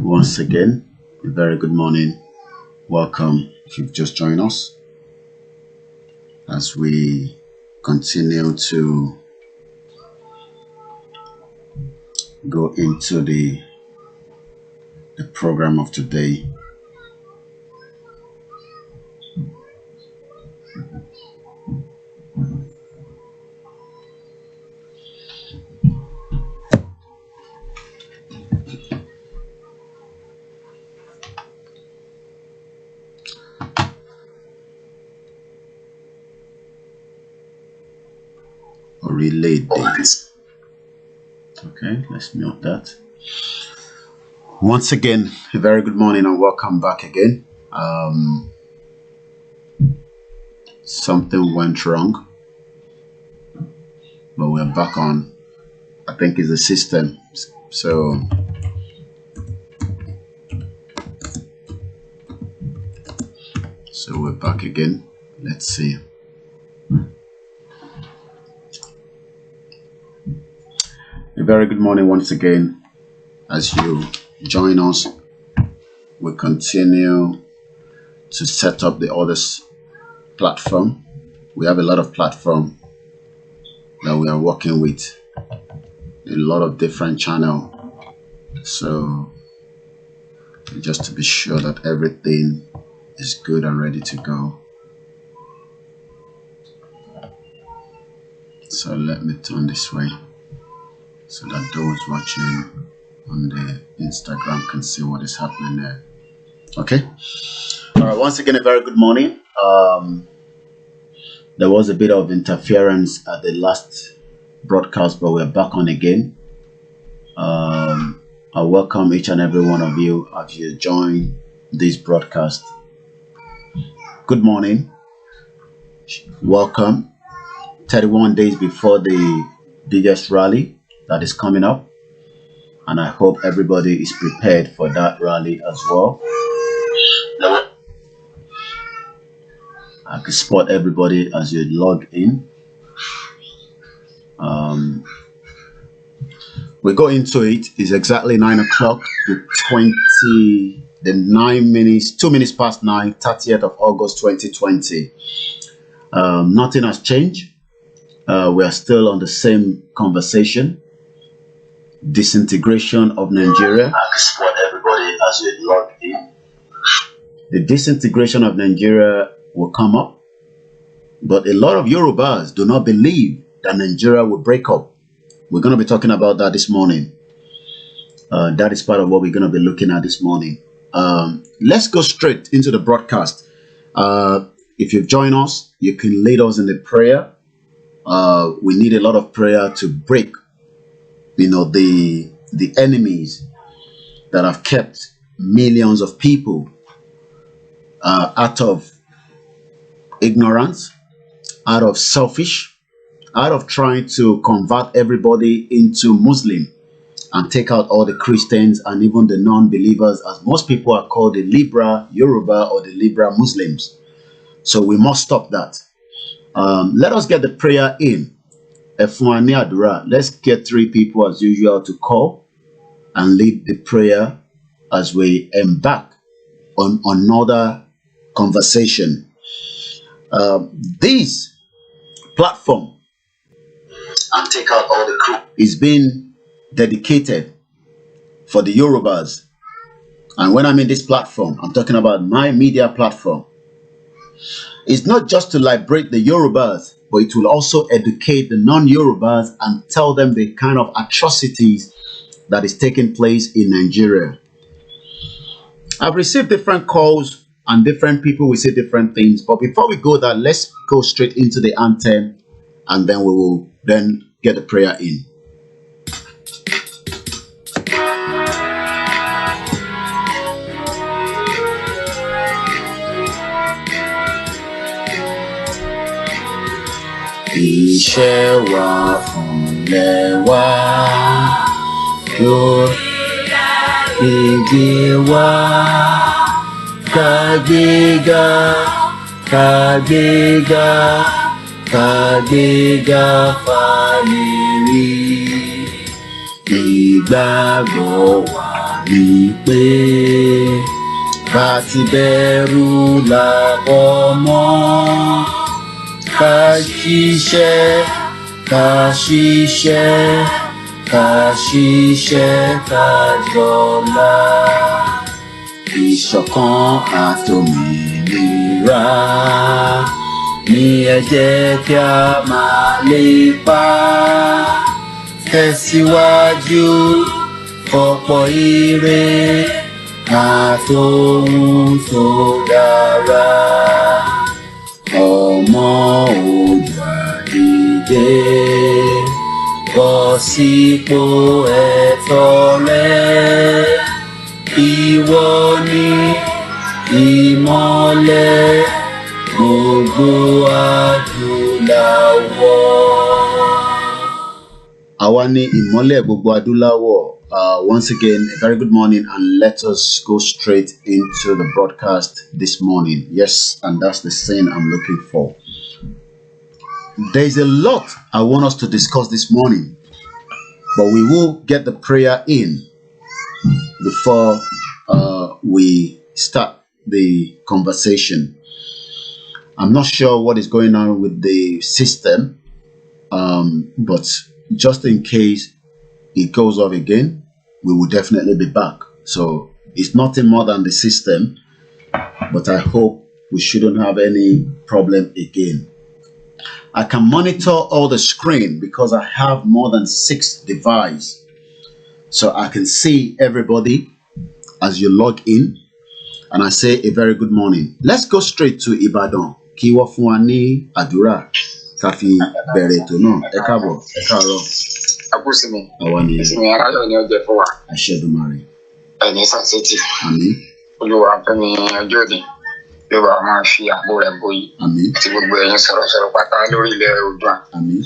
Once again, a very good morning. Welcome if you've just joined us as we continue to go into the program of today. Relay date. Okay, let's mute that. Once again, a very good morning and welcome back again. Something went wrong, but we're back on. I think it's the system. So we're back again. Let's see. A very good morning once again. As you join us, we continue to set up the others platform. We have a lot of platform that we are working with, a lot of different channel. So just to be sure that everything is good and ready to go. So let me turn this way, so that those watching on the Instagram can see what is happening there. Okay. All right. Once again, a very good morning. There was a bit of interference at the last broadcast, but we're back on again. I welcome each and every one of you as you join this broadcast. Good morning. Welcome. 31 days before the biggest rally that is coming up, and I hope everybody is prepared for that rally as well. I can spot everybody as you log in. We go into it. It's exactly 9 o'clock, the 2 minutes past 9, 30th of August 2020. Nothing has changed. We are still on the same conversation. Disintegration of Nigeria. I support everybody as you log in. The disintegration of Nigeria will come up, but a lot of Yorubas do not believe that Nigeria will break up. We're going to be talking about that this morning. That is part of what we're going to be looking at this morning. Let's go straight into the broadcast. If you've joined us, you can lead us in the prayer. We need a lot of prayer to break, the enemies that have kept millions of people out of ignorance, out of selfish, out of trying to convert everybody into Muslim and take out all the Christians and even the non-believers, as most people are called the Libra Yoruba or the Libra Muslims. So we must stop that. Let us get the prayer in. Let's get 3 people as usual to call and lead the prayer as we embark on another conversation. This platform and take out all the crew is being dedicated for the Yorubas. And when I mean this platform, I'm talking about my media platform. It's not just to liberate the Yorubas, but it will also educate the non-Yorubas and tell them the kind of atrocities that is taking place in Nigeria. I've received different calls and different people will say different things. But before we go there, let's go straight into the anthem and then we will then get the prayer in. Iṣẹ́ wa fúnlẹ̀ wa, èdè wa, kàgbéga, kàgbéga, kàgbéga fàyèrè. Ìgbàgbọ́ wa wípé bá ti bẹ̀rù làbọ̀ mọ́ ká ṣiṣẹ́ ká ṣiṣẹ́ ká ṣiṣẹ́ ká jọlá ìṣọ̀kan àtòmìnira ní ẹ jẹ́ kí a máa lépa tẹ̀síwájú ọ̀pọ̀ ire àtòhun tó dára ọmọ Oòduà dìde bọ́ sípò ẹ̀tọ́ rẹ ìwọ ni ìmọ́lẹ̀ gbogbo adúláwọ̀. Àwa ni ìmọ́lẹ̀ gbogbo adúláwọ̀. Once again, a very good morning, and let us go straight into the broadcast this morning. Yes, and that's the scene I'm looking for. There's a lot I want us to discuss this morning, but we will get the prayer in before we start the conversation. I'm not sure what is going on with the system, but just in case it goes off again, we will definitely be back. So it's nothing more than the system, but I hope we shouldn't have any problem again. I can monitor all the screen because I have more than 6 devices. So I can see everybody as you log in, and I say a very good morning. Let's go straight to Ibadan. Kí wọ́n fún wa ní àdúrà ká fi bẹ̀rẹ̀ ètò náà. Ẹ káàbọ̀, ẹ káàárọ̀. Abúsimi. Àwa ni. Ìsinmi aráyọ̀ ni ó jẹ́ fún wa. Aṣẹ́dùmarè. Ẹni sàṣetì. Àmín. Olúwa fẹ́mi ọjọ́ òní. Yóò bá máa fi àpò rẹ̀ bóyí. Àmín. Àti gbogbo ẹ̀yin sọ̀rọ̀sọ̀rọ̀ pátá lórí ilẹ̀ Oòduà. Àmín.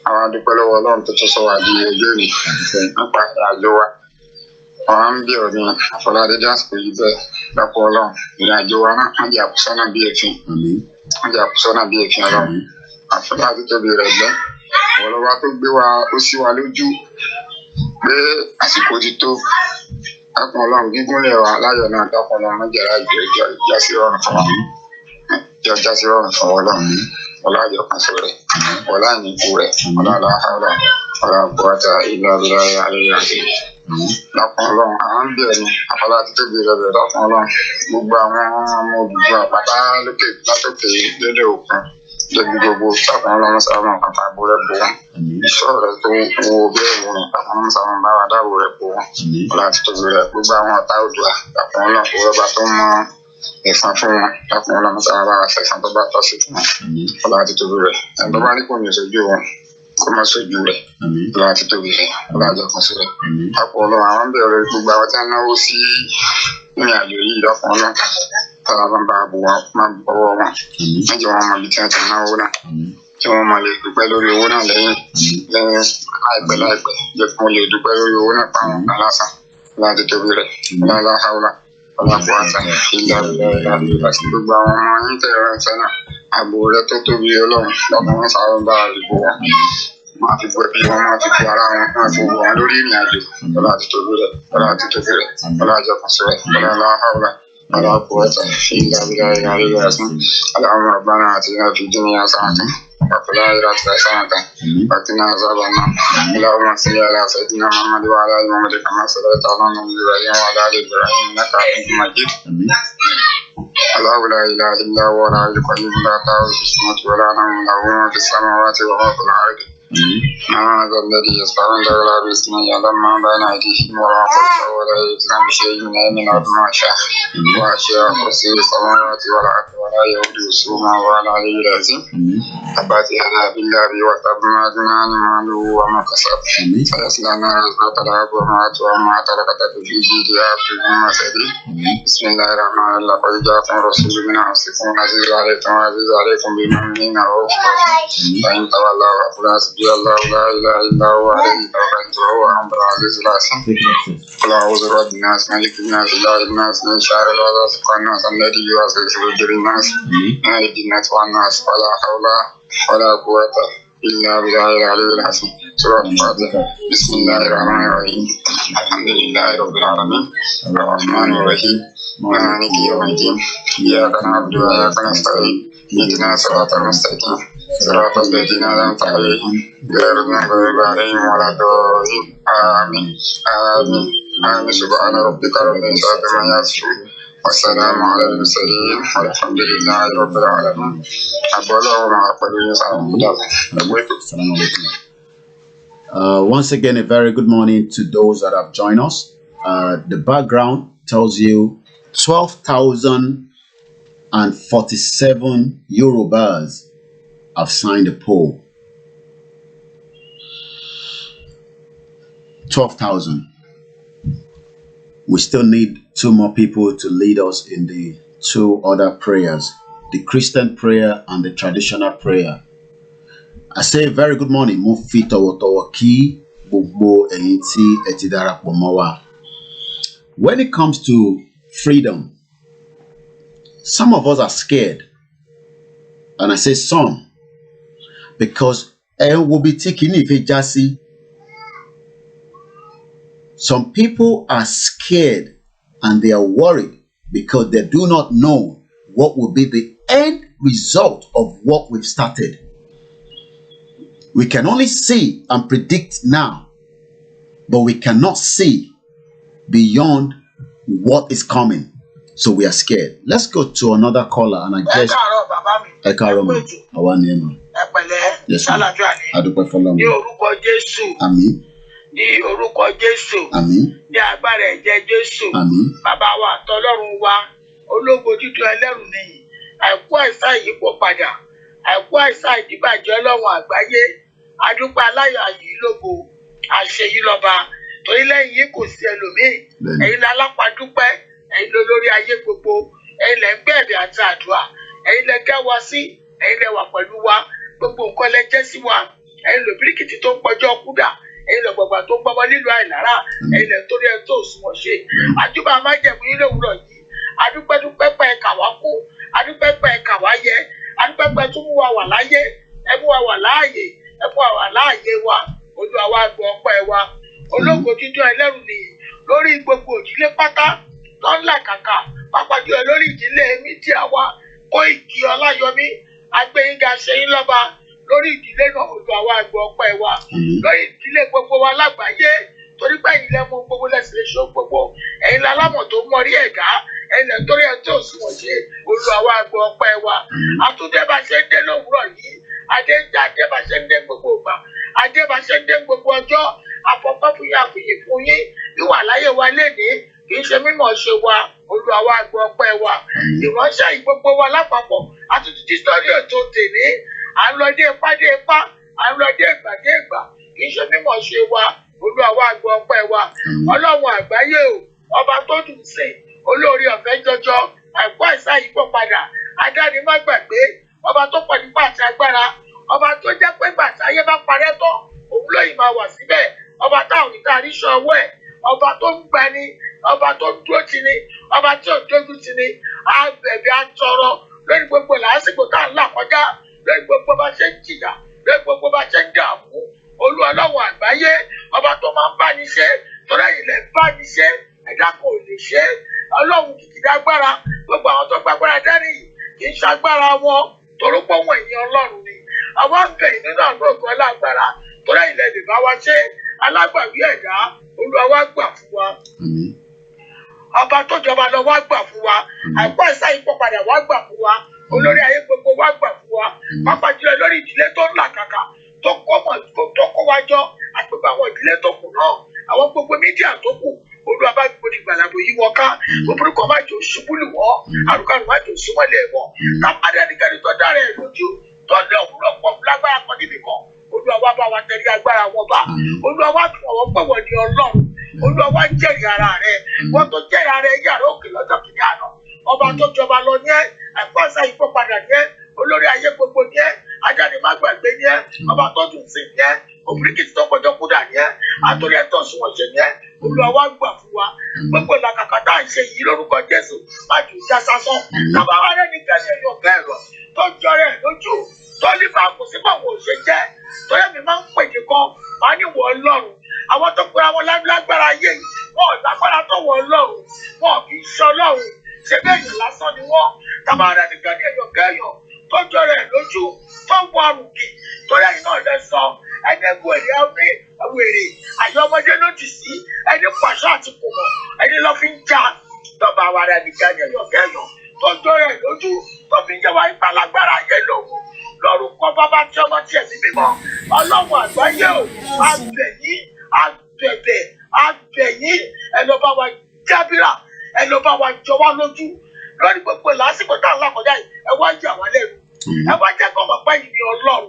Àwọn adúpẹ́ lọ́wọ́ Ọlọ́run tó tún sọ wá di ọjọ́ òní. Àdúpẹ́. Nípa ìrìnàjò wa. Àwọn ń bí òní Afọládé àsìkò yìí bẹ́ẹ̀ lọ́pọ̀ Ọlọ́run. Ìrìnàjò wa náà wọ́n jẹ́ àkùsọ́nà bí èéfín. Àmín. Wọ́n jẹ́ àkùsọ́nà bí èéfín Ọlọ́run. Afọládé tóbi rẹ̀ gbẹ́. Ọlọ́wà tó gbé wa ó sí wa lójú pé àsìkò ti tó. Dákun Ọlọ́run gígúnlẹ̀ wa láyọ̀ náà dákun Ọlọ́run jẹ́ra jásí rọrùn fún wa. Jẹ́ jásí rọrùn fún Ọlọ́run. Ọlájọ kan sọ rẹ̀. Ọlá ìníkù rẹ̀. Ọlá àhàlà. Ọlá àbúrátà ilé abúlé ayẹyẹ àti. Dákun Ọlọ́run àwọn ń bẹ̀rẹ̀ ni Afọládé tóbi rẹ̀ bẹ̀rẹ̀ dákun Ọlọ́run. Gbogbo àwọn ọmọ Oòduà pátá lókè látòkè lédè òkun. Lẹ́bi gbogbo dákun Ọlọ́run sábà kan fàbọ̀ rẹ̀ bò wọ́n. Ìṣọ́ rẹ̀ tó wo bẹ́ẹ̀ wò ní dákun Ọlọ́run sábà bá wa dáàbò rẹ̀ bò wọ́n. Ọlá àti tóbi rẹ̀ gbogbo àwọn ọ̀tá Oòduà dákun Ọlọ́run òwúrọ̀bá tó mọ ẹ̀san fún wọn dákun Ọlọ́run sábà bá wa ṣẹ̀san tó bá tọ́ sí fún wọn. Ọlá àti tóbi rẹ̀ ẹni tó bá ní kò ní sojú wọn kó má sojú rẹ̀. Ọlá àti tóbi rẹ̀ ọlá àjọ kan sí rẹ̀. Dákun Ọlọ́run àwọn bẹ̀rẹ̀ gbogbo àwọn tí wọ́n náwó sí ìrìn àjò yìí dákun Ọlọ́run tọ́lá bá ń bá àbò wọn máa ń bọ́wọ́ wọn. Méjì wọn mọ ibi tí wọ́n ti náwó náà. Tí wọ́n mọ lè dúpẹ́ lórí owó náà lẹ́yìn láìpẹ́ jẹ́ kí wọ́n lè dúpẹ́ lórí owó náà pa àwọn kan lásán láti tóbi rẹ̀ lọ́lá haúlá ọlọ́pàá àtà ìlà àti gbogbo àwọn ọmọ yín tẹ̀ ránṣẹ́ náà ààbò rẹ̀ tó tóbi Ọlọ́run lọ́kàn wọn sáré bá àdìbò wọn. Máa fi gbọ́ bí wọ́n máa fi bu ara wọn máa fi wò wọn lórí ìrìn àjò ọlá àti tóbi rẹ̀ ọlá àti tóbi rẹ̀ ọlá àjọkànṣe rẹ̀ ọlá haúlá. ولا قوة إلا بالله العلي العظيم اللهم ربنا آتنا في الدنيا حسنة وفي الآخرة حسنة وقنا عذاب النار اللهم صل على سيدنا محمد وعلى آل محمد كما صليت على نبي إبراهيم وعلى آل إبراهيم إنك حميد مجيد الله لا إله إلا هو الحي القيوم لا تأخذه سنة ولا نوم له ما في السماوات وما في الأرض هذا الذي يشفع عنده إلا بإذنه يعلم ما بين أيديهم وما خلفهم ولا يحيطون بشيء من علمه إلا بما شاء وسع كرسيه السماوات والأرض ولا يؤوده حفظهما وهو العلي العظيم تبت يدا أبي لهب وتب ما أغنى عنه ماله وما كسب سيصلى نارا ذات لهب وما تركت في جيدها عبد المسد بسم الله الرحمن الرحيم لقد جاءكم رسول من أنفسكم عزيز عليكم بالمؤمنين رؤوف رحيم فإن تولوا فقل حسبي الله لا إله إلا هو عليه توكلت وهو رب العزيز الحكيم قل أعوذ برب الناس ملك الناس إله الناس من شر الوسواس الخناس الذي يوسوس في صدور الناس من الجنة والناس ولا حول ولا قوة إلا بالله العلي العظيم. سورة الفاتحة. بسم الله الرحمن الرحيم. الحمد لله رب العالمين الرحمن الرحيم مالك يوم الدين إياك نعبد وإياك نستعين اهدنا الصراط المستقيم صراط الذين أنعمت عليهم غير المغضوب عليهم ولا الضالين آمين آمين آمين سبحان ربك رب العزة عما يصفون والسلام على المرسلين والحمد لله رب العالمين. Once again, a very good morning to those that have joined us. The background tells you 12,047 Yorubas have signed a poll. 12,000. We still need 2 more people to lead us in the 2 other prayers, the Christian prayer and the traditional prayer. I say very good morning. Mo fi tọ̀wọ̀tọ̀wọ̀ kí gbogbo ẹ̀yin tí ẹ ti darapọ̀ mọ́ wa. When it comes to freedom, some of us are scared. And I say some because will be taking if it just see. Some people are scared and they are worried because they do not know what will be the end result of what we've started. We can only see and predict now, but we cannot see beyond what is coming. So we are scared. Let's go to another caller and I guess our name. Yes, Amen. Ní orúkọ Jésù. Àmín. Ní agbára ẹ̀jẹ̀ Jésù. Àmín. Bàbá wa àtọlọ́run wa, ológo dídùn ẹlẹ́rù nìyí. Àìkú àìsàn ìyípo padà. Àìkú àìsàn ìdíbàjẹ́ ọlọ́run àgbáyé. Adúpẹ́ aláyọ̀ yìí lógo. Àṣeyí lọ́ba. Torí lẹ́yìn yìí kò sí ẹlòmíì. Ẹ̀yin la lápàdúpẹ́. Ẹ̀yin ló lórí ayé gbogbo. Ẹ̀yin lẹ ń bẹ̀rẹ̀ àti àdúrà. Ẹ̀yin lẹ kẹ́ wa sí. Ẹ̀yin lẹ wà pẹ̀lú wa. Gbogbo nǹkan lẹ jẹ́ sí wa. Ẹ̀yin lò bíríkìtì tó ń pọjọ́ kúdà. Ẹ̀yin lọ gbàgbà tó ń gbọmọ nílùú àìlára. Ẹ̀yin lẹ torí ẹ tó òṣùwọ̀n ṣe. Àjùbà májẹ̀mú yín lówùúrọ̀ yìí. Adúpẹ́dúpẹ́pẹ́ ẹ̀ka wá kú. Adúpẹ́pẹ́ ẹ̀ka wá yẹ. Adúpẹ́pẹ́ tún mú wa wà láyé. Ẹ mú wa wà láàyè. Ẹ mú wa wà láàyè wa. Olúwa wa gbọ́ ọpẹ́ wa. Ológo dídùn ẹlẹ́rù nìyí. Lórí gbogbo ìdílé pátá tó ń làkàkà. Pàápàá jùlọ lórí ìdílé mídíà wa. Kóìkì Ọláyọmí. Agbẹ́yìnga ṣeyín lọ́ba. Lórí ìdílé náà Olúwa wa gbọ́ ọpẹ́ wa. Lórí ìdílé gbogbo wa lágbàáyé. Torí pé ẹ̀yin lẹ mú gbogbo lẹ́sìn lè ṣó gbogbo. Ẹ̀yin la lámọ̀ tó mọ rí ẹ̀dá. Ẹ̀yin lẹ torí ẹ̀ tó òṣùwọ̀n ṣe. Olúwa wa gbọ́ ọpẹ́ wa. Àtúndé bá ṣe ń dé lówùúrọ̀ yìí. Adé bá ṣe ń dé gbogbo ìgbà. Adé bá ṣe ń dé gbogbo ọjọ́. Àfọ̀pọ̀ fún yín àfìyè fún yín. Wíwà láyé wa lénìí. Kì í ṣe mímọ̀ ṣe wa. Olúwa wa gbọ́ ọpẹ́ wa. Ìránṣẹ́ yìí gbogbo wa lápapọ̀. Àtúntò ti sọ́rí ètò tèmi. À ń lọ dé ipá dé ipá. À ń lọ dé ìgbà dé ìgbà. Kì í ṣe mímọ̀ ṣe wa. Olúwa wa gbọ́ ọpẹ́ wa. Ọlọ́run àgbáyé o. Ọba tó dùn sí. Olórí ọ̀fẹ́ jọjọ. Àìkú àìsàn yìí pọ̀ padà. Adáni má gbàgbé. Ọba tó pọ̀ nípa àti agbára. Ọba tó jẹ́ pé gbàtà ayé bá parẹ́ tán. Òun lóyìn máa wà síbẹ̀. Ọba táwọn ìta àríṣọ ọwọ́ ẹ̀. Ọba tó ń gbani. Ọba tó ń dúró ti ni. Ọba tí ò dójú ti ni. Á bẹ̀bẹ̀ á tọrọ. Lórí gbogbo làásìkò tá à ń là kọjá. Lórí gbogbo bá ṣe ń jìyà. Lórí gbogbo bá ṣe ń dààmú. Olú Ọlọ́run àgbáyé. Ọba tó máa ń bá ní ṣe. Torí ẹ̀yin lẹ bá ní ṣe. Ẹ̀dá kò lè ṣe. Ọlọ́run kìkìdá agbára. Gbogbo àwọn tó gbàgbára dání yìí. Kì í ṣagbára wọn. Torópọ̀ wọn ẹ̀yin Ọlọ́run ni. Àwọn àgbẹ̀ yìí nínú àwọn ògùn alágbára. Torí ẹ̀yin lẹ lè bá wa ṣe. Alágbàwí ẹ̀dá. Olúwa wa gbà fún wa. Ọba tó jọba lọ wá gbà fún wa. Àìkú àìsàn yìí pọ̀ padà wá gbà fún wa. Olórí ayé gbogbo wá gbà fún wa. Pàápàá jùlọ lórí ìdílé tó ń làkàkà. Tó kó wa jọ. Àti gbogbo àwọn ìdílé tó kù náà. Àwọn gbogbo mídíà tó kù. Olúwa bá gbogbo ìgbàlàbò yí wọn ká. Gbogbo kan má jò ṣubú lù wọ́n. Àrùkárù má jò súnmọ́lẹ̀ wọn. Kápádé ẹnikẹ́ni tó dára ẹ̀ lójú. Tó ní òwúrọ̀ pọ̀ lágbára kan níbì kan. Olúwa wa bá wa tẹ̀lé agbára wọn bá. Olúwa wa tún ọwọ́ pẹ̀wọ̀ ní Ọlọ́run. Olúwa wa jẹ́rìí ara rẹ̀. Wọ́n tó jẹ́rìí ara rẹ̀ yàrá òkè lọ́jọ́ kìíní àná. Ọba tó jọba lọ ní ẹ́. Àìpọ́sà ìfọ̀padà ní ẹ́. Olórí ayé gbogbo ní ẹ́. Ajáde má gbàgbé ní ẹ́. Ọba tó dùn sí ní ẹ́. Òbíríkìtì tó kọjọ́ kúdà ní ẹ́. Àtòrí ẹ̀ tó sunwọ̀n ṣe ní ẹ́. Olúwa wa gbà fún wa. Gbogbo ìlàkàkà tá à ń ṣe yìí lórúkọ Jésù. Má jù já sásán. Bàbá wa rẹ̀ ní kẹ́ni èèyàn kẹ́rọ. Tó jọrọ ẹ̀ lójú. tó ní bá kò sí bá wọn ò ṣe jẹ́ torí mi máa ń pèdè kan máa ní wọ Ọlọ́run àwọn tó pera wọn lágbára ayé yìí wọn ò lágbára tó wọ Ọlọ́run wọn kì í ṣe Ọlọ́run ṣe bẹ́ẹ̀ yàn lásán ni wọ́n tábàárẹ̀ nìkan ní èèyàn kẹ́yàn tó jọrọ ẹ̀ lójú tó ń wọ àrùkì torí ẹ̀yìn náà lẹ sọ ẹni ẹgbẹ́ èrè ẹni wèrè àyè ọmọdé ló ti sí ẹni pàṣẹ àti kùmọ̀ ẹni lọ́ fi ń já tọ́ba wa rẹ̀ nìkan ní èèyàn kẹ́yàn tó jọrọ ẹ̀ lójú tó fi ń jẹ́ wá ìpalágbára ayé lòun lórúkọ bàbá tí ọmọ tí ẹ̀mí mímọ́ Ọlọ́run àgbáyé ò àbẹ̀yìn àbẹ̀bẹ̀ àbẹ̀yìn ẹ lọ bá wa jábìrà ẹ lọ bá wa jọ wá lójú lórí gbogbo lásìkò tá à ń là kọjá yìí ẹ wá yà wá lẹ́nu ẹ wá jẹ́ kó mọ̀ pé yìí ni Ọlọ́run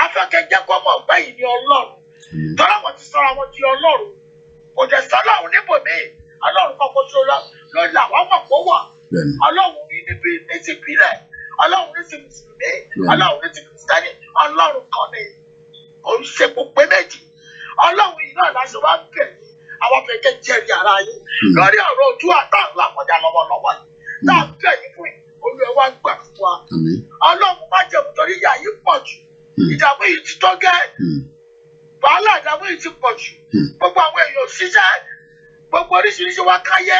afẹ́kẹ́ jẹ́ kó mọ̀ pé yìí ni Ọlọ́run tọ́lá wọn ti sọ́ra wọn di Ọlọ́run kò dẹ̀ sọ́lá òun níbòmíì Ọlọ́run kọ́kọ́ tó lórí àwọn ọmọ kó wà Ọlọ́run ní níbi ní ti ìbílẹ̀ Ọlọ́run ní ti mùsùlùmí Ọlọ́run ní ti kìrìsìtẹ́nì Ọlọ́run kan ní òṣèpò pé méjì Ọlọ́run yìí náà láṣọ wá ń bẹ̀ yín àwọn afẹ́kẹ́ jẹ́rìí ara yín lórí ọ̀rọ̀ ojú àtàlà kọjá lọ́wọ́lọ́wọ́ yìí náà ń bẹ̀ yín fún yín olú ẹ wá gbà fún wa Ọlọ́run má jẹ́ nítorí ìyà yìí pọ̀ jù ìdààmú yìí ti tó gẹ́ wàhálà ìdààmú yìí ti pọ̀ jù gbogbo àwọn èèyàn ṣiṣẹ́ gbogbo oríṣiríṣi wa káyé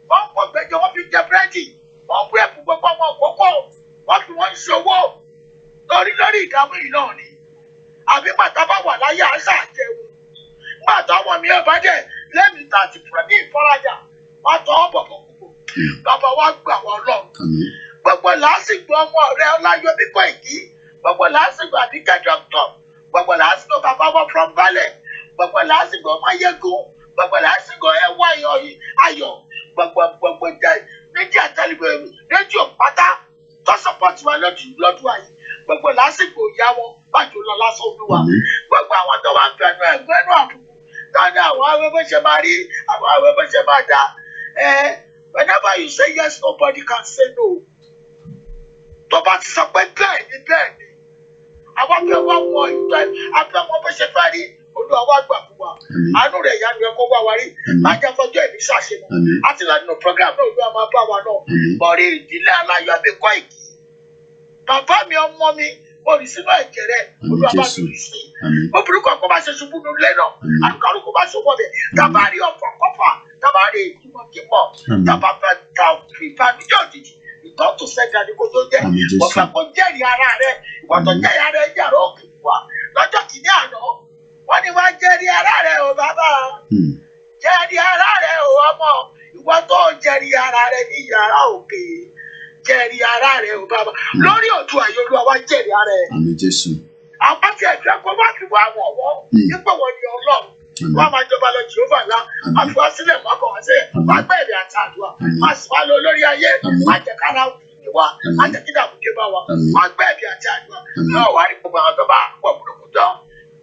wọ́n pọ̀ gbẹ́jọ́ wọ́n fi jẹ búrẹ́dì wọ́n gbé ẹ̀fún gbogbo ọmọ òkókó wọ́n fi wọ́n ṣòwò lórí ìdààmú yìí náà ni àbí bàtà bá wà láyé àṣà àjẹwò bàtà ọmọ mi ò bá dẹ̀ lẹ́mìí tá a ti fúnra ní ìfọ́rajà wọ́n tọ́ ọ́ bọ̀ gbogbo bàbá wa gbà wọ́n lọ gbogbo làásìgbò ọmọ rẹ Ọláyọmí Kóìkí gbogbo làásìgbò Àbíkẹ́ dọ́kítọ̀ gbogbo làásìgbò bàbá wọn from Balẹ̀ gbogbo làásìgbò ọmọ Ayégún gbogbo làásìgbò ẹwà ayọ̀ gbogbo méjì tẹlifíṣàn rédíò pátá tó sọpọ́tì wa lọ́dún ayé gbogbo làásìgbò ìyá wọn bàjọ́ lọ lásán olúwa gbogbo àwọn tó wà ń fẹnu ẹgbẹ́nu àbùkù tani àwọn awẹ́wẹ́ ṣe máa rí àwọn awẹ́wẹ́ ṣe máa dá whenever you say yes nobody can say no tó bá ti sọ pé bẹ́ẹ̀ ni àwọn afẹ́ wọn wọ ìtọ́ ẹ̀ afẹ́ wọn bó ṣe fẹ́ rí olúwa wá gbà fún wa àánú rẹ̀ ìyá mi ẹ̀kọ́ wá wa rí má jẹ́ fọjọ́ ẹ̀mí ṣàṣemọ́ àti ìlànà program náà olúwa máa bá wa náà mọ̀rí ìdílé Ọláyọmí Kóìkí bàbá mi ọmọ mi mo rí sínú ẹ̀jẹ̀ rẹ̀ olúwa bá mi rí sí obìnrin kan kó bá ṣe ṣubú nílé náà àlùkàrù kó bá ṣe wọ́ bẹ̀ tàbá rí ọ̀fọ̀ kọ́fà tàbá rí ìkímọ̀kímọ̀ tàbá fẹ́ ta ìbànújẹ́ òjijì ìtọ́tù sẹ́gà ni kò tó jẹ́ wọ́n fẹ́ kó jẹ́rìí ara rẹ̀ ìwọ́n tó jẹ́rìí ara rẹ̀ yàrá òkè wa lọ́jọ́ kìíní àná wọ́n ní wá jẹ́rìí ara rẹ̀ o bàbá jẹ́rìí ara rẹ̀ o ọmọ ìwọ́n tó jẹ́rìí ara rẹ̀ ní yàrá òkè jẹ́rìí ara rẹ̀ o bàbá lórí òtún àyè olúwa wá jẹ́rìí ara rẹ̀. Àmín Jésù. àwọn tí ẹ̀jẹ̀ kó bá ti wá wọ̀ wọ́n nípò wọn ni Ọlọ́run wọ́n máa jọba lọ Jèhófà ńlá àfiwá sílẹ̀ mọ́kàn wá sílẹ̀ wá gbẹ̀rẹ̀ àti àdúrà má sì wá lọ lórí ayé má jẹ́ kára ní wa má jẹ́ kí dàbò dé bá wa wá gbẹ̀rẹ̀ àti àdúrà yóò wá rí gbogbo àwọn tó bá pọ̀ burúkú jọ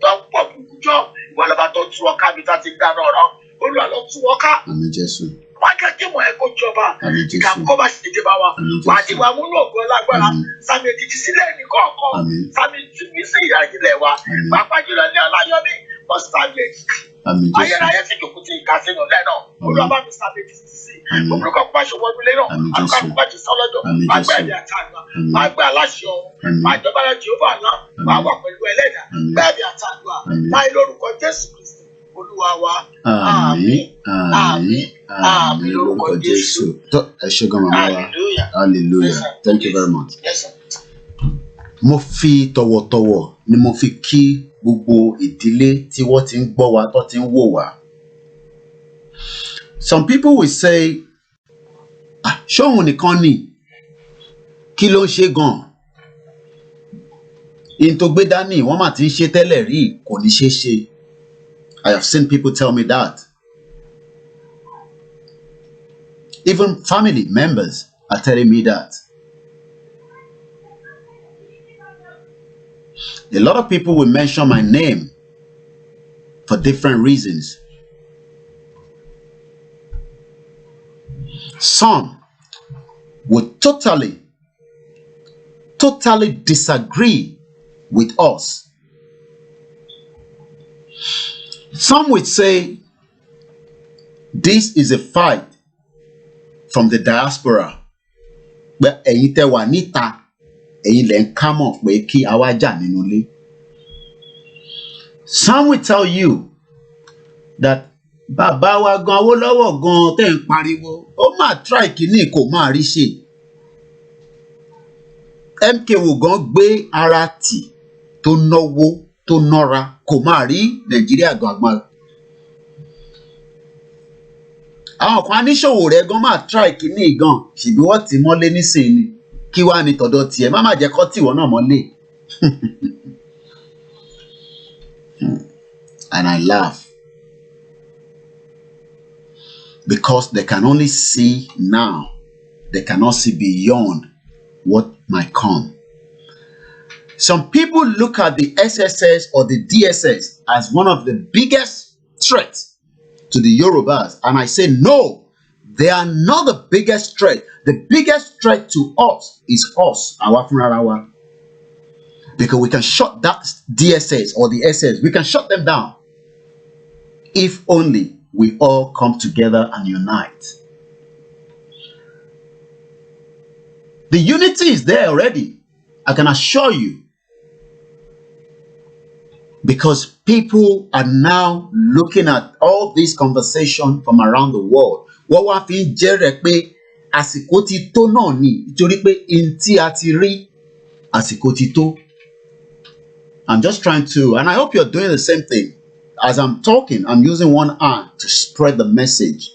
tó ń pọ̀ burúkú jọ ìwọ lọ́ba tó tú ọkà mi tá ti dáná ọ̀rọ̀ Olúwa ló tú ọkà. Àmín Jésù. wá jẹ́ kí mọ̀ ẹ́ kó jọba ìdààmú bá sì dé bá wa wà á ti wá múnú ògùn lágbára sàmì ètìtì sílẹ̀ ní kọ̀ọ̀kan sàmì tìmí sí ìyá ìdílé wa pàápàá jùlọ ní Ọláyọmí wọ́n sàmì ètìtì ayérayé tí kòkó tí ìka sínú ilẹ̀ náà Olúwa bá mi sàmì ètìtì sí obìnrin kan bá ṣe wọnú ilé náà àlùkò bá ti sọ lọ́jọ́ máa gbé ẹ̀mí àti àgbà máa gbé aláṣẹ ọ̀hún máa jọba lọ Jèhófà náà máa wà pẹ̀lú ẹlẹ́dàá gbé ẹ̀mí àti àgbà láì lórúkọ Jésù Kristi Olúwa wa àmín àmín àmín lórúkọ Jésù. Ẹ ṣé gan màmá wa hallelujah thank you very much. Yes, sir. Mo fi tọ̀wọ̀tọ̀wọ̀ ni mo fi kí gbogbo ìdílé tí wọ́n ti ń gbọ́ wa tó ti ń wò wá. Some people will say ṣóhun nìkan ni kí ló ń ṣe gan-an in tó gbé dání wọ́n mà ti ń ṣe tẹ́lẹ̀ rí kò ní ṣe ṣe. I have seen people tell me that. Even family members are telling me that. A lot of people will mention my name for different reasons. Some would totally disagree with us. Some would say this is a fight from the diaspora. But ẹ̀yin tẹ́ wà níta Èyí lẹ̀ ń ká mọ̀ pé kí a wá jà nínú ilé. Some will tell you that bàbá wa gan Awólọ́wọ̀ gan tẹ́ ń pariwo ó máa try kìíní kò máa rí ṣe. MKO gan gbé ara tì tó náwó tó nọ́ra kò máa rí Nàìjíríà gan agbára. Àwọn kan aníṣòwò rẹ̀ gan máa try kìíní gan ṣùgbọ́n wọ́n ti mọ́lé nísìnyí kí wàá ní tọ̀dọ̀ tiẹ̀ má jẹ́ kọ́ tìwọ́ náà mọ́lé. And I laugh because they can only see now. They cannot see beyond what might come. Some people look at the SSS or the DSS as one of the biggest threats to the Yorubas. And I say, no, they are not the biggest threat. The biggest threat to us is us, our Funarawa. Because we can shut that DSS or the SS, we can shut them down. If only we all come together and unite. The unity is there already, I can assure you. Because people are now looking at all this conversation from around the world. Wọ́n wá fi ń jẹ́rẹ̀ pé àsìkò ti tó náà ni nítorí pé in tí a ti rí àsìkò ti tó. I'm just trying to, and I hope you're doing the same thing. As I'm talking, I'm using one hand to spread the message.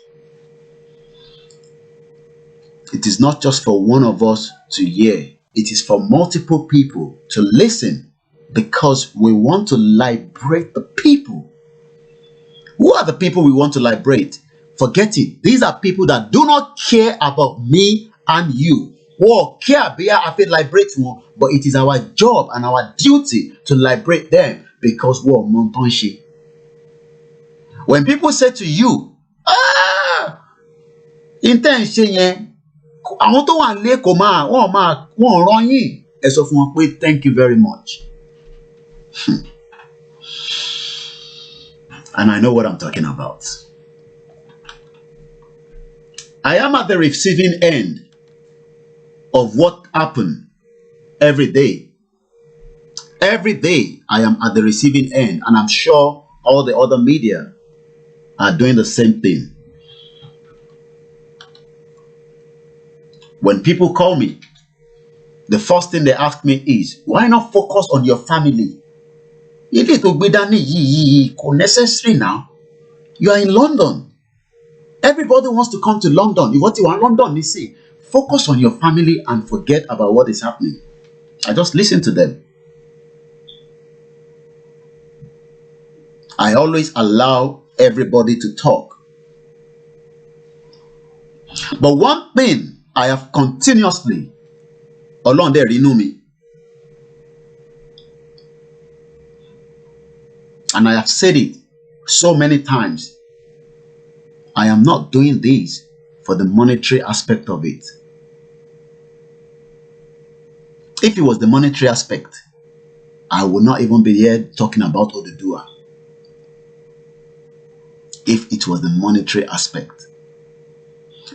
It is not just for one of us to hear. It is for multiple people to listen because we want to liberate the people. Who are the people we want to liberate? Forget it. These are people that do not care about me and you. Wọ́n care bí a fẹ́ liberate wọn, but it is our job and our duty to liberate them because wọ́n mọ tán ṣe. When people say to you, intẹ́ ń ṣe yẹn, àwọn tó wà nílé kò máa wọ́n rán yín. Ẹ sọ fún wọn pé thank you very much. And I know what I'm talking about. I am at the receiving end of what happened every day. Every day I am at the receiving end, and I'm sure all the other media are doing the same thing. When people call me, the first thing they ask me is, why not focus on your family? If it will be done, necessary now. You are in London. Everybody wants to come to London. If what you are in London, you see, focus on your family and forget about what is happening. I just listen to them. I always allow everybody to talk. But one thing I have continuously, Ọlọ́run dẹ̀ rínú mi, and I have said it so many times, I am not doing this for the monetary aspect of it. If it was the monetary aspect, I would not even be here talking about Oduduwa. If it was the monetary aspect.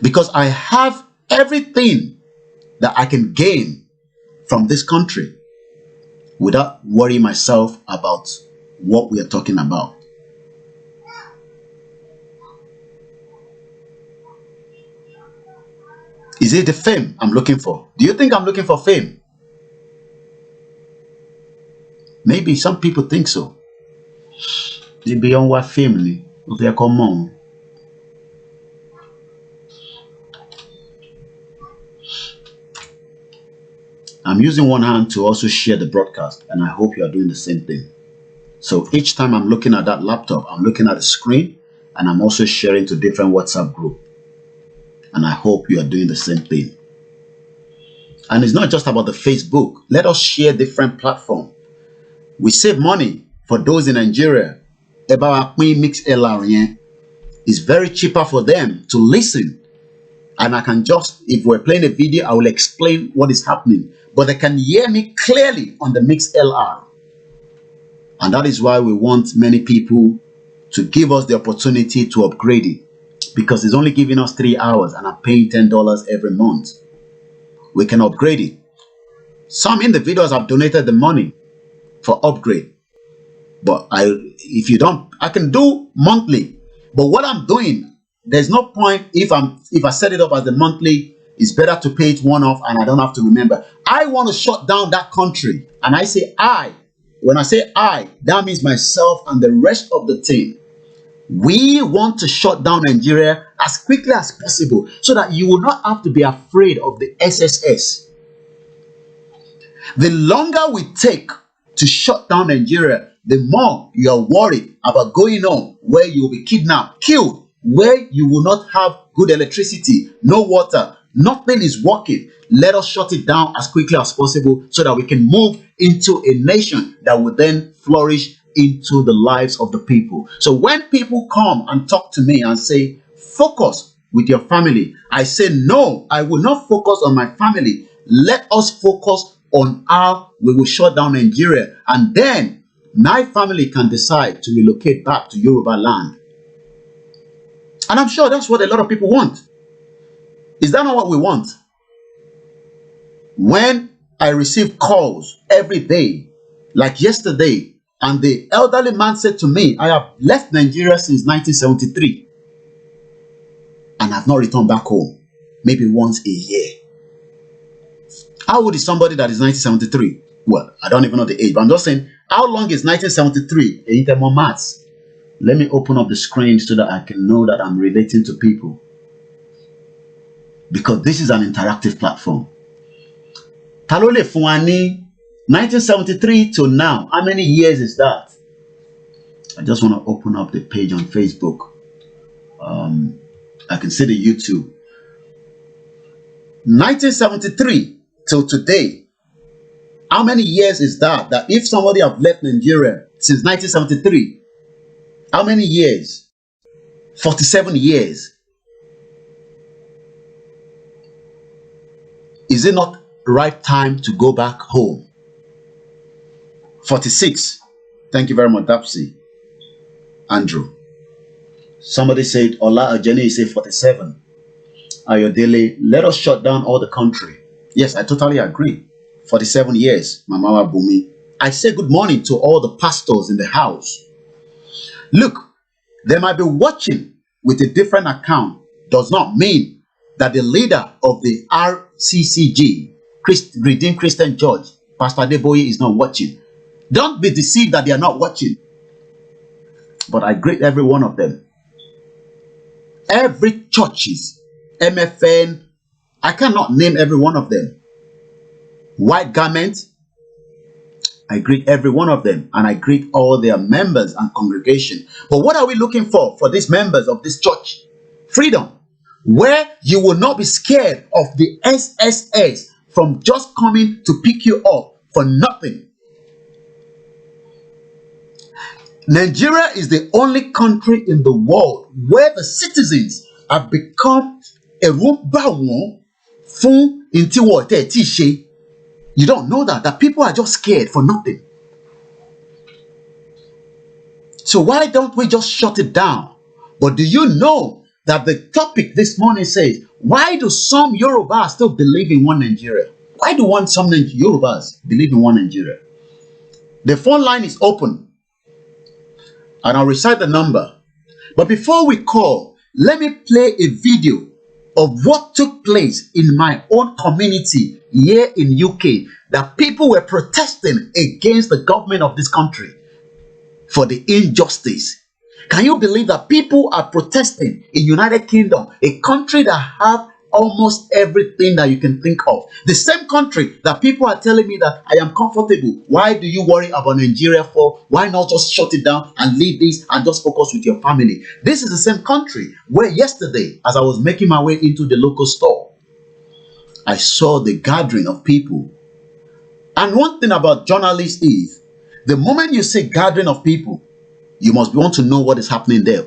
Because I have everything that I can gain from this country without worrying myself about what we are talking about. Is it the fame I'm looking for? Do you think I'm looking for fame? Maybe some people think so. Maybe on what family? Okay, come on. I'm using one hand to also share the broadcast, and I hope you are doing the same thing. So each time I'm looking at that laptop, I'm looking at the screen, and I'm also sharing to different WhatsApp groups. And I hope you are doing the same thing. And it's not just about the Facebook. Let us share different platforms. We save money for those in Nigeria. Mix LR is very cheaper for them to listen. And I can just, if we're playing a video, I will explain what is happening. But they can hear me clearly on the Mix LR. And that is why we want many people to give us the opportunity to upgrade it. Because it's only giving us 3 hours and I'm paying $10 every month. We can upgrade it. Some individuals have donated the money for upgrade. But if you don't, I can do monthly. But what I'm doing, there's no point if I set it up as the monthly. It's better to pay it one off, and I don't have to remember. I want to shut down that country, and I say I. When I say I, that means myself and the rest of the team. We want to shut down Nigeria as quickly as possible, so that you will not have to be afraid of the SSS. The longer we take to shut down Nigeria, the more you are worried about going on where you will be kidnapped, killed, where you will not have good electricity, no water, nothing is working. Let us shut it down as quickly as possible so that we can move into a nation that will then flourish into the lives of the people. So when people come and talk to me and say, focus with your family, I say, no, I will not focus on my family. Let us focus on how we will shut down Nigeria, and then my family can decide to relocate back to Yoruba land. And I'm sure that's what a lot of people want. Is that not what we want? When I receive calls every day, like yesterday, and the elderly man said to me, I have left Nigeria since 1973 and I've not returned back home, maybe once a year. How old is somebody that is 1973? Well, I don't even know the age, but I'm just saying, how long is 1973 in terms of maths? Let me open up the screen so that I can know that I'm relating to people. Because this is an interactive platform. Talole Fuani, 1973 to now, how many years is that? I just want to open up the page on Facebook. I can see the YouTube. 1973 till today, how many years is that? That if somebody have left Nigeria since 1973, how many years? 47 years. Is it not right time to go back home? 46. Thank you very much, Dapsy. Andrew. Somebody said, Ola Ajeni said 47. Ayodele, let us shut down all the country. Yes, I totally agree. 47 years, Mama Bumi. I say good morning to all the pastors in the house. Look, they might be watching with a different account. Does not mean that the leader of the RCCG, Redeemed Christian Church, Pastor Adeboye, is not watching. Don't be deceived that they are not watching. But I greet every one of them. Every churches, MFN, I cannot name every one of them. White Garment, I greet every one of them, and I greet all their members and congregation. But what are we looking for these members of this church? Freedom, where you will not be scared of the SSS from just coming to pick you up for nothing. Nigeria is the only country in the world where the citizens have become a robot fun inti. You don't know that people are just scared for nothing. So why don't we just shut it down? But do you know that the topic this morning says, why do some Yorubas still believe in one Nigeria? Why do some Yorubas believe in one Nigeria? The phone line is open, and I'll recite the number. But before we call, let me play a video of what took place in my own community here in UK, that people were protesting against the government of this country for the injustice. Can you believe that people are protesting in United Kingdom, a country that have almost everything that you can think of? The same country that people are telling me that I am comfortable. Why do you worry about Nigeria for? Why not just shut it down and leave this and just focus with your family? This is the same country where yesterday, as I was making my way into the local store, I saw the gathering of people. And one thing about journalists is, the moment you see gathering of people, you must want to know what is happening there.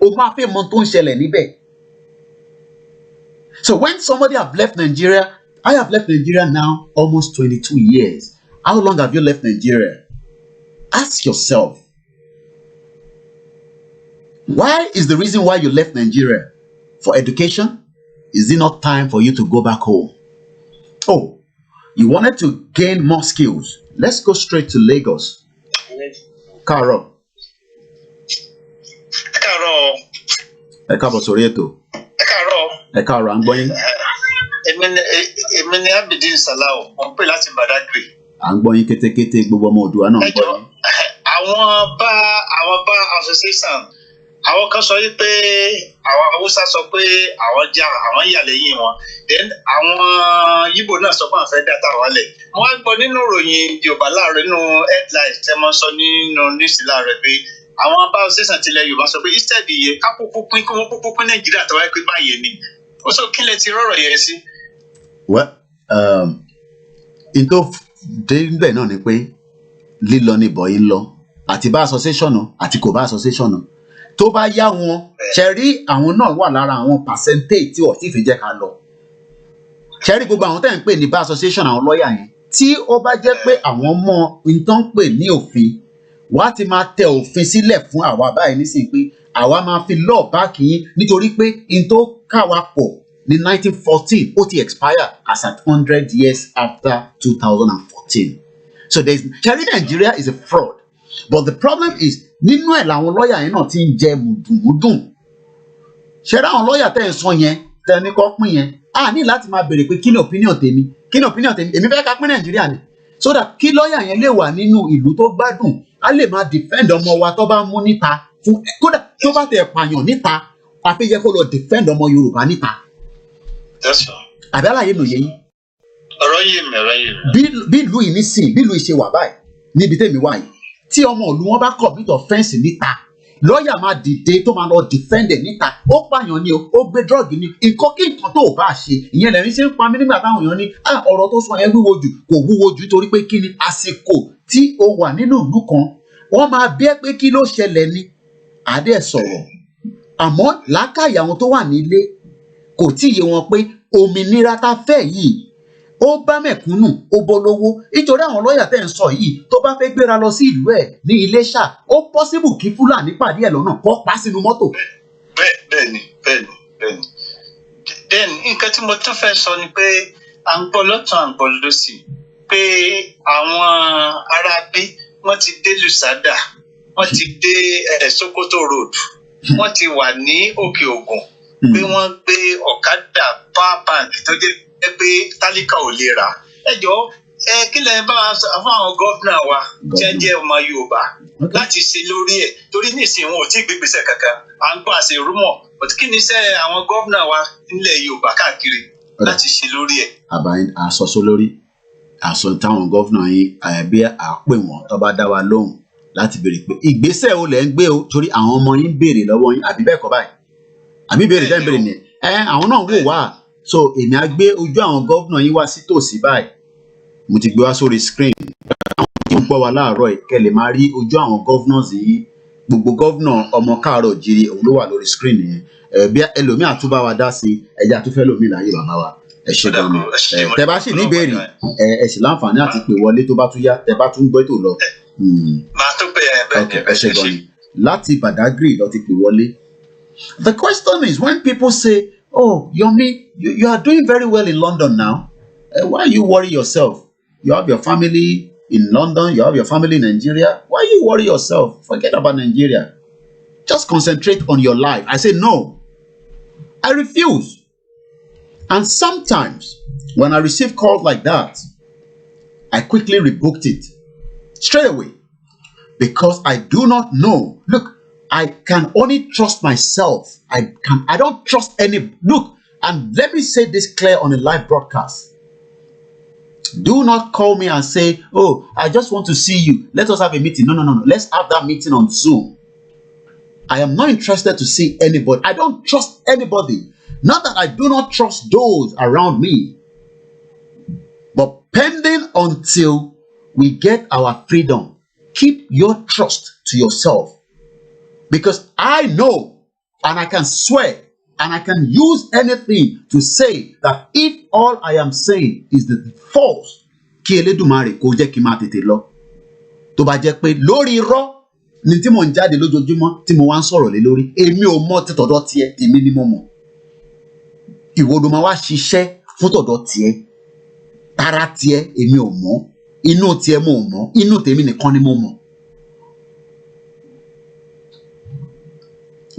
So when somebody have left Nigeria, I have left Nigeria now almost 22 years. How long have you left Nigeria? Ask yourself. Why is the reason why you left Nigeria? For education? Is it not time for you to go back home? Oh, You wanted to gain more skills. Let's go straight to Lagos. Karo. Karo. Ẹ káàbọ̀ sórí ètò. Karo. Ẹ káàárọ̀, à ń gbọ́ yín. Èmi ni Abidin Salau, mo ń pè láti Badagry. À ń gbọ́ yín kétékété, gbogbo ọmọ Oòduà náà ń gbọ́ yín. Àwọn bá association, àwọn kan sọ pé àwọn Hausa sọ pé àwọn yà lẹ́yìn wọn. Then àwọn Yíbò náà sọ pé àwọn fẹ́ dá táwọn lẹ̀. Wọ́n á gbọ́ nínú ìròyìn Yorùbá láàárọ̀ nínú headline tẹ́ mọ́ sọ nínú news láàárọ̀ pé àwọn bá association tilẹ̀ Yorùbá sọ pé instead iye ká kúkú pín kí wọ́n kúkú pín Nàìjíríà tó wáyé pé báyìí ni. Ó sọ kí lẹ ti rọ̀rọ̀ yẹn sí. Well, in tó dé níbẹ̀ náà ni pé lílọ ni bọ̀yì ń lọ àti bá association àti kò bá association tó bá yá wọn ṣẹ̀rí àwọn náà wà lára àwọn percentage tí wọ́n ti fi jẹ́ ká lọ ṣẹ̀rí gbogbo àwọn tẹ̀ ń pè ní bá association àwọn lọ́ọ̀yà yẹn tí ó bá jẹ́ pé àwọn mọ nǹkan ń pè ní òfin wá ti máa tẹ òfin sílẹ̀ fún àwa báyìí nísìnyí pé àwa máa fi law báàkì yín nítorí pé n tó káwa pọ̀ ní 1914 ó ti expire as at 100 years after 2014. So ṣẹ̀rí Nigeria is a fraud. But the problem is nínú ẹ̀ làwọn lọ́ọ̀yà yẹn náà ti ń jẹ mùdùmùdùn ṣẹ́rẹ́ àwọn lọ́ọ̀yà tẹ́ ẹ̀ sọ yẹn tẹ́ ẹ ní kọ́ pín yẹn a ní láti máa béèrè pé kí ni opinion tèmi èmi fẹ́ ká pín Nàìjíríà ni so that kí lọ́ọ̀yà yẹn lè wà nínú ìlú tó gbádùn á lè máa defend ọmọ wa tó bá mú níta fún kódà tó bá tẹ̀ pààyàn níta àfi yẹ kó lọ defend ọmọ Yorùbá níta. Àbí àlàyé nù yẹn. Ọ̀rọ̀ yìí mi. Bí ìlú yìí nísìn bí ìlú yìí ṣe wà báyìí níbi tèmi wà yìí tí ọmọ ìlú wọn bá commit offence níta lọ́ọ̀yà máa dìde tó máa lọ defend ẹ̀ níta ó pààyàn ni ó gbé drug ni nǹkan kí nǹkan tó o bá ṣe ìyẹn lẹ́yìn ṣe ń pa mí nígbà táwọn èèyàn ní ọ̀rọ̀ tó sọ yẹn wúwo jù kò wúwo jù torí pé kí ni àsìkò tí o wà nínú ìlú kan wọ́n máa bí ẹ pé kí ló ṣẹlẹ̀ ni àdé sọ̀rọ̀ àmọ́ làákàyè àwọn tó wà nílé kò tí ì yé wọn pé òmìnira tá fẹ́ yìí ó bá mẹ̀kúnnù ó bolówó nítorí àwọn lọ́ọ̀yà tẹ́ ń sọ yìí tó bá fẹ́ gbéra lọ sí ìlú ẹ̀ ní Iléṣà ó pọ́sibù kí Fúlàní pàdé ẹ̀ lọ́nà kó pa sínú mọ́tò. Bẹ́ẹ̀ni then nǹkan tí mo tún fẹ́ sọ ni pé à ń gbọ́ lọ́tún à ń gbọ́ lọ́sì pé àwọn ará bí wọ́n ti dé Lùsádà wọ́n ti dé Sokoto road wọ́n ti wà ní Òkè Ògùn pé wọ́n gbé ọ̀kadà power bank tó jẹ́ pé tálíkà ò lè rà ẹjọ́ kí lẹ bá fún àwọn gọ́fìnà wa tí wọ́n jẹ́ ọmọ Yorùbá láti ṣe lórí ẹ̀ torí nísìnyí wọn ò tí ì gbé ìgbésẹ̀ kankan à ń gbọ́ àṣẹ rúmọ̀ but kí ni iṣẹ́ àwọn gọ́fìnà wa nílẹ̀ Yorùbá káàkiri láti ṣe lórí ẹ̀. àbáyé àsọsọ lórí àsọ táwọn gọ́fìnà yín bí àpè wọn tó bá dá wa lóhùn láti béèrè pé ìgbésẹ̀ wo lẹ̀ ń gbé o torí àwọn ọmọ yín béèrè lọ́wọ́ yín àbí bẹ́ẹ̀ kọ́ báyìí àbí béèrè tẹ́ ń béèrè nìyẹn àwọn náà wò wá so èmi á gbé ojú àwọn gọ́vnà yín wá sí tòsí báyìí mo ti gbé wá sórí screen àwọn tí ń gbọ́ wa láàárọ̀ yìí kẹ́ lè máa rí ojú àwọn governors yìí gbogbo gọ́vnà ọmọ káàárọ̀ jírí òun ló wà lórí screen yẹn bí ẹlòmíì àtúbà wa dá sí ẹ̀jẹ̀ àtúfẹ́ lòmíì láyé bàbá wa ẹ ṣe gan ni tẹ́ bá sì ní ìbéèrè ẹ sì láǹfààní àti pè wọlé tó bá tún yá tẹ́ bá tún gbọ́ ètò lọ. màá tó pè ẹ bẹ́ẹ̀ ẹ ṣe gan ni láti Badagry lọ ti pè wọlé. The question is when people say, oh, Yomi, you are doing very well in London now. Why you worry yourself? You have your family in London, you have your family in Nigeria. Why you worry yourself? Forget about Nigeria. Just concentrate on your life. I say no. I refuse. And sometimes when I receive calls like that, I quickly rebooked it straight away because I do not know. Look, I can only trust myself. I don't trust any. Look, and let me say this clear on a live broadcast. Do not call me and say, oh, I just want to see you. Let us have a meeting. No. Let's have that meeting on Zoom. I am not interested to see anybody. I don't trust anybody. Not that I do not trust those around me. But pending until we get our freedom, keep your trust to yourself. Because I know and I can swear and I can use anything to say that if all I am saying is the false, kí Elédùmarè kó jẹ́ kí n máa tètè lọ. Tó bá jẹ́ pé lórí irọ́ ni tí mo ń jáde lójoojúmọ́ tí mo wá ń sọ̀rọ̀ lé lórí, èmi ò mọ̀ tí tọ̀dọ̀ tiẹ̀, èmi ni mo mọ̀. Ìwọ ló máa wá ṣiṣẹ́ fún tọ̀dọ̀ tiẹ̀. tara tiẹ̀ èmi ò mọ̀, inú tiẹ̀ mo ò mọ̀, inú tèmi nìkan ni mo mọ̀.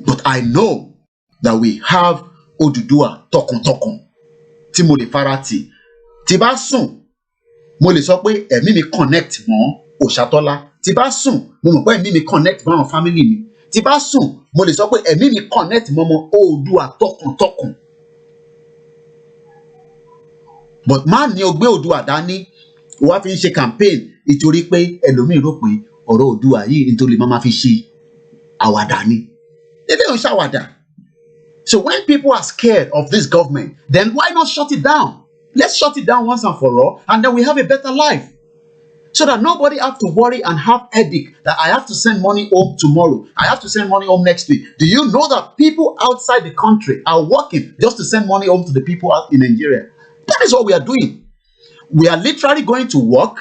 But I know that we have Odùduwà tọkàntọkàn tí mo lè fara tì. Tí bá sùn, mo lè sọ pé ẹ̀mí mi connect mọ́ Òṣàtọ́lá. Tí bá sùn, mo mọ̀ pé ẹ̀mí mi connect mọ́ àwọn family mi. Tí bá sùn, mo lè sọ pé ẹ̀mí mi connect mọ́ ọmọ Oòduà tọkàntọkàn. But má ní o gbé Oòduà dání, o wá fi ń ṣe campaign ìtorí pé ẹlòmíì rò pé ọ̀rọ̀ Oòduà yìí nítorí máa fi ṣe àwàdà ni. Ilé ò ń ṣàwàdà. So when people are scared of this government, then why not shut it down? Let's shut it down once and for all, and then we have a better life. So that nobody have to worry and have headache that I have to send money home tomorrow. I have to send money home next week. Do you know that people outside the country are working just to send money home to the people out in Nigeria? That is what we are doing. We are literally going to work,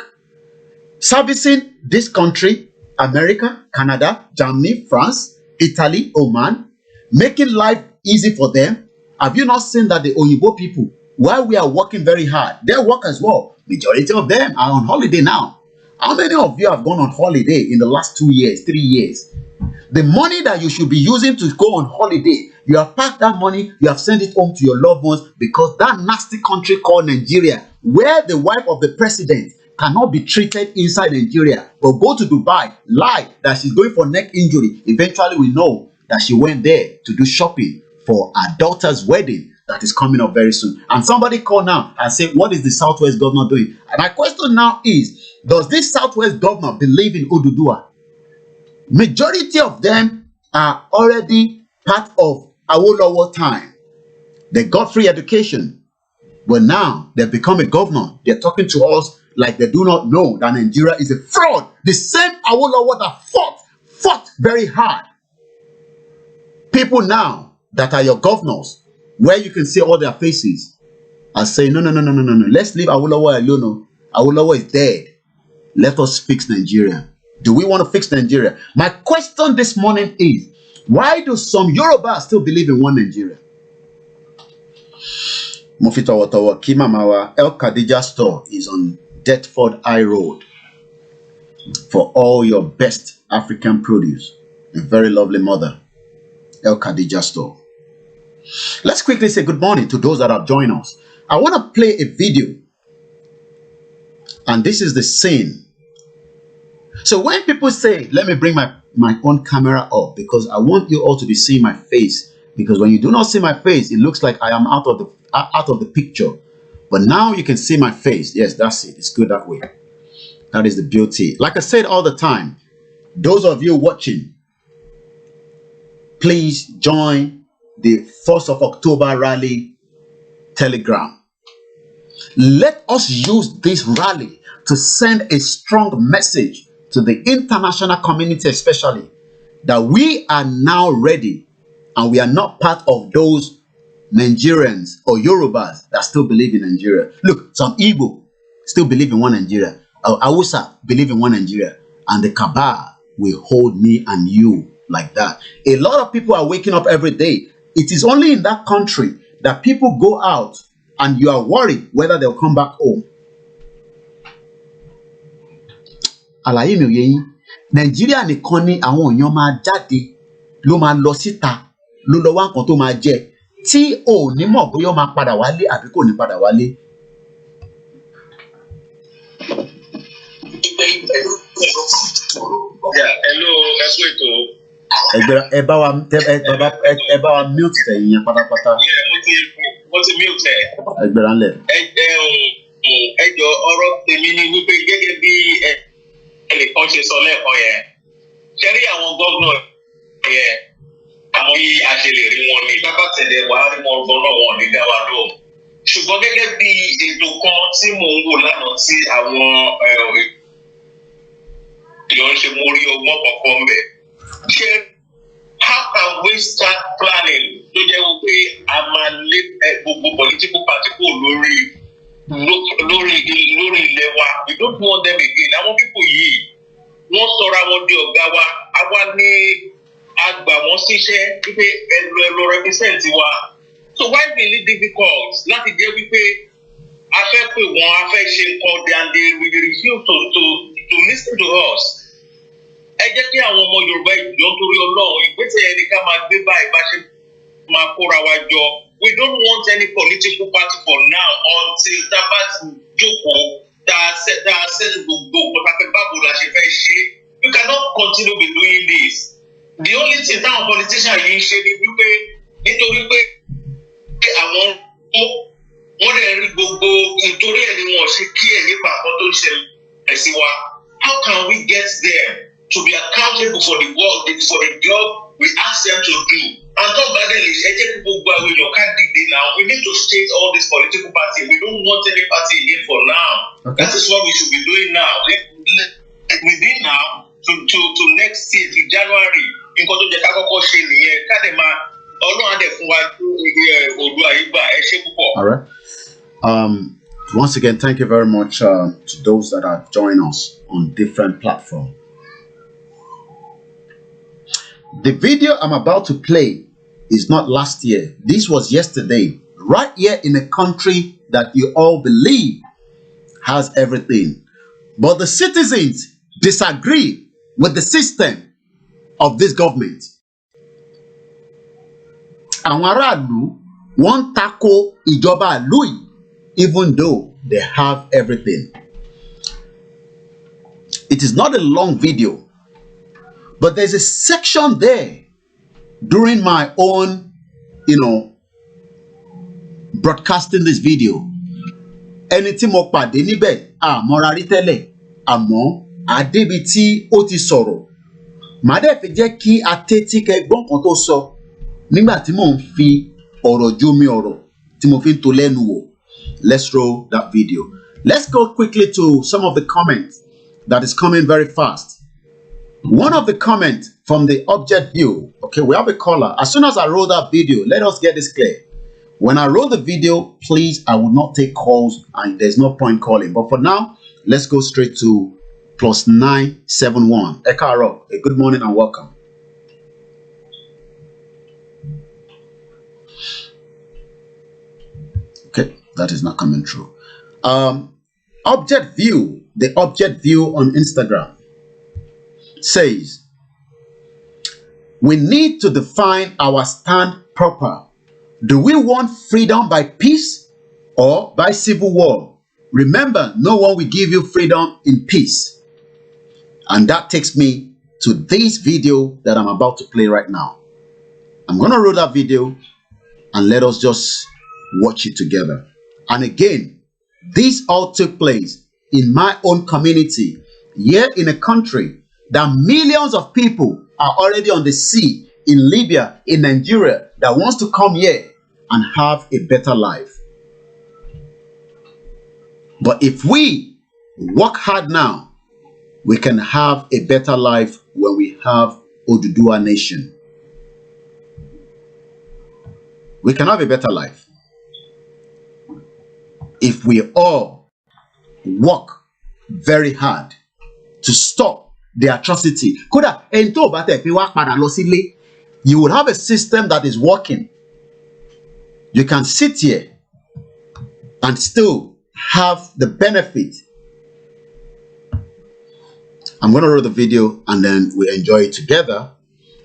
servicing this country, America, Canada, Germany, France, Italy, Oman, making life easy for them. Have you not seen that the Oyibo people, while we are working very hard, they work as well. Majority of them are on holiday now. How many of you have gone on holiday in the last 2 years, 3 years? The money that you should be using to go on holiday, you have packed that money, you have sent it home to your loved ones because that nasty country called Nigeria, where the wife of the president cannot be treated inside Nigeria, but go to Dubai, lie that she's going for neck injury. Eventually we know that she went there to do shopping for her daughter's wedding that is coming up very soon. And somebody call now and say, what is the Southwest governor doing? And my question now is, does this Southwest governor believe in Odùduwà? Majority of them are already part of Awolowo time. They got free education, but now they've become a governor. They're talking to us like they do not know that Nigeria is a fraud. The same Awolowo that fought very hard. People now that are your governors, where you can see all their faces, are saying, no. Let's leave Awolowo alone. Awolowo is dead. Let us fix Nigeria. Do we want to fix Nigeria? My question this morning is, why do some YORUBA'S still believe in one Nigeria? Mufitawa Kimamawa El Khadija store is on Deptford High Road for all your best African produce. A very lovely mother. El Khadija store. Let's quickly say good morning to those that have joined us. I want to play a video. And this is the scene. So when people say, let me bring my own camera up because I want you all to be seeing my face. Because when you do not see my face, it looks like I am out of the picture. But now you can see my face. Yes, that's it. It's good that way. That is the beauty. Like I said all the time, those of you watching, please join the 1st of October rally Telegram. Let us use this rally to send a strong message to the international community, especially that we are now ready and we are not part of those Nigerians or YORUBA'S that still believe in Nigeria. Look, some Igbo still believe in one Nigeria. Hausa believe in one Nigeria. And the cabal will hold me and you like that. A lot of people are waking up every day. It is only in that country that people go out and you are worried whether they'll come back home. Àlàyé mi ò yé yín. Nàìjíríà nìkan ni àwọn èèyàn máa jáde ló máa lọ síta ló lọ wá nǹkan tó máa jẹ tí ò ní mọ̀ bóyá ó máa padà wálé àbí kò ní padà wálé. Hello, ẹ bá wa mute tẹ̀yìn yẹn pátápátá. mo ti mute ẹ. Ẹgbẹ́ra ńlẹ̀. Ẹ jọ ọ̀rọ̀ tèmi ni wípé gẹ́gẹ́ bí ẹnìkan ṣe sọ lẹ́ẹ̀kan yẹn ṣe rí àwọn gómìnà yẹn àwọn yìí a ṣe lè rí wọn ní bàbá tẹ̀lé wàá rí wọn gbọ́n náà wọn ní dá wa lóhùn ṣùgbọ́n gẹ́gẹ́ bí ètò kan tí mò ń wò lánàá tí àwọn èèyàn ṣe mú rí ọgbọ́n kankan mbẹ̀ ṣe how can we start planning tó jẹ́ wípé a máa lé gbogbo political party kò lórí ilẹ̀ wa we don't want them again àwọn people yìí wọ́n sọra wọn di ọ̀gá wa àwa ní àgbà wọn ṣiṣẹ́ wípé ẹlò represent wa so why be it difficult láti jẹ́ wípé a fẹ́ pè wọ́n, a fẹ́ ṣe nǹkan and they refuse to listen to us. Ẹ jẹ́ kí àwọn ọmọ Yorùbá ìjọ torí Ọlọ́run ìgbésẹ̀ ẹni ká máa gbé báyìí bá ṣe máa kóra wa jọ. We don't want any political party for now until tá a bá ti jókòó tá a ṣètò gbogbo pàtàkì báwo la ṣe fẹ́ ṣe. We cannot continue be doing this. The only thing táwọn politicians yìí ń ṣe ni wípé nítorí pé àwọn wọ́n lè rí gbogbo nítorí ẹ̀ ni wọ́n ṣe kí ẹ̀ nípa àkọ́ tó ń ṣẹlẹ̀ sí wa. How can we get there to be accountable for the work, for the job we ask them to do? And tó bá dé lè ṣe jẹ́ kí gbogbo àwọn èèyàn ká dìde now. We need to state all these political parties. We don't want any party again for now. Okay. That is what we should be doing now. Within now to next year, to January, nǹkan tó jẹ́ ká kọ́kọ́ ṣe nìyẹn. Ká dẹ̀ máa Ọlọ́run á dẹ̀ fún wa Oòduà Ìgbà ẹ ṣé púpọ̀. All right. Once again, thank you very much to those that have joined us on different platforms. The video I'm about to play is not last year. This was yesterday, right here in a country that you all believe has everything. But the citizens disagree with the system of this government. Àwọn aráàlú wọ́n tako ìjọba ìlú yìí, even though they have everything. It is not a long video, but there's a section there during my own, broadcasting this video. Ẹni tí mo pàdé níbẹ̀ àmọ́ra rí tẹ́lẹ̀, àmọ́ àdébi tí ó ti sọ̀rọ̀. Màá dẹ̀ fi jẹ́ kí atétí kẹgbọ́n kan tó sọ nígbà tí mò ń fi ọ̀rọ̀ jómi ọ̀rọ̀ tí mo fi ń to lẹ́nu wò. Let's roll that video. Let's go quickly to some of the comments that is coming very fast. One of the comments from the object view. Okay, we have a caller. As soon as I roll that video, let us get this clear. When I roll the video, please, I will not take calls and there's no point calling. But for now, let's go straight to +971. Ekaro, a good morning and welcome. Okay, that is not coming through. Object view, the object view on Instagram says, we need to define our stand proper. Do we want freedom by peace or by civil war? Remember, no one will give you freedom in peace. And that takes me to this video that I'm about to play right now. I'm going to roll that video and let us just watch it together. And again, this all took place in my own community, here in a country that millions of people are already on the sea, in Libya, in Nigeria, that wants to come here and have a better life. But if we work hard now, we can have a better life when we have Oduduwa Nation. We can have a better life if we all work very hard to stop the atrocity. Kódà ẹni tó bá tẹ̀ fi wá padà lọ sílé, you will have a system that is working. You can sit here and still have the benefit. I'm going to roll the video and then we enjoy it together,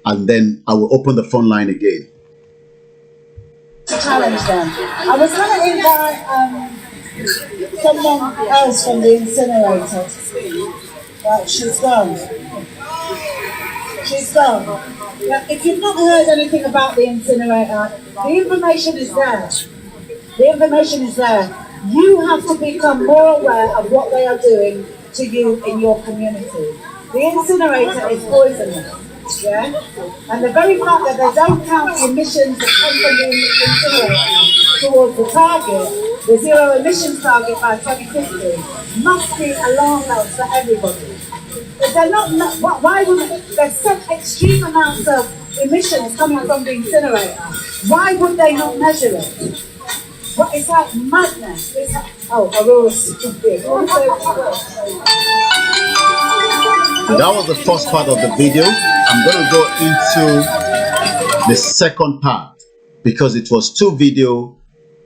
and then I will open the phone line again. To challenge them. I was going to invite someone else from the incinerator to speak, but she's gone. She's gone. If you've not heard anything about the incinerator, the information is there. The information is there. You have to become more aware of what they are doing to you in your community. The incinerator is poisonous, yeah? And the very fact that they don't count the emissions that come from the incinerator towards the target, the zero emissions target by 2050, must be alarm bells for everybody. If they're not, why would there's such extreme amounts of emissions coming from the incinerator? Why would they not measure it? Well, it's like madness. It's like, Aurora's stupid. That was the first part of the video. I'm going to go into the second part because it was two videos.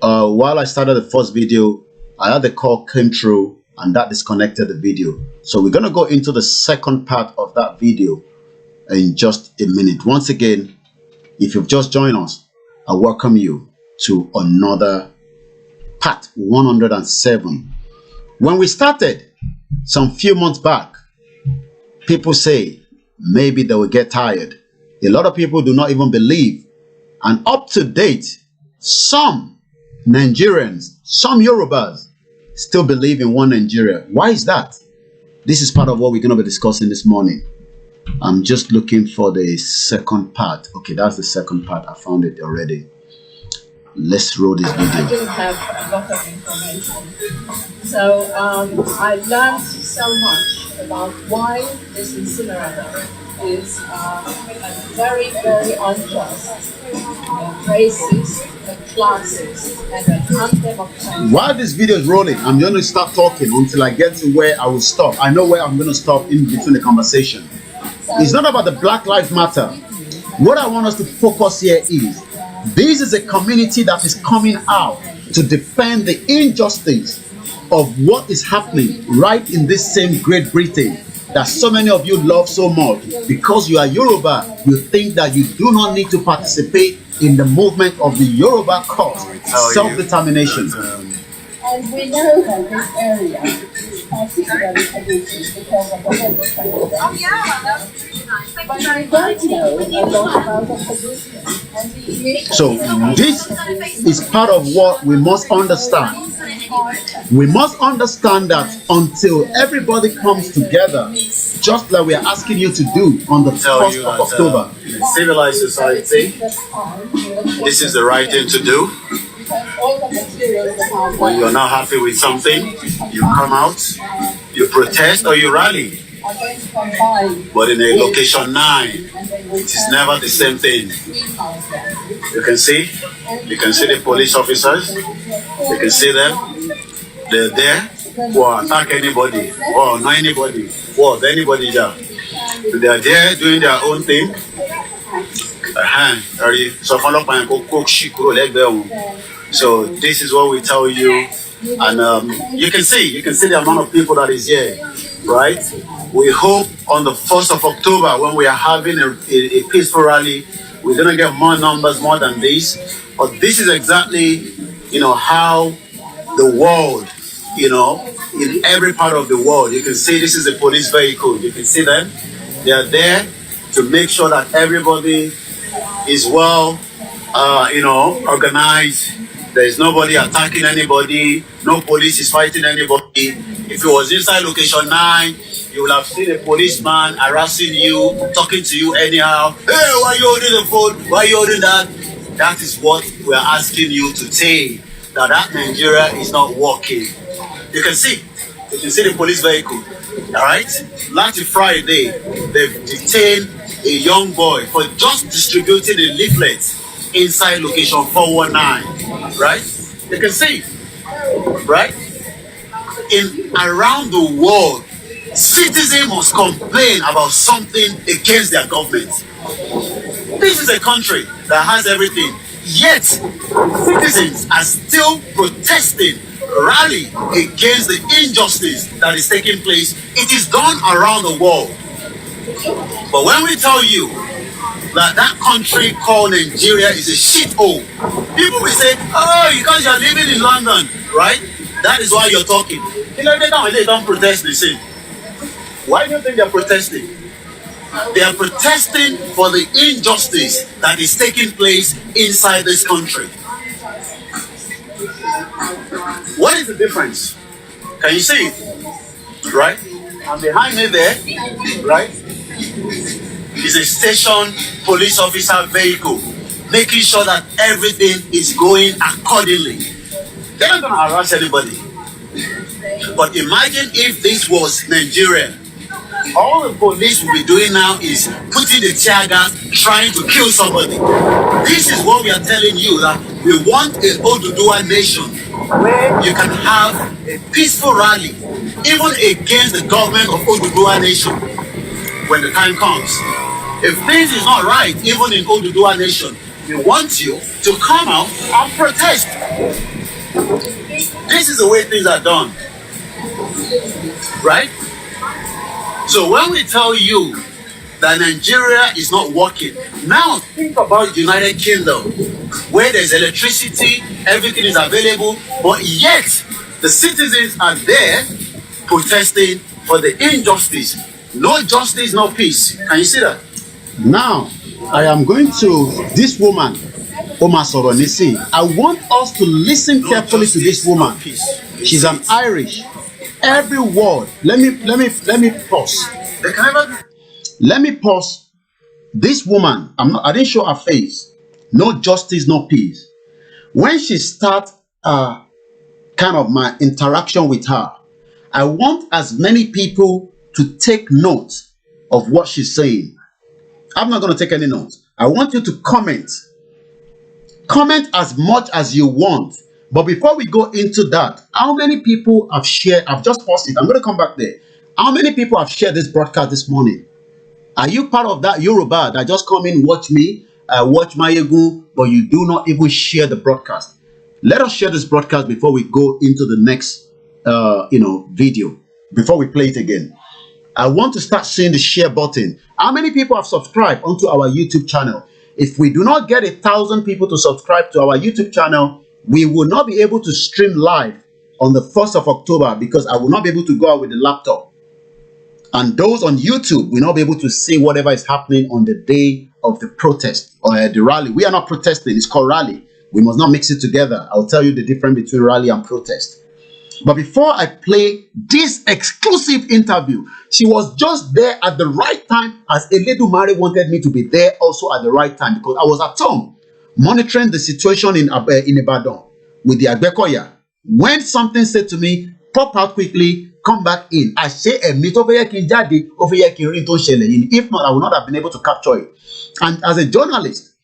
While I started the first video, I had the call came through and that disconnected the video. So we're going to go into the second part of that video in just a minute. Once again, if you've just joined us, I welcome you to another part 107. When we started some few months back, people say maybe they will get tired. A lot of people do not even believe. And up to date, some Nigerians, some Yorubas still believe in one Nigeria. Why is that? This is part of what we're going to be discussing this morning. I'm just looking for the second part. Okay, that's the second part. I found it already. Let's roll this video. I didn't have a lot of information. So I learned so much about why this incinerator is a very, very unjust, racist, classist, and undemocratic. While this video is rolling, I'm going to start talking until I get to where I will stop. I know where I'm going to stop in between the conversation. It's not about the Black Lives Matter. What I want us to focus here is, this is a community that is coming out to defend the injustice of what is happening right in this same Great Britain that so many of you love so much. Because you are Yoruba, you think that you do not need to participate in the movement of the Yoruba cause, self-determination. And we know that this area is particularly polluted because of the heavy traffic. But I don't know a lot about the pollution and the emissions. So this is part of what we must understand. We must understand that until everybody comes together, just like we are asking you to do on the 1st of October. In a civilized society, this is the right thing to do. When you're not happy with something, you come out, you protest or you rally. But in a location 9, it is never the same thing. You can see the police officers, you can see them. They're there or attack anybody or know anybody or anybody there. They are there doing their own thing. So this is what we tell you, and you can see the amount of people that is here, right? We hope on the 1st of October, when we are having a peaceful rally, we're gonna get more numbers, more than this. But this is exactly, how the world, in every part of the world, you can see this is a police vehicle. You can see them. They are there to make sure that everybody is well, organized. There is nobody attacking anybody. No police is fighting anybody. If it was inside location 9, you will have seen a policeman harassing you, talking to you anyhow. Hey, why are you holding the phone? Why are you holding that? That is what we are asking you to say. That Nigeria is not working. You can see the police vehicle. All right. Last Friday, they've detained a young boy for just distributing a leaflet inside location 419. Right. You can see. Right. Around the world, citizens must complain about something against their government. This is a country that has everything, yet citizens are still protesting, rally against the injustice that is taking place. It is done around the world. But when we tell you that country called Nigeria is a shithole, people will say, oh, because you're living in London, right? That is why you're talking. They don't protest the same. Why do you think they're protesting? They are protesting for the injustice that is taking place inside this country. What is the difference? Can you see it? Right? And behind me there, right, is a station police officer vehicle, making sure that everything is going accordingly. They're not going to harass anybody. But imagine if this was Nigeria. All the police will be doing now is putting the tear gas, trying to kill somebody. This is what we are telling you, that we want an Oduduwa nation where you can have a peaceful rally, even against the government of Oduduwa nation, when the time comes. If things is not right, even in Oduduwa nation, we want you to come out and protest. This is the way things are done, right? So when we tell you that Nigeria is not working, now think about United Kingdom, where there's electricity, everything is available, but yet the citizens are there protesting for the injustice. No justice, no peace. Can you see that? Now, I am going to this woman, Oma Soronisi. I want us to listen carefully to this woman. She's an Irish. Every word. Let me pause. Let me pause. This woman, I didn't show her face. No justice, no peace. When she starts kind of my interaction with her, I want as many people to take note of what she's saying. I'm not going to take any notes. I want you to comment. Comment as much as you want. But before we go into that, how many people have shared? I've just paused it. I'm going to come back there. How many people have shared this broadcast this morning? Are you part of that Yoruba that just come in, watch me, watch Mayegu, but you do not even share the broadcast? Let us share this broadcast before we go into the next, video. Before we play it again, I want to start seeing the share button. How many people have subscribed onto our YouTube channel? If we do not get 1,000 people to subscribe to our YouTube channel, we will not be able to stream live on the 1st of October because I will not be able to go out with the laptop. And those on YouTube will not be able to see whatever is happening on the day of the protest or the rally. We are not protesting. It's called rally. We must not mix it together. I'll tell you the difference between rally and protest. But before I play this exclusive interview, she was just there at the right time as Eledumare wanted me to be there also at the right time because I was at home monitoring the situation in Ibadan with the Agbecoya. When something said to me, pop out quickly, come back in. I say, if not, I would not have been able to capture it. And as a journalist,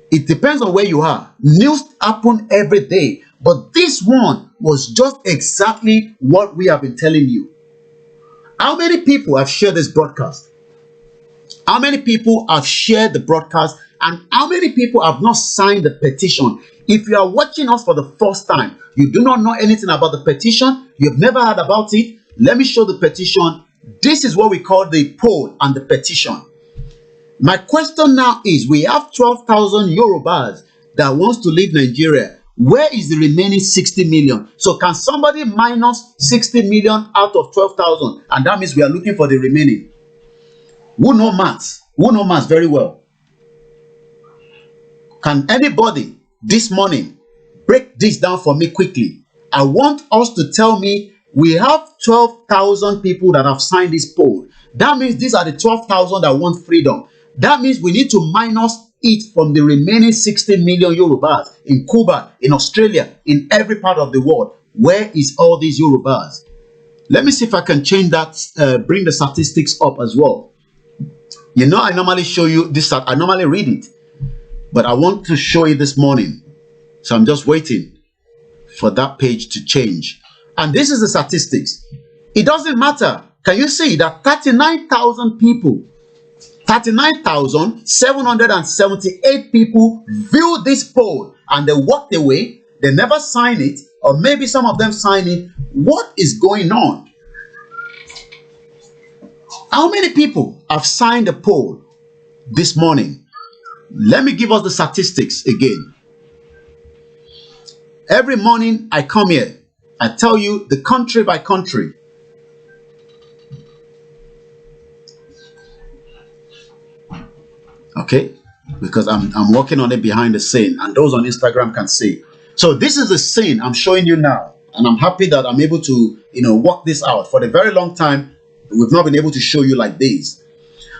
it depends on where you are. News happen every day. But this one was just exactly what we have been telling you. How many people have shared this broadcast? How many people have shared the broadcast? And how many people have not signed the petition? If you are watching us for the first time, you do not know anything about the petition, you've never heard about it, let me show the petition. This is what we call the poll and the petition. My question now is, we have 12,000 Yorubas that wants to leave Nigeria. Where is the remaining 60 million? So can somebody minus 60 million out of 12,000? And that means we are looking for the remaining. Who know maths? Who know maths very well? Can anybody this morning break this down for me quickly? I want us to tell me we have 12,000 people that have signed this poll. That means these are the 12,000 that want freedom. That means we need to minus it from the remaining 60 million Yorubas in Cuba, in Australia, in every part of the world. Where is all these Yorubas? Let me see if I can change that, bring the statistics up as well. You know, I normally show you this, I normally read it, but I want to show you this morning. So I'm just waiting for that page to change. And this is the statistics. It doesn't matter. Can you see that 39,000 people, 39,778 people viewed this poll and they walked away. They never signed it, or maybe some of them signed it. What is going on? How many people have signed the poll this morning? Let me give us the statistics again. Every morning I come here, I tell you the country by country. Okay, because I'm working on it behind the scene, and those on Instagram can see. So this is the scene I'm showing you now, and I'm happy that I'm able to, work this out. For a very long time, we've not been able to show you like this.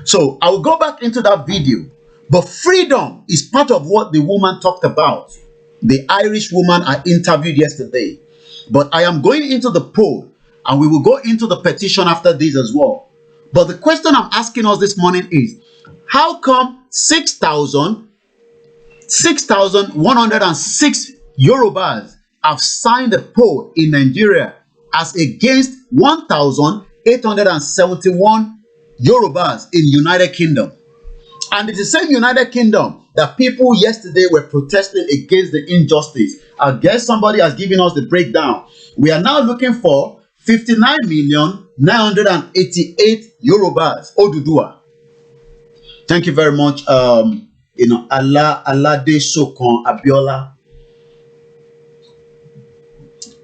So I will go back into that video, but freedom is part of what the woman talked about. The Irish woman I interviewed yesterday. But I am going into the poll, and we will go into the petition after this as well. But the question I'm asking us this morning is, how come 6,106 Yorubas have signed a poll in Nigeria as against 1,871 Yorubas in United Kingdom? And it's the same United Kingdom that people yesterday were protesting against the injustice. I guess somebody has given us the breakdown. We are now looking for 59,988 Yorubas. Odudua. Thank you very much. Alade Sokon Abiola.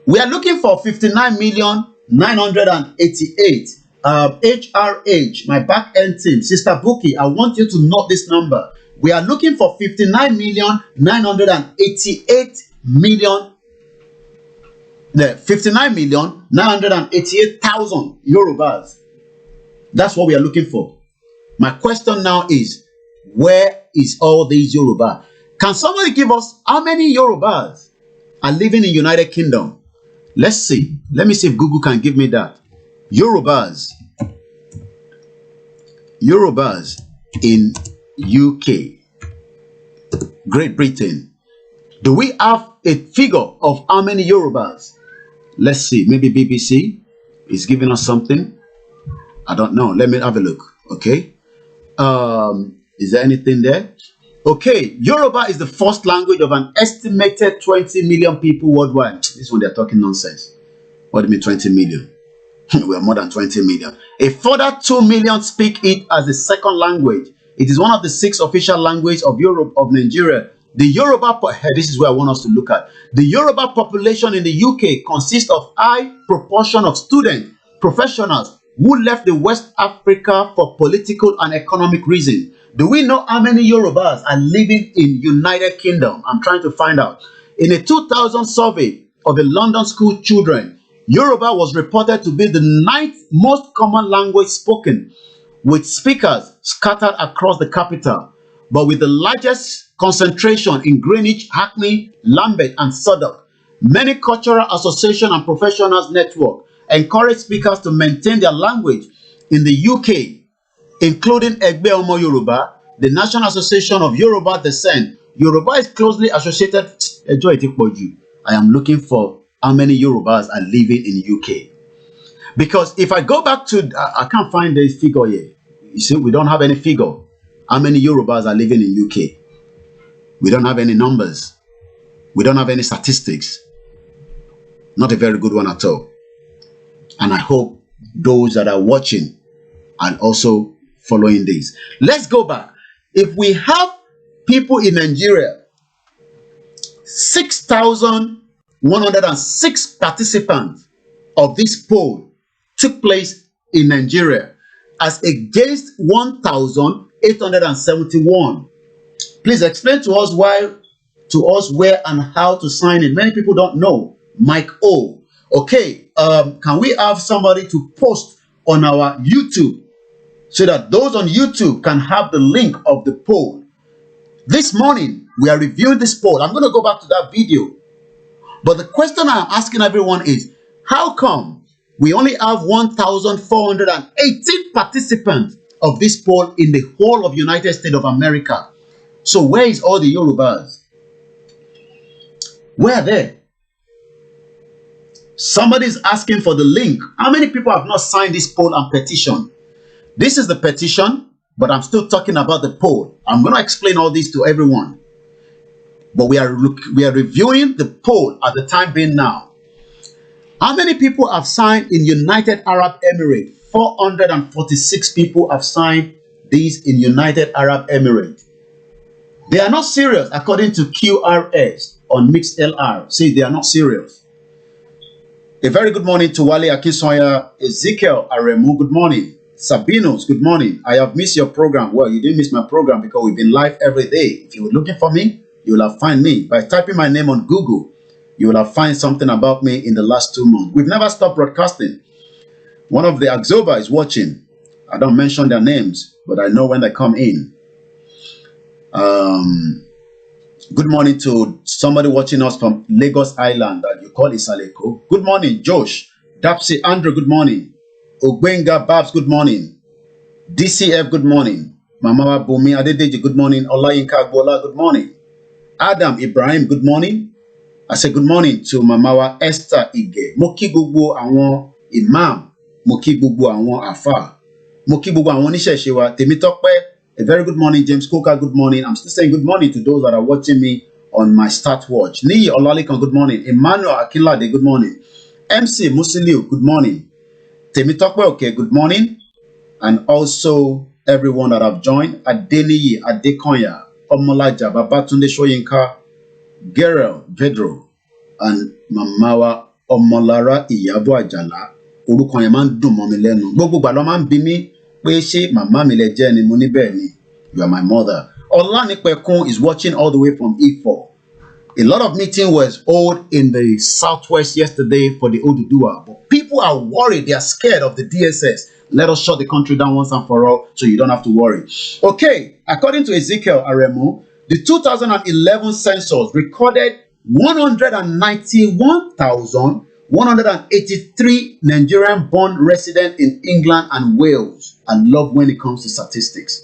We are looking for 59,988. HRH, my back end team, Sister Buki, I want you to note this number. We are looking for 59,988,000 Yorubas. That's what we are looking for. My question now is, where is all these Yoruba? Can somebody give us how many Yorubas are living in United Kingdom? Let's see. Let me see if Google can give me that. Yorubas in UK, Great Britain. Do we have a figure of how many Yorubas? Let's see. Maybe BBC is giving us something. I don't know. Let me have a look. Okay. Is there anything there? Okay. Yoruba is the first language of an estimated 20 million people worldwide. This one they're talking nonsense. What do you mean 20 million? We are more than 20 million. A further 2 million speak it as a second language. It is one of the 6 official languages of Europe, of Nigeria. The Yoruba, this is where I want us to look at. The Yoruba population in the UK consists of high proportion of students, professionals who left the West Africa for political and economic reasons. Do we know how many Yorubas are living in United Kingdom? I'm trying to find out. In a 2000 survey of the London school children, Yoruba was reported to be the 9th most common language spoken, with speakers scattered across the capital, but with the largest concentration in Greenwich, Hackney, Lambeth, and Southwark. Many cultural associations and professionals network encourage speakers to maintain their language in the UK, including Agbecoya Yoruba, the National Association of Yoruba Descent. Yoruba is closely associated. I am looking for how many Yorubas are living in UK. Because if I go back to, I can't find this figure here. You see, we don't have any figure. How many Yorubas are living in UK? We don't have any numbers. We don't have any statistics. Not a very good one at all. And I hope those that are watching are also following this. Let's go back. If we have people in Nigeria, 6,106 participants of this poll took place in Nigeria as against 1,871. Please explain to us where and how to sign in. Many people don't know. Mike O. Okay, can we have somebody to post on our YouTube so that those on YouTube can have the link of the poll? This morning, we are reviewing this poll. I'm going to go back to that video. But the question I'm asking everyone is, how come we only have 1,418 participants of this poll in the whole of United States of America? So where is all the Yorubas? Where are they? Somebody's asking for the link. How many people have not signed this poll and petition? This is the petition, but I'm still talking about the poll. I'm going to explain all this to everyone. But we are reviewing the poll at the time being now. How many people have signed in United Arab Emirates? 446 people have signed these in United Arab Emirates. They are not serious, according to QRS on Mixed LR. Say they are not serious. A very good morning to Wale Akisoya, Ezekiel Aremu, good morning. Sabinos, good morning. I have missed your program. Well, you didn't miss my program because we've been live every day. If you were looking for me, you will have found me. By typing my name on Google, you will have found something about me in the last 2 months. We've never stopped broadcasting. One of the Axoba is watching. I don't mention their names, but I know when they come in. Good morning to somebody watching us from Lagos Island that you call Isaleko. Good morning, Josh. Dapsy Andrew, good morning. Ogbenga Babs, good morning. DCF, good morning. Mama Bumi Adedeji, good morning. Olayinka Agbola, good morning. Adam Ibrahim, good morning. I say good morning to Mamawa Esther Ige. Moki gbogbo àwọn imam, moki gbogbo àwọn àfáà, moki gbogbo àwọn oníṣẹ̀ṣe wa. Tèmítọ́pẹ́ A very good morning, James Coker. Good morning. I'm still saying good morning to those that are watching me on my start watch. Niyi Olalekan, good morning. Emmanuel Akinlade, good morning. MC Musiliu, good morning. Temitope Okay, good morning. And also everyone that have joined. Adeniyi Adekoya, Omolaja, Babatunde Shoyinka, Gerald Vedro, and Mamawa Omolara Iyabo Ajala. Orúkọ yẹn máa ń dùn mọ́ mi lẹ́nu. Gbogbo ìgbà ló máa ń bi mí pé ṣé màmá mi lẹ jẹ́ ni, mo ní bẹ́ẹ̀ ni. You are my mother. Olanipekun is watching all the way from E4. A lot of meeting was held in the southwest yesterday for the Oduduwa, but people are worried. They are scared of the DSS. Let us shut the country down once and for all so you don't have to worry. Okay, according to Ezekiel Aremu, the 2011 census recorded 191,183 Nigerian-born residents in England and Wales. I love when it comes to statistics.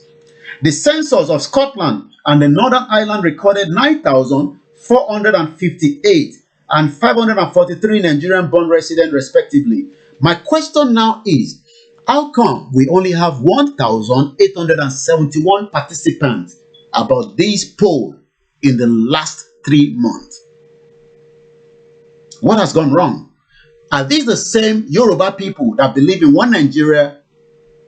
The census of Scotland and the Northern Ireland recorded 9,458 and 543 Nigerian-born residents respectively. My question now is, how come we only have 1,871 participants about this poll in the last 3 months? What has gone wrong? Are these the same Yoruba people that believe in one Nigeria,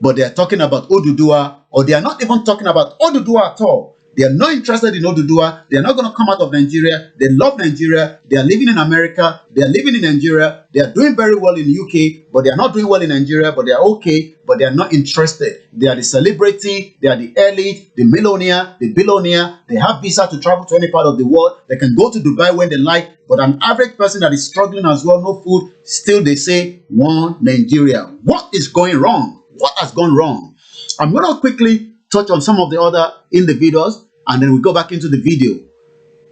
but they are talking about Oduduwa, or they are not even talking about Oduduwa at all? They are not interested in Oduduwa. They are not going to come out of Nigeria. They love Nigeria. They are living in America. They are living in Nigeria. They are doing very well in the UK, but they are not doing well in Nigeria, but they are okay, but they are not interested. They are the celebrity. They are the elite, the millionaire, the billionaire. They have visa to travel to any part of the world. They can go to Dubai when they like, but an average person that is struggling as well, no food, still they say, one Nigeria. What is going wrong? What has gone wrong? I'm going to quickly touch on some of the other individuals, and then we go back into the video.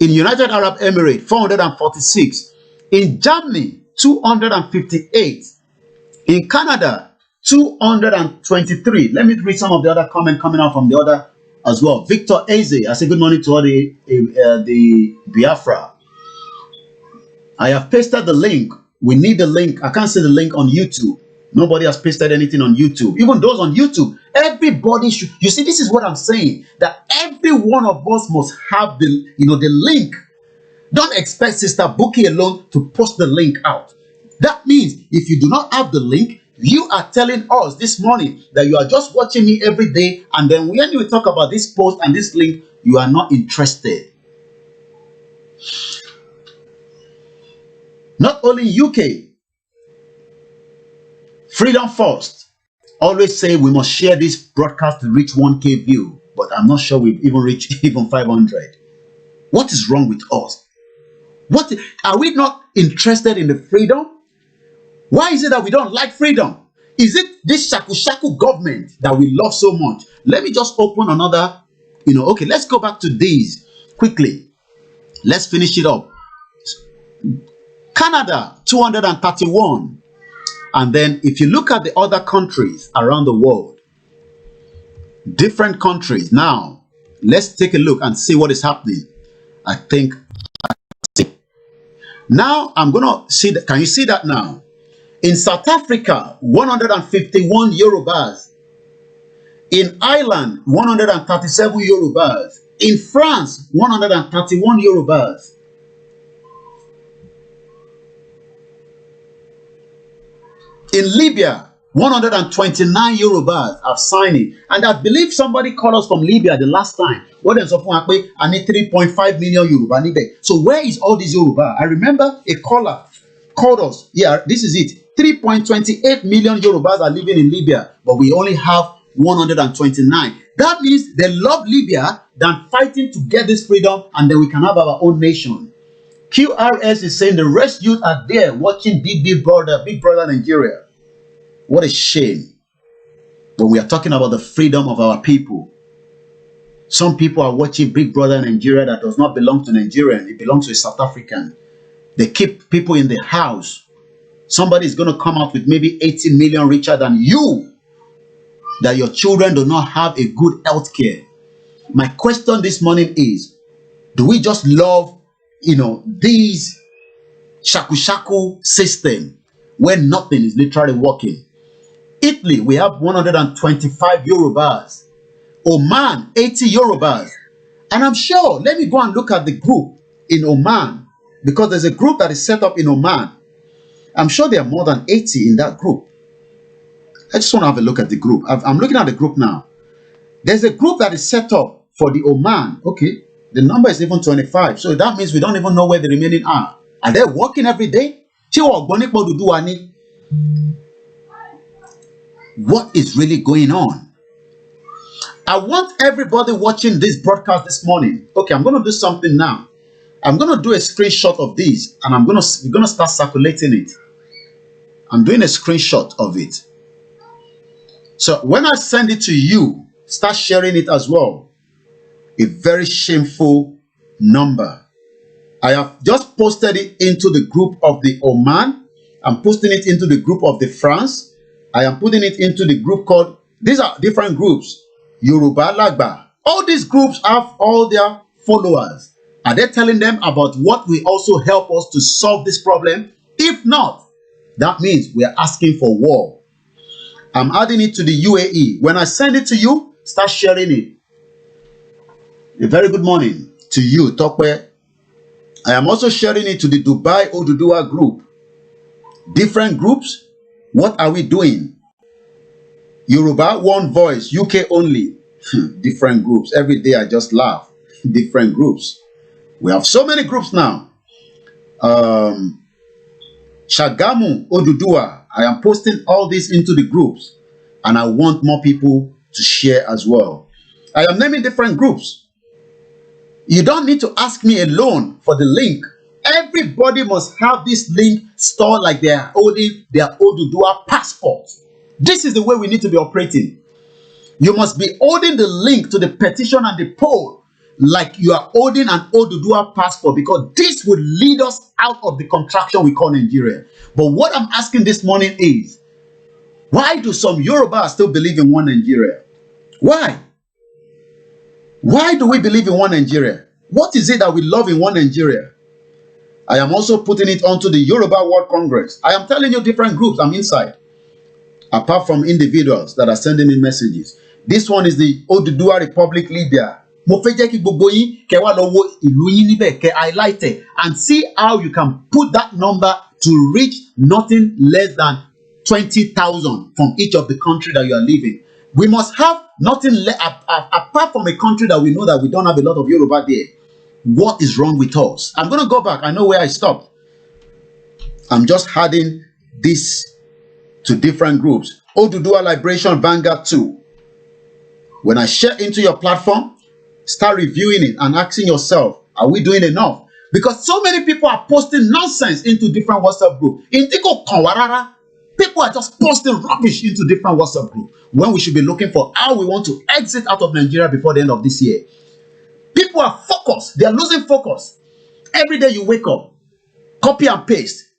In United Arab Emirates, 446. In Germany, 258. In Canada, 223. Let me read some of the other comments coming out from the other as well. Victor Eze, I say good morning to all the Biafra. I have pasted the link. We need the link. I can't see the link on YouTube. Nobody has pasted anything on YouTube. Even those on YouTube, everybody should. You see, this is what I'm saying. That every one of us must have the link. Don't expect Sister Buki alone to post the link out. That means if you do not have the link, you are telling us this morning that you are just watching me every day, and then when you talk about this post and this link, you are not interested. Not only UK, Freedom First always say we must share this broadcast to reach 1K view, but I'm not sure we've even reached even 500. What is wrong with us? What are we not interested in the freedom? Why is it that we don't like freedom? Is it this shaku government that we love so much? Let me just open another, okay, let's go back to these quickly. Let's finish it up. Canada, 231. And then if you look at the other countries around the world, different countries. Now, let's take a look and see what is happening. I think. Now, I'm going to see that. Can you see that now? In South Africa, 151 Yorubas. In Ireland, 137 Yorubas. In France, 131 Yorubas. In Libya, 129 Yorubas have signed it. And I believe somebody called us from Libya the last time. What else? I need 3.5 million Yoruba. So where is all this Yoruba? I remember a caller called us. Yeah, this is it. 3.28 million Yorubas are living in Libya, but we only have 129. That means they love Libya than fighting to get this freedom, and then we can have our own nation. QRS is saying the rest youth are there watching Big Brother Nigeria. What a shame. But we are talking about the freedom of our people. Some people are watching Big Brother Nigeria that does not belong to Nigerian. It belongs to a South African. They keep people in the house. Somebody is going to come out with maybe 80 million richer than you. That your children do not have a good health care. My question this morning is, do we just love, this shaku system where nothing is literally working? Italy, we have 125 Yorubas. Oman, 80 Yorubas. And I'm sure, let me go and look at the group in Oman, because there's a group that is set up in Oman. I'm sure there are more than 80 in that group. I just want to have a look at the group. I'm looking at the group now. There's a group that is set up for the Oman. Okay, the number is even 25. So that means we don't even know where the remaining are. Are they working every day? What is really going on? I want everybody watching this broadcast this morning. Okay, I'm going to do something now. I'm going to do a screenshot of this, and we're going to start circulating it. I'm doing a screenshot of it. So when I send it to you, start sharing it as well. A very shameful number. I have just posted it into the group of the Oman. I'm posting it into the group of the France. I am putting it into the group called, these are different groups. YORUBA'S. All these groups have all their followers. Are they telling them about what will also help us to solve this problem? If not, that means we are asking for war. I'm adding it to the UAE. When I send it to you, start sharing it. A very good morning to you, Tokwe. I am also sharing it to the Dubai Oduduwa group. Different groups. What are we doing? Yoruba, one voice, UK only. Different groups. Every day I just laugh. Different groups. We have so many groups now. Shagamu Oduduwa. I am posting all this into the groups, and I want more people to share as well. I am naming different groups. You don't need to ask me alone for the link. Everybody must have this link stored like they are holding their Oduduwa passport. This is the way we need to be operating. You must be holding the link to the petition and the poll like you are holding an Oduduwa passport, because this would lead us out of the contraction we call Nigeria. But what I'm asking this morning is, why do some Yorubas still believe in one Nigeria? Why? Why do we believe in one Nigeria? What is it that we love in one Nigeria? I am also putting it onto the Yoruba World Congress. I am telling you different groups I'm inside, apart from individuals that are sending me messages. This one is the Oduduwa Republic Libya. Mo fẹ́ jẹ́ kí gbogbo yín kẹ́ wá lọ wo ìlú yín níbẹ̀, kẹ́ highlight it and see how you can put that number to reach nothing less than 20,000 from each of the country that you are living. We must have nothing apart from a country that we know that we don't have a lot of Yoruba there. What is wrong with us? I'm going to go back. I know where I stopped. I'm just adding this to different groups. Oduduwa Liberation Vanguard 2. When I share into your platform, start reviewing it and asking yourself, are we doing enough? Because so many people are posting nonsense into different WhatsApp groups. People are just posting rubbish into different WhatsApp groups when we should be looking for how we want to exit out of Nigeria before the end of this year. People are focused. They are losing focus. Every day you wake up, copy and paste.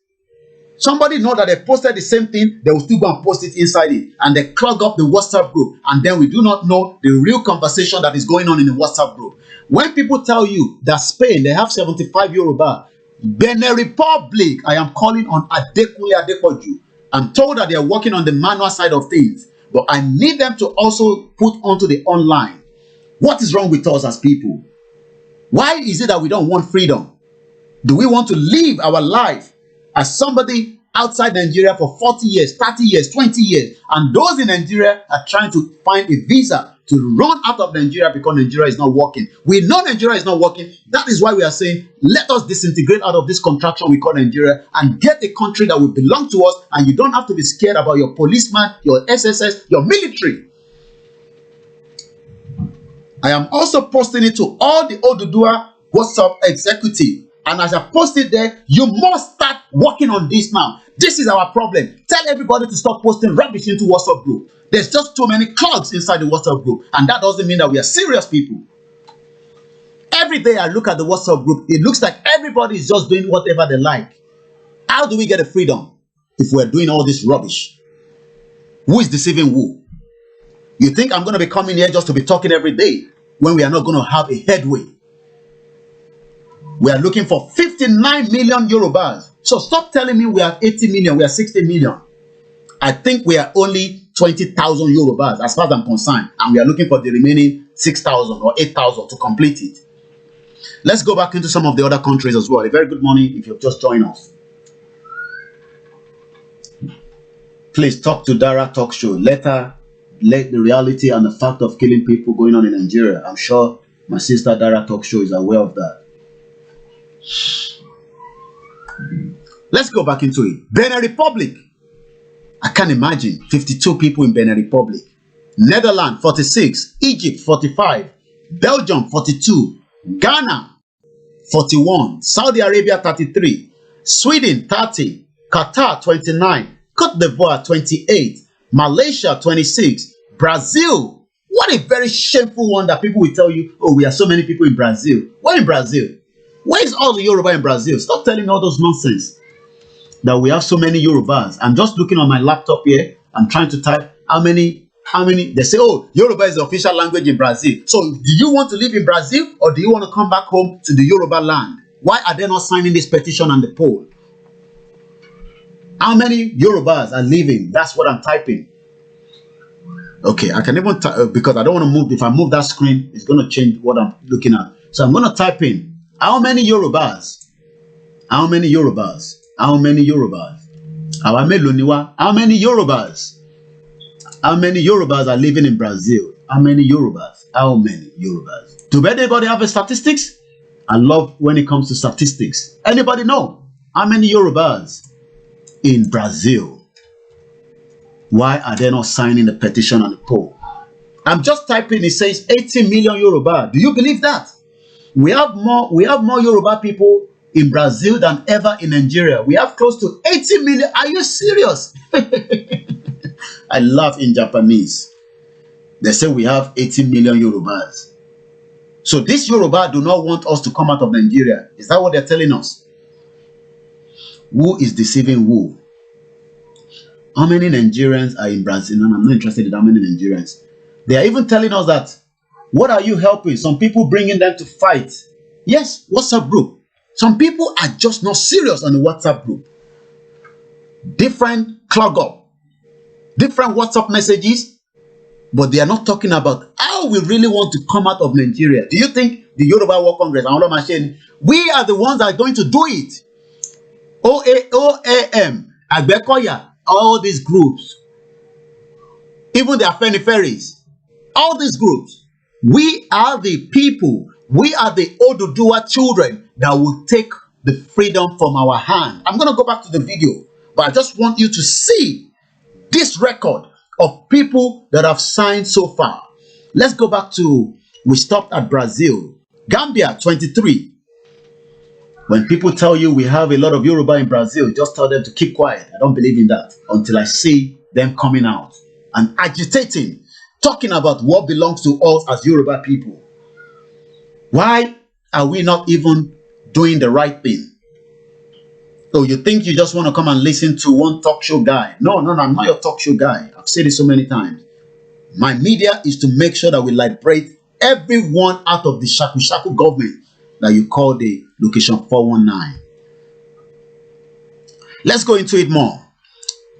Somebody know that they posted the same thing, they will still go and post it inside it. And they clog up the WhatsApp group. And then we do not know the real conversation that is going on in the WhatsApp group. When people tell you that Spain, they have 75 Yoruba, Benin Republic, I am calling on Agbecoya. I'm told that they are working on the manual side of things. But I need them to also put onto the online. What is wrong with us as people? Why is it that we don't want freedom? Do we want to live our life as somebody outside Nigeria for 40 years, 30 years, 20 years, and those in Nigeria are trying to find a visa to run out of Nigeria because Nigeria is not working? We know Nigeria is not working. That is why we are saying, let us disintegrate out of this contraction we call Nigeria and get a country that will belong to us, and you don't have to be scared about your policeman, your SSS, your military. I am also posting it to all the Oduduwa WhatsApp executive. And as I post it there, you must start working on this now. This is our problem. Tell everybody to stop posting rubbish into WhatsApp group. There's just too many clogs inside the WhatsApp group. And that doesn't mean that we are serious people. Every day I look at the WhatsApp group, it looks like everybody is just doing whatever they like. How do we get a freedom if we're doing all this rubbish? Who is deceiving who? You think I'm going to be coming here just to be talking every day when we are not going to have a headway? We are looking for 59 million Yorubas. So stop telling me we are 80 million, we are 60 million. I think we are only 20,000 Yorubas, as far as I'm concerned, and we are looking for the remaining 6,000 or 8,000 to complete it. Let's go back into some of the other countries as well. A very good morning if you've just joined us. Please talk to Dara Talk Show. Let the reality and the fact of killing people going on in Nigeria. I'm sure my sister Dara Talk Show is aware of that. Let's go back into it. Benin Republic. I can't imagine 52 people in Benin Republic. Netherlands 46, Egypt 45, Belgium 42, Ghana 41, Saudi Arabia 33, Sweden 30, Qatar 29, Cote d'Ivoire 28, Malaysia 26, Brazil. What a very shameful one that people will tell you, oh, we are so many people in Brazil. Where in Brazil? Where is all the Yoruba in Brazil? Stop telling me all those nonsense that we have so many Yorubas. I'm just looking on my laptop here. I'm trying to type how many. They say, oh, Yoruba is the official language in Brazil. So do you want to live in Brazil or do you want to come back home to the Yoruba land? Why are they not signing this petition on the poll? How many Yorubas are living? That's what I'm typing. Okay, I can even type because I don't want to move. If I move that screen, it's going to change what I'm looking at. So I'm going to type in how many Yorubas? How many Yorubas? How many Yorubas? How many Yorubas? How many Yorubas are living in Brazil? How many Yorubas? How many Yorubas? Do anybody have a statistics? I love when it comes to statistics. Anybody know? How many Yorubas in Brazil? Why are they not signing the petition on the poll? I'm just typing, it says 80 million Yoruba. Do you believe that? We have more Yoruba people in Brazil than ever in Nigeria. We have close to 80 million. Are you serious? I laugh in Japanese. They say we have 80 million Yorubas. So this Yoruba do not want us to come out of Nigeria. Is that what they're telling us? Who is deceiving who? How many Nigerians are in Brazil? And I'm not interested in how many Nigerians. They are even telling us that, what are you helping? Some people bringing them to fight. Yes, WhatsApp group. Some people are just not serious on the WhatsApp group. Different clog up. Different WhatsApp messages, but they are not talking about how we really want to come out of Nigeria. Do you think the Yoruba World Congress, we are the ones that are going to do it? OAM, Agbecoya, all these groups, even the Afeniferis, all these groups, we are the people, we are the Oduduwa children that will take the freedom from our hand. I'm going to go back to the video, but I just want you to see this record of people that have signed so far. Let's go back to, we stopped at Brazil. Gambia, 23. When people tell you we have a lot of Yoruba in Brazil, just tell them to keep quiet. I don't believe in that until I see them coming out and agitating, talking about what belongs to us as Yoruba people. Why are we not even doing the right thing? So you think you just want to come and listen to one talk show guy? No, I'm not your talk show guy. I've said it so many times. My media is to make sure that we liberate everyone out of the shaku government that you call the location 419. Let's go into it more.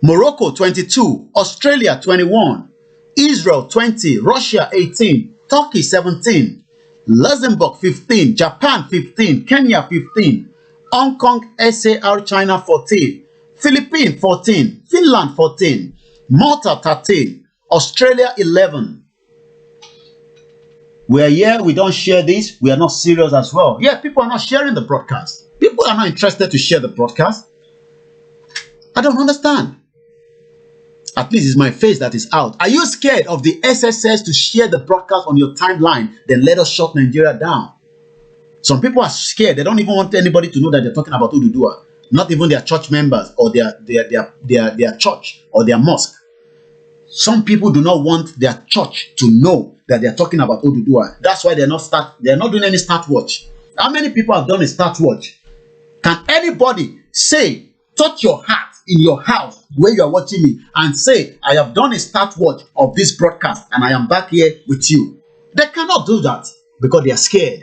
Morocco 22, Australia 21, Israel 20, Russia 18, Turkey 17, Luxembourg 15, Japan 15, Kenya 15, Hong Kong, SAR, China 14, Philippines 14, Finland 14, Malta 13, Australia 11. We are here, we don't share this, we are not serious as well. Yeah, people are not sharing the broadcast. People are not interested to share the broadcast. I don't understand. At least it's my face that is out. Are you scared of the SSS to share the broadcast on your timeline? Then let us shut Nigeria down. Some people are scared. They don't even want anybody to know that they're talking about Oduduwa. Not even their church members or their church or their mosque. Some people do not want their church to know that they're talking about Oduduwa. That's why they're not doing any start watch. How many people have done a start watch? Can anybody say, touch your heart in your house where you are watching me and say, I have done a start watch of this broadcast and I am back here with you? They cannot do that because they are scared.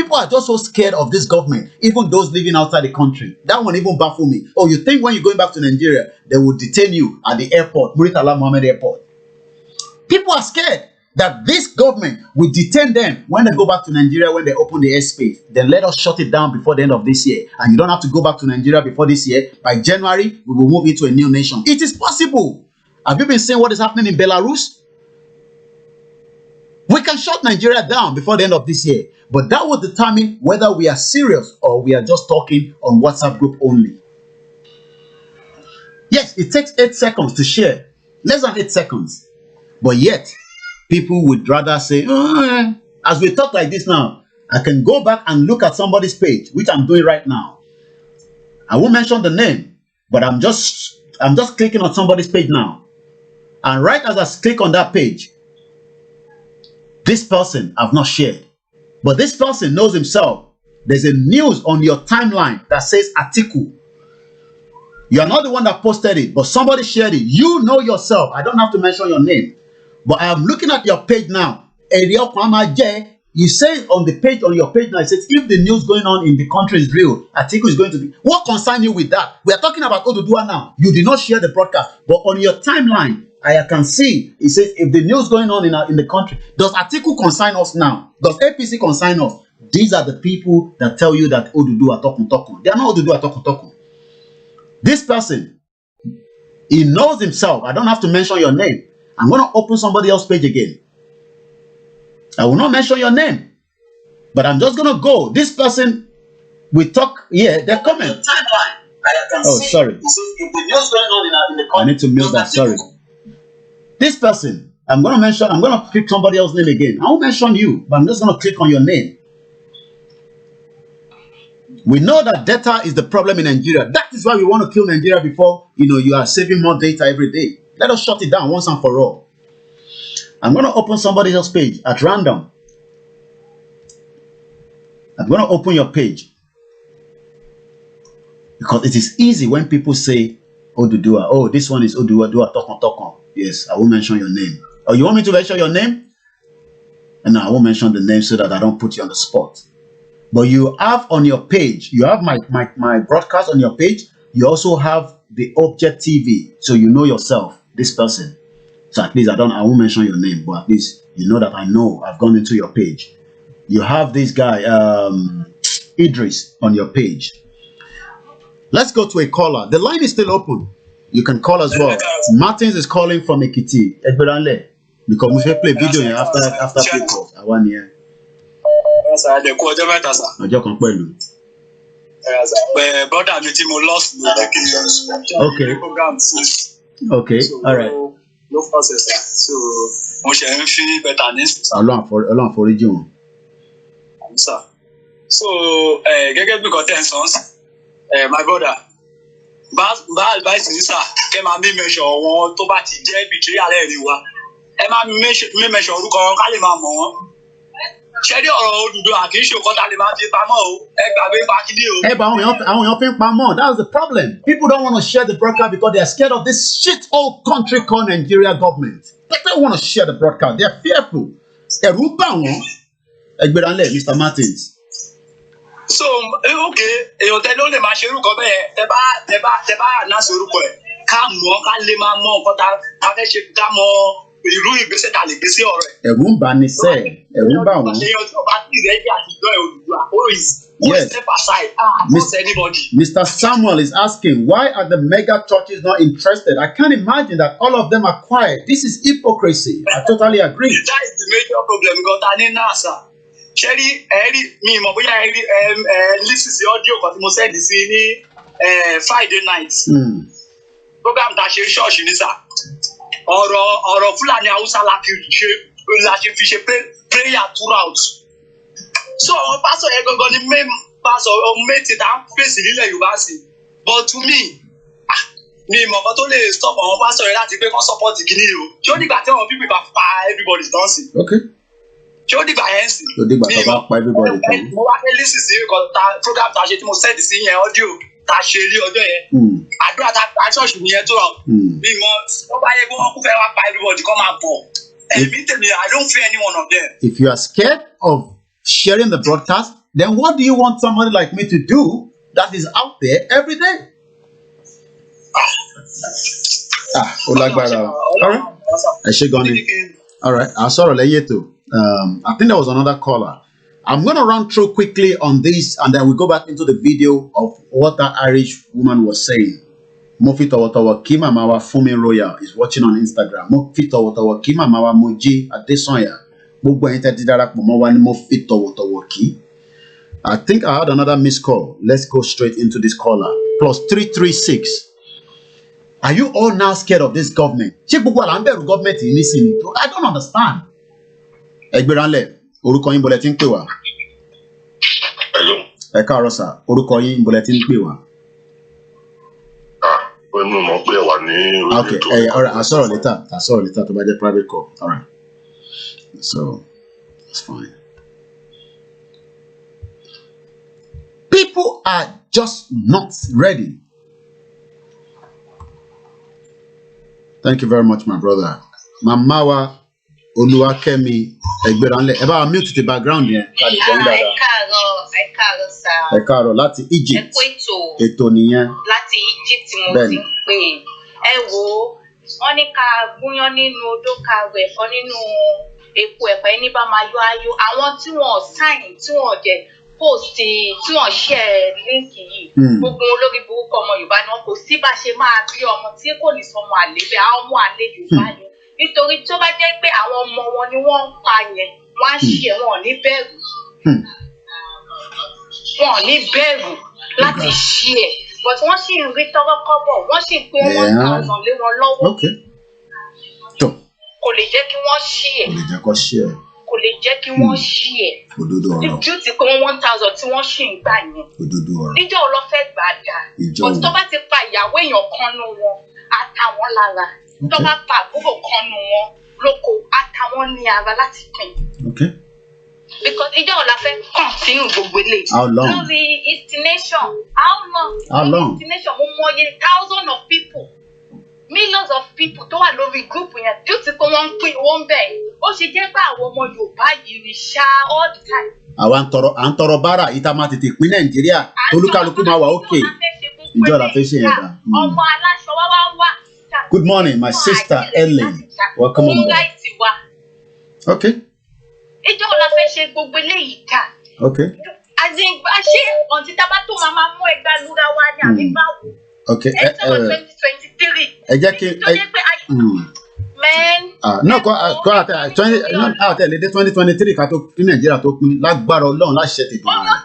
People are just so scared of this government, even those living outside the country. That one even baffles me. Oh, you think when you're going back to Nigeria, they will detain you at the airport, Muritala Mohammed Airport? People are scared that this government will detain them when they go back to Nigeria, when they open the airspace. Then let us shut it down before the end of this year. And you don't have to go back to Nigeria before this year. By January, we will move into a new nation. It is possible. Have you been seeing what is happening in Belarus? We can shut Nigeria down before the end of this year. But that will determine whether we are serious or we are just talking on WhatsApp group only. Yes, it takes 8 seconds to share. Less than 8 seconds. But yet, people would rather say, as we talk like this now, I can go back and look at somebody's page, which I'm doing right now. I won't mention the name, but I'm just clicking on somebody's page now. And right as I click on that page, this person I've not shared. But this person knows himself. There's a news on your timeline that says article. You are not the one that posted it, but somebody shared it. You know yourself. I don't have to mention your name. But I am looking at your page now. You say on the page, on your page now, it says, if the news going on in the country is real, article is going to be. What concern you with that? We are talking about Odudua now. You did not share the broadcast. But on your timeline, I can see, it says, if the news going on in the country, does article concern us now? Does APC concern us? These are the people that tell you that Odudua Tokun. They are not Odudua Tokun. This person, he knows himself. I don't have to mention your name. I'm going to open somebody else's page again. I will not mention your name. But I'm just going to go. This person, we talk, they're coming. Oh, sorry. I need to mute that, sorry. This person, I'm going to click somebody else's name again. I won't mention you, but I'm just going to click on your name. We know that data is the problem in Nigeria. That is why we want to kill Nigeria before, you are saving more data every day. Let us shut it down once and for all. I'm going to open somebody else's page at random. I'm going to open your page. Because it is easy when people say, Odudua, oh, this one is Odudua, Tokon. Yes, I won't mention your name. Oh, you want me to mention your name? And no, I won't mention the name so that I don't put you on the spot. But you have on your page, you have my broadcast on your page. You also have the Object TV. So you know yourself, this person. So at least I won't mention your name, but at least you know that I know I've gone into your page. You have this guy, Idris, on your page. Let's go to a caller. The line is still open. You can call as well. Martins is calling from Ekiti. Egberanle. Because we play video after play calls. I want here. Okay. All right. No process. So, mo ṣe ń fi better news. Ọlọ́run foríjì wọn. Sir. So, gẹ́gẹ́ bí nǹkan tẹ́ ń sọ, my brother, bá advice ní sà, ẹ máa mi measure wọn tó bá ti jẹ́ betrayal ẹ̀rí wa. Ẹ máa mi measure orúkọ wọn ká lè máa mọ̀ wọ́n. Ṣé rí ọ̀rọ̀ Odùduwà kì í ṣe nǹkan tá lè máa fi pamọ́ o? Ẹ gbàgbé pàkídé o. But àwọn èèyàn fi ń pamọ́. That's the problem. People don't want to share the broadcast because they are scared of this shit old country called Nigeria government. They don't want to share the broadcast. They are fearful. Ẹ̀rù bà wọ́n. Ẹgbẹ̀ránlẹ̀, Mr. Martins. So, okay, èèyàn tẹ ló lè máa ṣe orúkọ bẹ́ẹ̀ tẹ bá announce orúkọ ẹ̀ ká mọ̀ ká lè máa mọ̀ nǹkan tá a fẹ́ ṣe ká mọ̀ irú ìgbésẹ̀ tá a lè gbé sí ọ̀rọ̀ ẹ̀. Ẹ̀rù ń bà ní sẹ́ẹ̀, ẹ̀rù ń bà wọ́n. Èèyàn tí ó bá ti rẹ̀ jẹ́ àtijọ́ ẹ̀ Odùduwà, step aside, not anybody. Mr. Samuel is asking, why are the mega churches not interested? I can't imagine that all of them are quiet. This is hypocrisy. I totally agree. That is the major problem because I need NASA. Ṣẹ́rí mi mọ̀ bóyá lísì sí ọ́díò kan tí mo sẹ́ẹ̀dì sí ní Friday night. Program ta ṣe ṣọ́ọ̀ṣì ní sà. Ọ̀rọ̀ Fúlàní Haúsá la ṣe fi ṣe prayer throughout. So àwọn pásọ̀ yẹn gangan ni main pásọ̀ méjì tá a fèsì nílẹ̀ Yorùbá sí. But to me, mi mọ̀ kan tó lè stop àwọn pásọ̀ yẹn láti pé kán support kìíní o. Ṣé ó dìgbà tí àwọn people bá pa everybody tán sí? Okay. Ṣé ó dìgbà yẹn sí? Ó dìgbà tó bá pa everybody tán. Mo wá ní lísì sí program tá a ṣe tí mo send sí yẹn audio tá a ṣe rí ọjọ́ yẹn. Àdúrà tá a ṣọ́ọ̀ṣì nìyẹn tó rà. Mi mọ̀ wọ́n bá yẹ kí wọ́n kú fẹ́ wá pa everybody kán máa bọ̀. Èmi tèmi, I don't fear any one of them. If you are scared of sharing the broadcast, then what do you want somebody like me to do that is out there every day? All right. All right. I saw I think there was another caller. I'm going to run through quickly on this, and then we go back into the video of what that Irish woman was saying. Mofito Watawa Kima Mawa Fumi Royal is watching on Instagram. Mofito Watawa Kima Mawa Moji Adesoya. I think I had another missed call. Let's go straight into this caller. +336. Are you all now scared of this government? I don't understand. Egberanle, orúkọ yín bulletin pè wá. Hello. Ẹ káàárọ̀ sà, orúkọ yín bulletin pè wá. Okay, all right, I saw it later to buy the private call. All right. So, that's fine. People are just not ready. Thank you very much, my brother. Mamawa Oluwakemi Egberanle. Ẹ bá wa mute the background yẹn. Ẹ káàárọ̀ láti Egypt. Ètò nìyẹn. Láti Egypt mo ti pè. Ẹ wo, wọ́n ní ká gúnyán nínú odó ká wẹ̀fọ́ nínú epo ẹ̀pà ẹni bá máa yọ ayọ̀. Àwọn tí wọ́n sign, tí wọ́n jẹ post, tí wọ́n share link yìí. Gbogbo olórí burúkú ọmọ Yorùbá ni wọn kò sí bá ṣe máa bí ọmọ tí kò ní sọmọ àlè bẹ́ẹ̀, àwọn ọmọ àlè Yorùbá yẹn. Nítorí tó bá jẹ́ pé àwọn ọmọ wọn ni wọ́n ń pa yẹn, wọ́n á ṣe wọn ò ní bẹ̀rù. Wọn ò ní bẹ̀rù láti ṣe ẹ̀. But wọ́n sì ń rí tọ́rọ́ kọ́bọ̀, wọ́n sì ń pé 1,000 lé wọn lọ́wọ́. Kò lè jẹ́ kí wọ́n ṣí ẹ̀. Kò lè jẹ́ kí wọ́n ṣí ẹ̀. Ojú ti pé 1,000 tí wọ́n ṣì ń gbà yẹn. Níjọ́ wo ló fẹ́ gbà dà? But tó bá ti pa ìyàwó èèyàn kan nù wọn, àtàwọn lára. Tó bá pa àbúrò kan nù wọn lóko, àtàwọn ní ara láti pín. Because ìjọ́ wo la fẹ́ continue gbogbo eléyìí? How long? Lórí destination. How long? Destination mo mọye thousands of people. Millions of people tó wà lórí group yẹn tí ó ti pé wọ́n ń pín owó ń bẹ̀. Ó ṣe jẹ́ pé àwọn ọmọ Yorùbá yìí ni ṣá all the time. Àwa à ń tọrọ bára yìí tá a máa tètè pín Nàìjíríà olúkálukú máa wà òkè. Ìjọ la fẹ́ ṣe yẹn dá. Ọmọ aláṣọ wá. Good morning, my sister Ellen. Welcome on board. Okay. Ìjọ la fẹ́ ṣe gbogbo eléyìí dá. Okay. Ṣé ọ̀ntí tá a bá tó máa mú ẹgbàá lura wa ní àbí báwo? Okay. Ẹ sọ̀rọ̀ 2023. Ẹ jẹ́ kí no, go out there. 2023 ká tó ní Nàìjíríà tó pín lágbára Ọlọ́run láṣẹ tètè máa.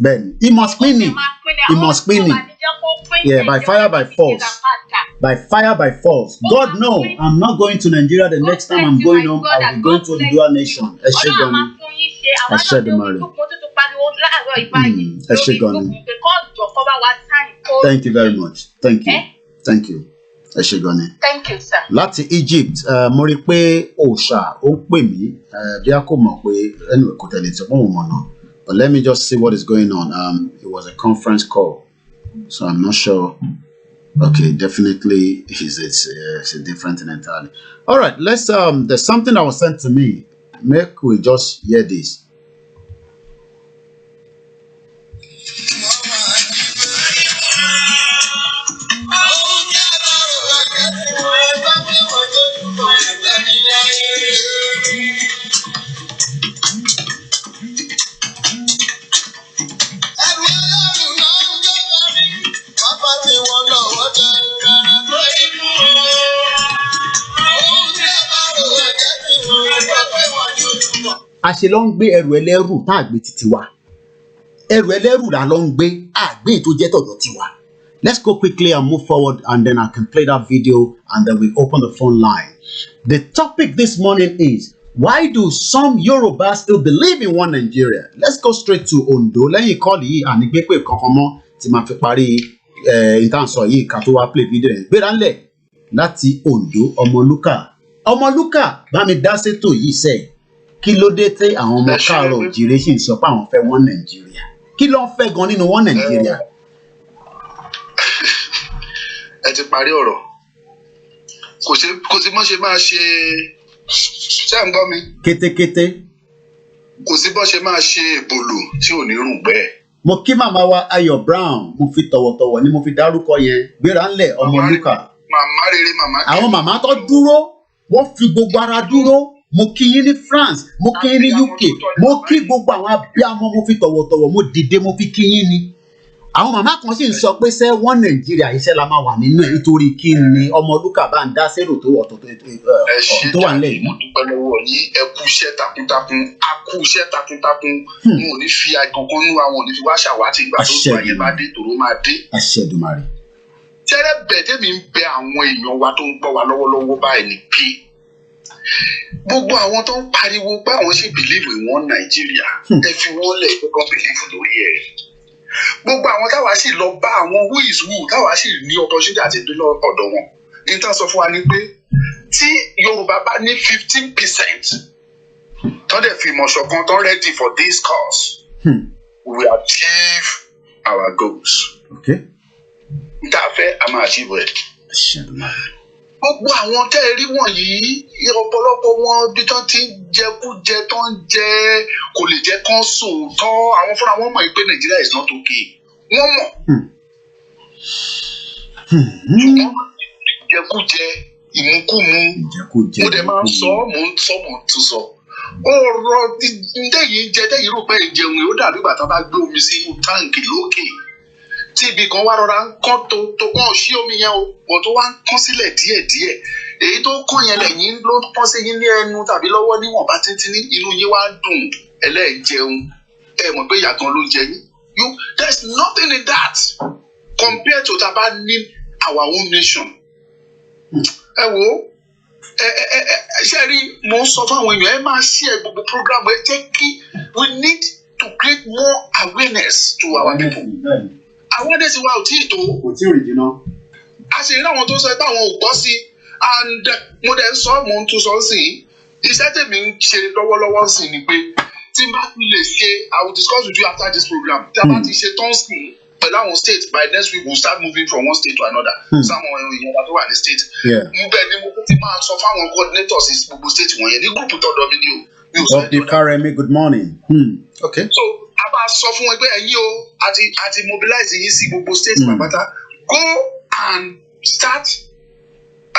Bẹ́ẹ̀ni, he must pín ni. Yeah, by fire by force. By fire by force. God no, I'm not going to Nigeria the next time I'm going home. I'll be going to the dual nation. Ẹ ṣé gan ni. Ẹ ṣé Èdùmàrè. Ẹ ṣé gan ni. Thank you very much. Thank you. Ẹ ṣé gan ni. Thank you, sir. Láti Egypt, mo rí pé òòṣà ó ń pè mí bí a kò mọ̀ pé ẹnu kò tẹ̀lé tí wọ́n mọ̀ náà. But let me just see what is going on. It was a conference call, so I'm not sure. Okay, definitely it's a different thing entirely. All right, let's. There's something that was sent to me. Make we just hear this. Àṣẹ ló ń gbé ẹrù ẹlẹ́rù tá àgbé títí wa. Ẹrù ẹlẹ́rù là ló ń gbé àgbé tó jẹ́ tọ̀dọ̀ tiwa. Let's go quickly and move forward, and then I can play that video, and then we open the phone line. The topic this morning is, why do some Yorubas still believe in one Nigeria? Let's go straight to Ondo. Lẹ́yìn kọ́ọ̀lì yìí ànígbépè kankan mọ́ tí máa fi parí ìtànsọ yìí ká tó wá play video yẹn. Gbéranlẹ̀ láti Ondo, Ọmọlúkà bá mi dá sétò yìí sẹ́yìn. Kí ló dé tí àwọn ọmọ káàárọ̀ òjìrè sì ń sọ pé àwọn fẹ́ one Nigeria? Kí ló ń fẹ́ gan nínú one Nigeria? Ẹ ti parí ọ̀rọ̀. Kò sí mọ́ ṣe máa ṣe ń gbọ́ mi. Kétékété. kò sí bó ṣe máa ṣe èbòlò tí ò ní rùn bẹ́ẹ̀. Mo kí màmá wa Ayọ̀ Brown, mo fi tọ̀wọ̀tọ̀wọ̀ ni mo fi dárúkọ yẹn. Gbéra ńlẹ̀ ọmọ Lúkà. Màmá rere màmá kẹ́. Àwọn màmá tó dúró, wọ́n fi gbogbo ara dúró. Mo kí yín ní France, mo kí yín ní UK, mo kí gbogbo àwọn abiyamọ, mo fi tọ̀wọ̀tọ̀wọ̀, mo dìde, mo fi kí yín ni. Àwọn màmá kan sì ń sọ pé ṣé wọ́n Nàìjíríà iṣẹ́ la máa wà nínú ẹ̀ nítorí kí ni ọmọ Lúkà bá ń dá sérò tó wà nílẹ̀ yìí. Mo dúpẹ́ lọ́wọ́ yín, ẹ kú iṣẹ́ takuntakun, a kú iṣẹ́ takuntakun. Mo ò ní fi àgọ̀kan nú àwọn ò ní fi wá ṣàwátì ìgbà tó tó ayé bá dé tòró máa dé. Àṣẹ Èdùmàrè. Tẹ́rẹ́ bẹ̀dẹ̀ mi ń bẹ àwọn èèyàn wa tó ń gbọ́ wa lọ́wọ́lọ́wọ́ báyìí ní pé gbogbo àwọn tó ń pariwo pé àwọn sì bìlíìfù ìwọ̀n Nàìjíríà ẹ fi wọ́n lẹ̀ pé wọ́n bìlíìfù lórí ẹ̀. Gbogbo àwọn táwa sì lọ bá àwọn who is who táwa sì ní opportunity àti ìdúró ọ̀dọ̀ wọn. Ní tán sọ fún wa ni pé tí Yorùbá bá ní 15% tó dẹ̀ fi ìmọ̀ ṣọ̀kan tó ready for this cause, we will achieve our goals. Okay. Tá a fẹ́ a máa achieve ẹ̀. Gbogbo àwọn tẹ́ ẹ rí wọ̀nyí ọ̀pọ̀lọpọ̀ wọn bí tán ti ń jẹkújẹ tó ń jẹ kò lè jẹ́ kán sòótọ́ àwọn fúnra wọn mọ̀ pé Nàìjíríà is not okay. Wọ́n mọ̀. Ṣùgbọ́n jẹkújẹ ìmúkúmu mo dẹ̀ máa ń sọ mò ń tún sọ. Ọ̀rọ̀ ǹdẹ́yìn jẹ dẹ́yìn rò pé ìjẹun yóò dàbí bàtà bá gbé omi sí táǹkì lókè. Tí ibì kan wá rọra ń kán tó kán sí omi yẹn o bọ̀ tó wá ń kán sílẹ̀ díẹ̀díẹ̀ èyí tó kán yẹn lẹ́yìn ló kán sí yín ní ẹnu tàbí lọ́wọ́ níwọ̀nba títí ní inú yín wá dùn ẹlẹ́ẹ̀jẹun ẹ mọ̀ pé ìyàtọ̀ ló jẹ yín. There is nothing in that compared to taba ní our own nation. Ẹ wo ṣe rí mo ń sọ fún àwọn èèyàn ẹ máa share gbogbo program ẹ jẹ́ kí we need to create more awareness to our people. Awareness wa ò tí ì tó. Kò tí ì rí jìnnà. A sì rí àwọn tó sọ pé àwọn ò gbọ́ sí and mo dẹ̀ ń sọ mo ń tún sọ sí iṣẹ́ tèmi ń ṣe lọ́wọ́lọ́wọ́ sí ni pé tí n bá lè ṣe I will discuss with you after this program. Tí a bá ti ṣe tán sí pẹ̀lú àwọn state by next week we will start moving from one state to another. Sáwọn èèyàn wa tó wà ní state. Mo bẹ̀ ni mo ti máa sọ fáwọn coordinators gbogbo state wọ̀nyẹn ní gúrùpù tọ́dọ̀ mi ni o. Dr. Karemi, good morning. Okay. So a bá sọ fún ẹgbẹ́ ẹ̀yìn o àti mobilize yín sí gbogbo state pàpàtà go and start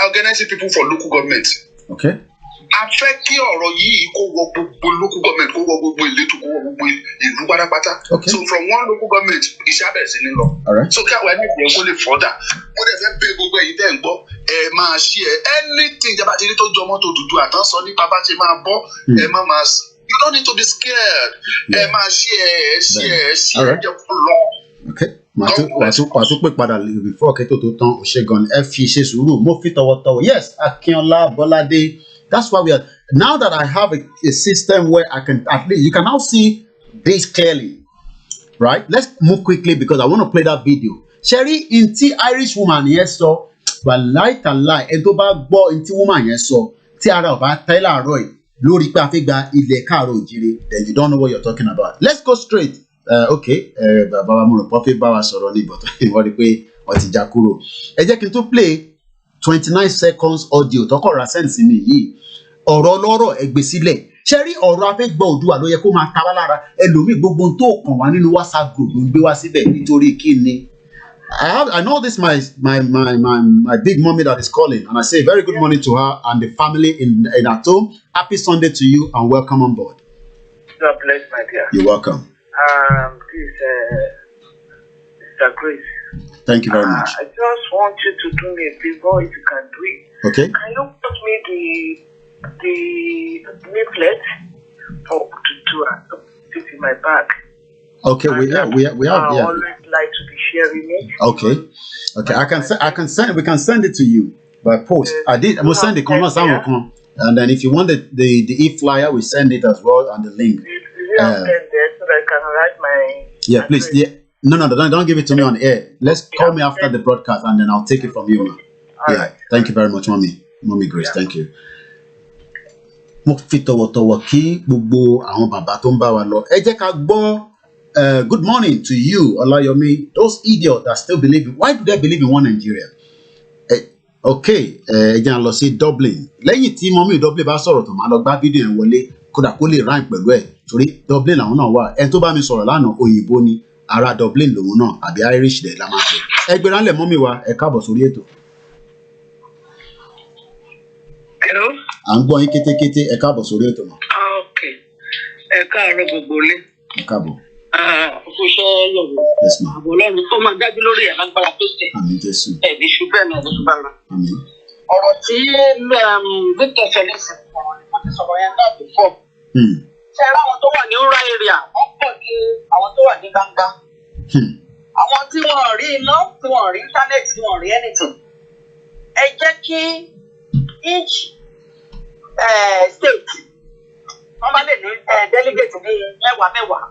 organizing people for local government. Okay. A fẹ́ kí ọ̀rọ̀ yìí kó wọ gbogbo local government kó wọ gbogbo ìletò kó wọ gbogbo ìlú pátápátá. Okay. So from one local government iṣẹ́ abẹ̀rẹ̀ sí ní lọ. So kí àwọn ẹni ìyẹn kó lè fọ́dà. Mo dẹ̀ fẹ́ bẹ gbogbo ẹ̀yin tẹ́ ń gbọ́ ẹ máa ṣí ẹ anything ìjọba ti rí tó jọ mọ́tò dúdú àtànsọ nípa bá ṣe máa bọ́ ẹ má máa you don't need to be scared. Ẹ máa ṣí ẹ jẹ́ kó lọ. Okay. Wàá tún pè padà before kẹ́tò tó tán òṣègùn ẹ fi ṣe sùúrù mo fi tọwọ́tọwọ́ yes Akínọlá Bọ́ládé. That's why we are now that I have a system where I can at least you can now see this clearly, right? Let's move quickly because I want to play that video. Sherry, in tí Irish woman yẹn sọ, wàláì tàláì ẹni tó bá gbọ́ in tí woman yẹn sọ, tí ara ò bá tẹ́ láàárọ̀ yìí lórí pé a fẹ́ gba ilẹ̀ káàárọ̀ òjìrè, then you don't know what you're talking about. Let's go straight. Okay, bàbá wa mo rò pé bá wa sọ̀rọ̀ ní but wọ́n rí pé wọ́n ti já kúrò. Ẹ jẹ́ kí n tún play 29 seconds audio tọkọ ra sense mi yìí ọ̀rọ̀ ọlọ́rọ̀ ẹgbẹ́ sílẹ̀ ṣe rí ọ̀rọ̀ afẹ́gbọ́ Oòduà ló yẹ kó máa ta wá lára ẹlòmíì gbogbo tó kàn wá nínú WhatsApp group ló ń gbé wá síbẹ̀ nítorí kí ni. I know this my big mommy that is calling and I say very good morning to her and the family in at home. Happy Sunday to you and welcome on board. God bless my dear. You're welcome. This Mr. Grace. Thank you very much. I just want you to do me a favor if you can do it. Okay. Can you put me the leaflet for to this in my bag? Okay, we have. I always like to be sharing it. Okay. I can send. We can send it to you by post. I'm gonna send the comments and then if you want the e-flyer, we send it as well and the link. Is it there so that I can write my? Yeah, please. Yeah. No, don't give it to me on air. Let's call me after the broadcast and then I'll take it from you, ma. Yeah. Thank you very much, Mommy Grace. Thank you. Mo fi tọ̀wọ̀tọ̀wọ̀ kí gbogbo àwọn bàbá tó ń bá wa lọ. Ẹ jẹ́ ká gbọ́ good morning to you, Olayomi. Those idiots that still believe why do they believe in one Nigeria? Okay, ẹ jẹ́ à lọ sí Dublin. Lẹ́yìn tí mọ́mí Dublin bá sọ̀rọ̀ tó máa lọ gbá fídíò yẹn wọlé kódà kó lè rhyme pẹ̀lú ẹ̀. torí Dublin làwọn náà wà. Ẹni tó bá mi sọ̀rọ̀ lánàá òyìnbó ni, ará Dublin lòun náà, àbí Irish dẹ̀ la máa pè. Ẹ gbéra ńlẹ̀ mọ́mì wa, ẹ káàbọ̀ sórí ètò. Hello. À ń gbọ́ yín kétékété, ẹ káàbọ̀ sórí ètò mọ́. Ok. Ẹ káàárọ̀ gbogbo ilé. Ẹ káàbọ̀. Òṣìṣẹ́ Yorùbá. Yes ma. Àbọ̀ Ọlọ́run tó máa dájú lórí ẹ̀ lágbára tó ṣe. Àmín Jésù. Ẹ̀mí ṣubẹ́ mi ẹ̀mí ṣubẹ́ rẹ̀. Àmín. Ọ̀rọ̀ tí Victor Felix mo ti sọ̀rọ̀ yẹn náà before. Ṣé ẹ ráwọn tó wà ní rural area wọ́n pọ̀ ju àwọn tó wà ní gbangba? Àwọn tí wọ́n rí iná, tí wọ́n rí internet, tí wọ́n rí anything. Ẹ jẹ́ kí each state wọ́n bá lè ní delegate ní mẹ́wàá.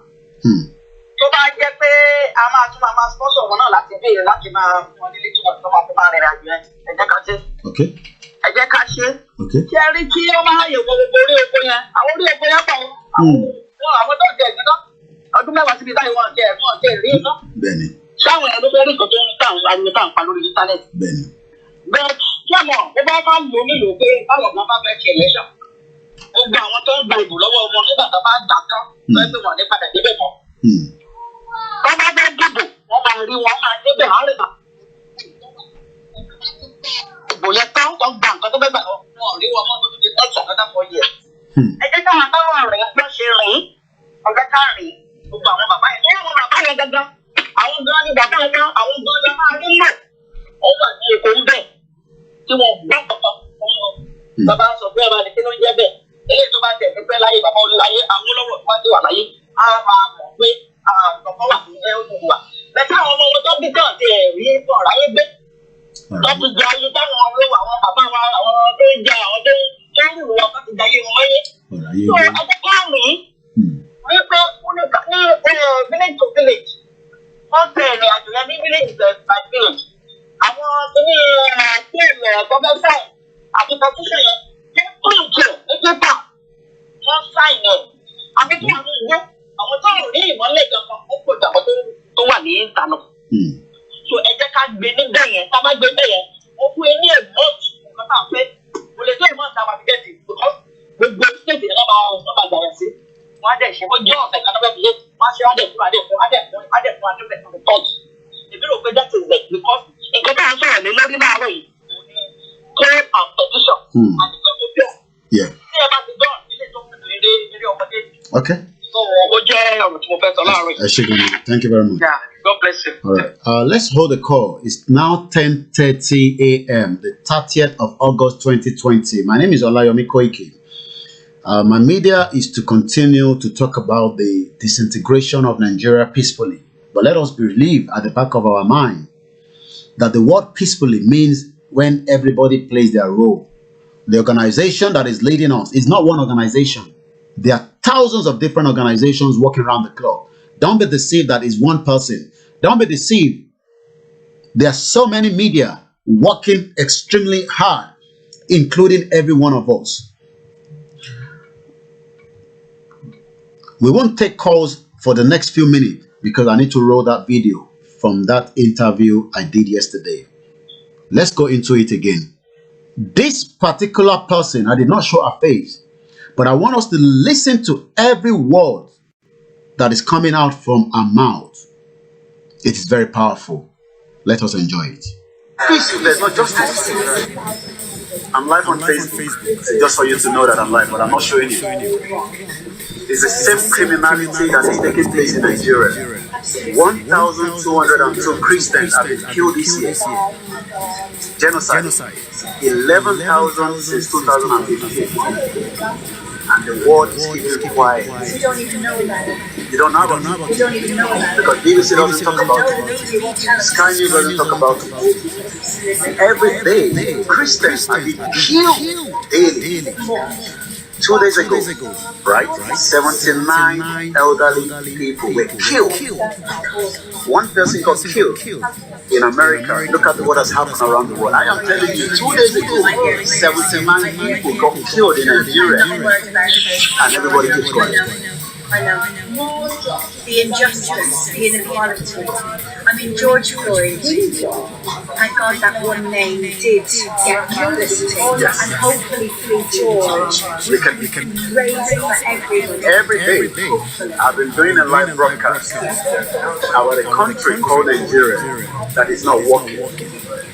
Tó bá jẹ́ pé a máa tún máa sponsor wọn náà láti béèrè láti máa fún wọn nílé tí wọ́n tó máa fi máa rìnrìn àjò yẹn. Ẹ jẹ́ ká ṣe. Ẹ jẹ́ ká ṣe. Ṣé ẹ rí kí ó máa yẹ gbogbo orí oko yẹn? Àwọn orí oko yẹn pọ̀ àwọn tó jẹ ìdíná. Ọdún mẹ́wàá síbi táyì wọn jẹ ìrí iná. Bẹ́ẹ̀ni. Sáwọn ẹ̀rọ tó rí nǹkan tó ń tà ariwo tá à ń pa lórí íńtánẹ́ẹ̀tì. Bẹ́ẹ̀ni. Bẹ́ẹ̀ kí ọmọ ó bá ká lò nílò pé báwọn kan bá fẹ́ ṣe ẹlẹ́ṣọ̀. Gbogbo àwọn tó ń gba ìbò lọ́wọ́ wọn nígbà tó bá gbà tán lọ́ọ́ pé wọ́n ní padà débẹ̀ mọ́. Wọ́n bá fẹ́ dìbò, wọ́n máa rí wọn máa débẹ̀ àárẹ̀ náà. Ìbò yẹn tán tó gba nǹkan tó fẹ́ gbà lọ, wọn rí wọn mọ́ tó ti tọ́jú àkọ́dá fọ́ yẹ. Ẹ jẹ́ káwọn táwọn rìn bọ́ ṣe rìn, ọ̀gá ká rìn, gbogbo àwọn bàbá yẹn. Ní àwọn bàbá yẹn gangan, àwọn gan ni bàbá yẹn, àwọn gan ni máa rí lò. Ó wà ní Èkó ń bẹ̀ tí wọ́n gbọ́ kankan fún wọn. Bàbá sọ pé ọba ni kí ló ń jẹ́ bẹ́ẹ̀. Eléyìí tó bá tẹ̀ ní pẹ́ láyé bàbá olùláyé, àwọn olówó tó bá ti wà láyé, á máa mọ̀ pé àgbọ̀kọ́ wà fún ẹ̀rù wà. Bẹ́ẹ̀ àwọn ọmọ wọn tó bí tán ti rí fún ọ̀rọ̀ ayé gbé. Lọ́tù jẹ ayé táwọn olówó àwọn bàbá wa, àwọn tó ń jẹ àwọn tó ń rù wọn láti jẹ ayé wọn wáyé. So ẹgbẹ́ káàmì wípé ní village to village, wọ́n tẹ ìrìn àjò yẹn ní village by village. Àwọn kìíní tíìmù ẹ̀kọ́fẹ́ sáìn àti petition yẹn ní píìkì ní pépà wọ́n sáìn yẹn. Àbí kí àwọn ìgbó àwọn tó rí ìmọ̀lẹ̀ kankan ó pò jà àwọn tó wà ní ìtànà. So ẹ jẹ́ ká gbé níbẹ̀ yẹn, ká má gbé bẹ̀ yẹn. Ó fún ẹ ní ẹ̀mọ́ọ̀tì nǹkan tá à ń fẹ́. Kò lè tó ẹ̀mọ́ọ̀tì àwọn àbíkẹ́tì because gbogbo stéètì yẹn lọ́ba gbà yẹn sí. Wọ́n á dẹ̀ ṣe kó jẹ́ ọ̀sẹ̀ kan lọ́bẹ̀ fi yé. Wọ́n á ṣe adẹ̀fún adẹ̀fún tọ́jú. Èmi rò pé that is it because nǹkan tá à ń sọ̀rọ̀ lé lórí láàárọ̀ yìí. Call and petition and the Yeah. Tí ẹ bá ti dán ilé tó kù eré ọmọdé. Okay. Thank you very much. Yeah, God bless you. All right. Let's hold the call. It's now 10:30 a.m., the 30th of August 2020. My name is Olayomi Koike. My media is to continue to talk about the disintegration of Nigeria peacefully. But let us believe at the back of our mind that the word peacefully means when everybody plays their role. The organization that is leading us is not one organization. There are thousands of different organizations working around the clock. Don't be deceived that it's one person. Don't be deceived. There are so many media working extremely hard, including every one of us. We won't take calls for the next few minutes because I need to roll that video from that interview I did yesterday. Let's go into it again. This particular person, I did not show her face, but I want us to listen to every word that is coming out from her mouth. It is very powerful. Let us enjoy it. Peace, there's no justice. I'm live on Facebook. Just for you to know that I'm live, but I'm not showing you. It's the same criminality that is taking place in Nigeria. 1,202 Christians have been killed this year. Genocide. 11,000 since 2015. And the world is keeping quiet. You don't even know about it. You don't know about it. You don't even know about it. Because BBC doesn't talk about it. Sky News doesn't talk about it. Every day, Christians are being killed daily. 2 days ago, right? 79 elderly people were killed. One person got killed in America. Look at what has happened around the world. I am telling you, 2 days ago, 79 people got killed in Nigeria. And everybody keeps quiet. I know. The injustice, the inequality. I I mean, George Floyd, thank God that one name did get publicity, and hopefully through George, we can raise it for everybody. Every day, I've been doing a live broadcast about a country called Nigeria that is not working.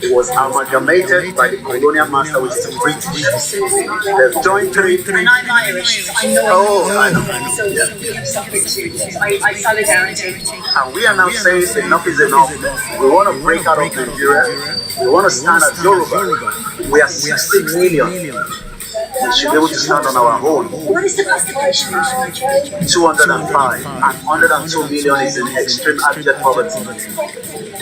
It was amalgamated by the colonial master, which is the British. They've joined three. And I'm Irish, so I know. I know. So we have suffered too. So I solidarity. And we are now saying enough is enough. We want to break out of Nigeria. We want to stand as Yoruba. We are 60 million. We should be able to stand on our own. What is the population of Nigeria? 205 and 102 million is in extreme abject poverty.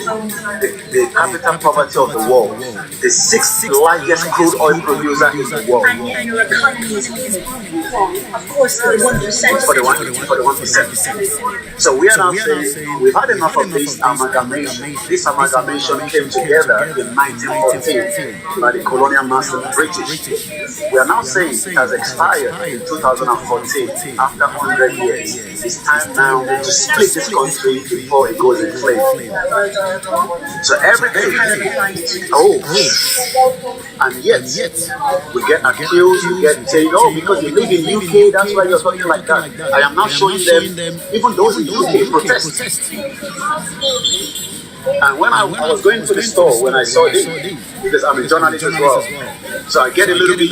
The capital poverty of the world. The sixth largest crude oil producer in the world. And your economy is, of course, for the 1%. For the 1%. So we are now saying we've had enough of this amalgamation. This amalgamation came together in 1914 by the colonial master, the British. We are now saying it has expired in 2014 after 100 years. It's time now to split this country before it goes in flames. So every day, and yet we get accused, we get taken, because you live in UK, that's why you're talking like that. I am now showing them, even those in UK protest. And when I was going to the store, when I saw this, because I'm a journalist as well, so I get a little bit,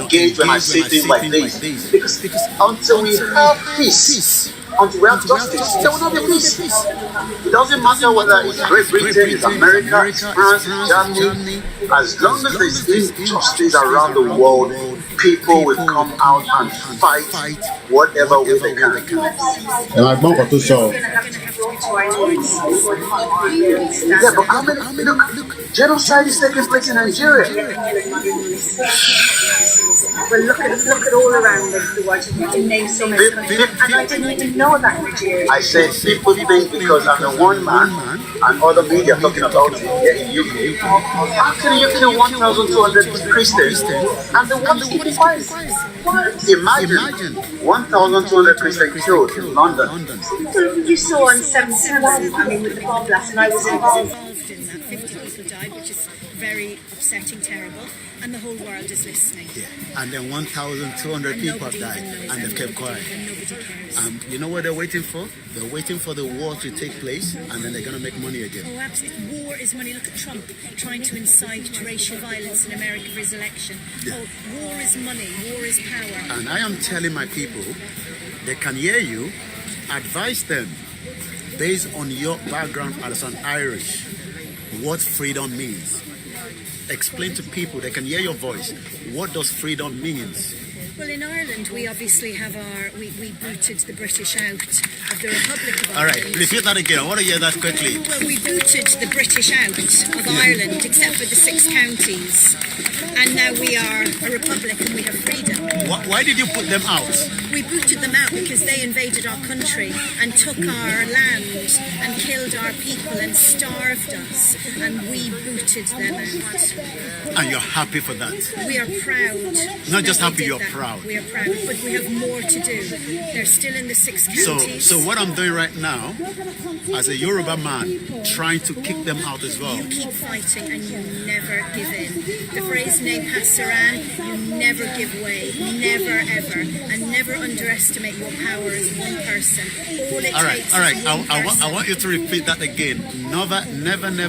engaged when I see things like this. Because until we have peace, until we have justice, there will not be peace. It doesn't matter whether it's Great Britain, it's America, it's France, it's Germany. As long as there's injustice around the world, people will come out and fight whatever way they can. Yeah, but how many, look, genocide is taking place in Nigeria. Well, look at all around the world. You can name so many countries, and I didn't even know that Nigeria. I said people think because I'm the one man and other media talking about it here in UK. How can you kill 1,200 Christians and the ones keeping quiet? Imagine 1,200 Christians killed in London. You saw on 7/7, I mean, with the bomb blast, and I was involved in that. 50 people died, which is very upsetting, terrible, and the whole world is listening. Yeah. And then 1,200 people have died, and they've kept quiet. And nobody cares. You know what they're waiting for? They're waiting for the war to take place, and then they're going to make money again. Oh, absolutely. War is money. Look at Trump trying to incite racial violence in America for his election. Yeah. Oh, war is money. War is power. And I am telling my people, they can hear you, advise them, based on your background as an Irish, what freedom means. Explain to people, they can hear your voice. What does freedom means? Well, in Ireland, we obviously have we booted the British out of the Republic of Ireland. All right, repeat that again. I want to hear that quickly. Well, we booted the British out of Ireland, except for the 6 counties. And now we are a republic and we have freedom. Why did you put them out? We booted them out because they invaded our country and took our land and killed our people and starved us. And we booted them out. And you're happy for that? We are proud. Not just happy, you're proud. We are proud, but we have more to do. They're still in the 6 counties. So what I'm doing right now, as a Yoruba man, trying to kick them out as well. You keep fighting and you never give in. The phrase "ne passaran," you never give way, never ever, and never underestimate your power as one person. All right. I want you to repeat that again. Never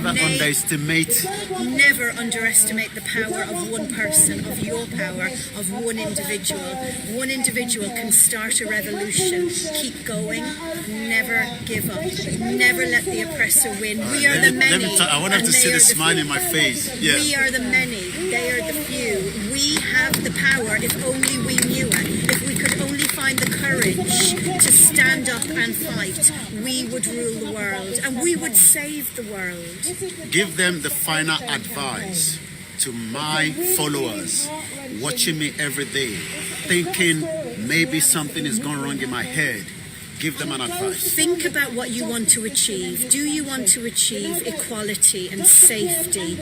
underestimate. Never underestimate the power of one person, of your power, of one individual. One individual can start a revolution. Keep going. Never give up. Never let the oppressor win. We are the many. I want to see the smile in my face. Yeah. We are the many. They are the few. We have the power if only we knew it. If we could only find the courage to stand up and fight, we would rule the world and we would save the world. Give them the final advice to my followers watching me every day, thinking maybe something is going wrong in my head. Give them an advice. Think about what you want to achieve. Do you want to achieve equality and safety?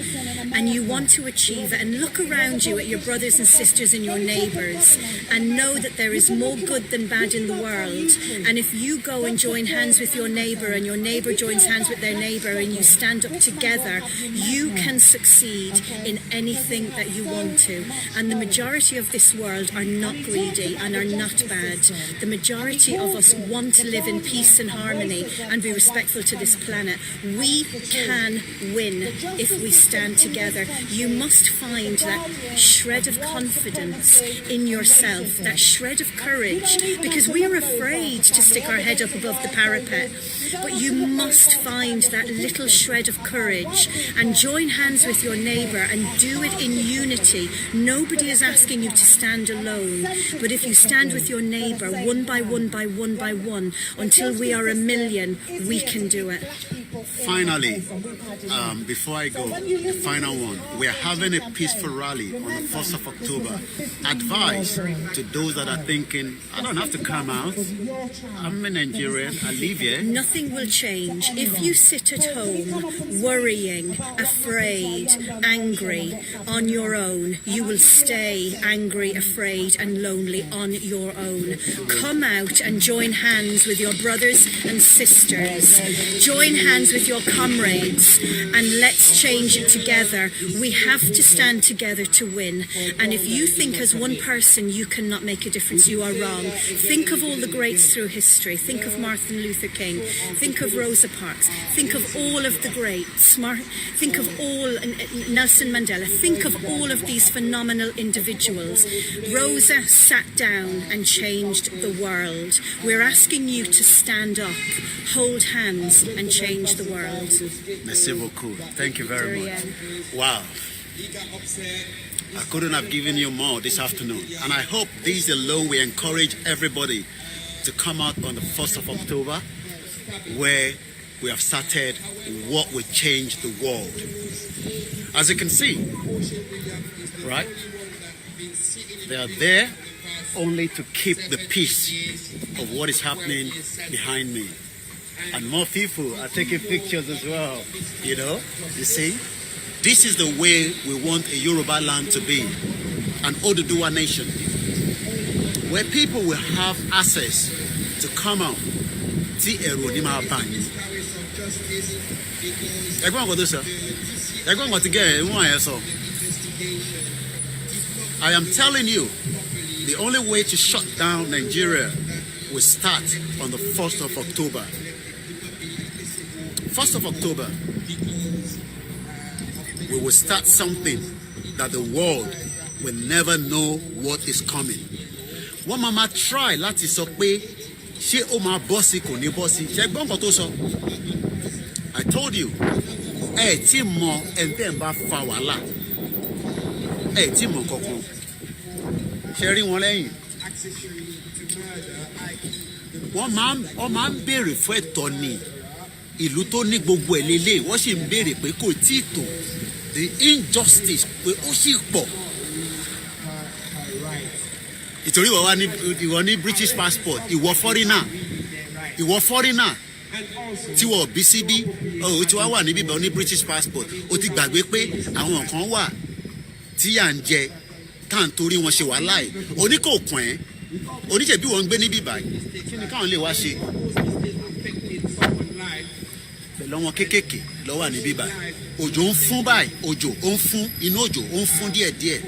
And you want to achieve it, and look around you at your brothers and sisters and your neighbours and know that there is more good than bad in the world. And if you go and join hands with your neighbour and your neighbour joins hands with their neighbour and you stand up together, you can succeed in anything that you want to. And the majority of this world are not greedy and are not bad. The majority of us want to live in peace and harmony and be respectful to this planet. We can win if we stand together. You must find that shred of confidence in yourself, that shred of courage, because we are afraid to stick our head up above the parapet. But you must find that little shred of courage and join hands with your neighbour and do it in unity. Nobody is asking you to stand alone, but if you stand with your neighbour one by one by one by one, until we are 1 million, we can do it. Finally, before I go, the final one. We're having a peaceful rally on the 1st of October. Advice to those that are thinking, I don't have to come out. I'm a Nigerian. I live here. Nothing will change. If you sit at home worrying, afraid, angry on your own, you will stay angry, afraid and lonely on your own. Come out and join hands with your brothers and sisters. Join hands with your comrades and let's change it together. We have to stand together to win. And if you think as one person you cannot make a difference, you are wrong. Think of all the greats through history. Think of Martin Luther King. Think of Rosa Parks. Think of all of the greats. Think of all Nelson Mandela. Think of all of these phenomenal individuals. Rosa sat down and changed the world. We're asking you to stand up, hold hands and change the world. Merci beaucoup. Thank you very much. Wow. I couldn't have given you more this afternoon. And I hope this alone will encourage everybody to come out on the 1st of October, where we have started what will change the world. As you can see, right? They are there only to keep the peace of what is happening behind me. And more people are taking pictures as well, you know, you see. This is the way we want a Yoruba land to be, an Oduduwa nation, where people will have access to come out. I am telling you, the only way to shut down Nigeria will start on the 1st of October. 1st of October, we will start something that the world will never know what is coming. One mama try láti sọ pé ṣé ó máa bọ́ sí kò ní bọ́ sí. Ṣé gbọ́ nǹkan tó sọ? I told you, ẹ tí mọ ẹ̀ńtẹ́ ń bá fa wàhálà, ẹ tí mọ kankan. Ṣé rí wọn lẹ́yìn? Wọ́n máa ń béèrè fún ẹ̀tọ́ ni. Ìlú tó ní gbogbo ẹ̀ lélẹ̀, wọ́n sì ń béèrè pé kò tí ì tó. The injustice pé ó sì pọ̀. Ìtorí ìwọ ní British passport, ìwọ foreigner tí wọ́n bí síbí, tí wọ́n wà níbí bá ní British passport, ó ti gbàgbé pé àwọn kan wà tí à ń jẹ tá à ń torí wọn ṣe wàhálà ẹ̀. Oníkòkùn ẹ̀ oníṣẹ́bí wọn ń gbé níbí báyìí, kí ni káwọn lè wá ṣe? Pẹ̀lú wọn kéékèèké ló wà níbí báyìí. Òjò ń fún báyìí, òjò ó ń fún, inú òjò ó ń fún díẹ̀díẹ̀.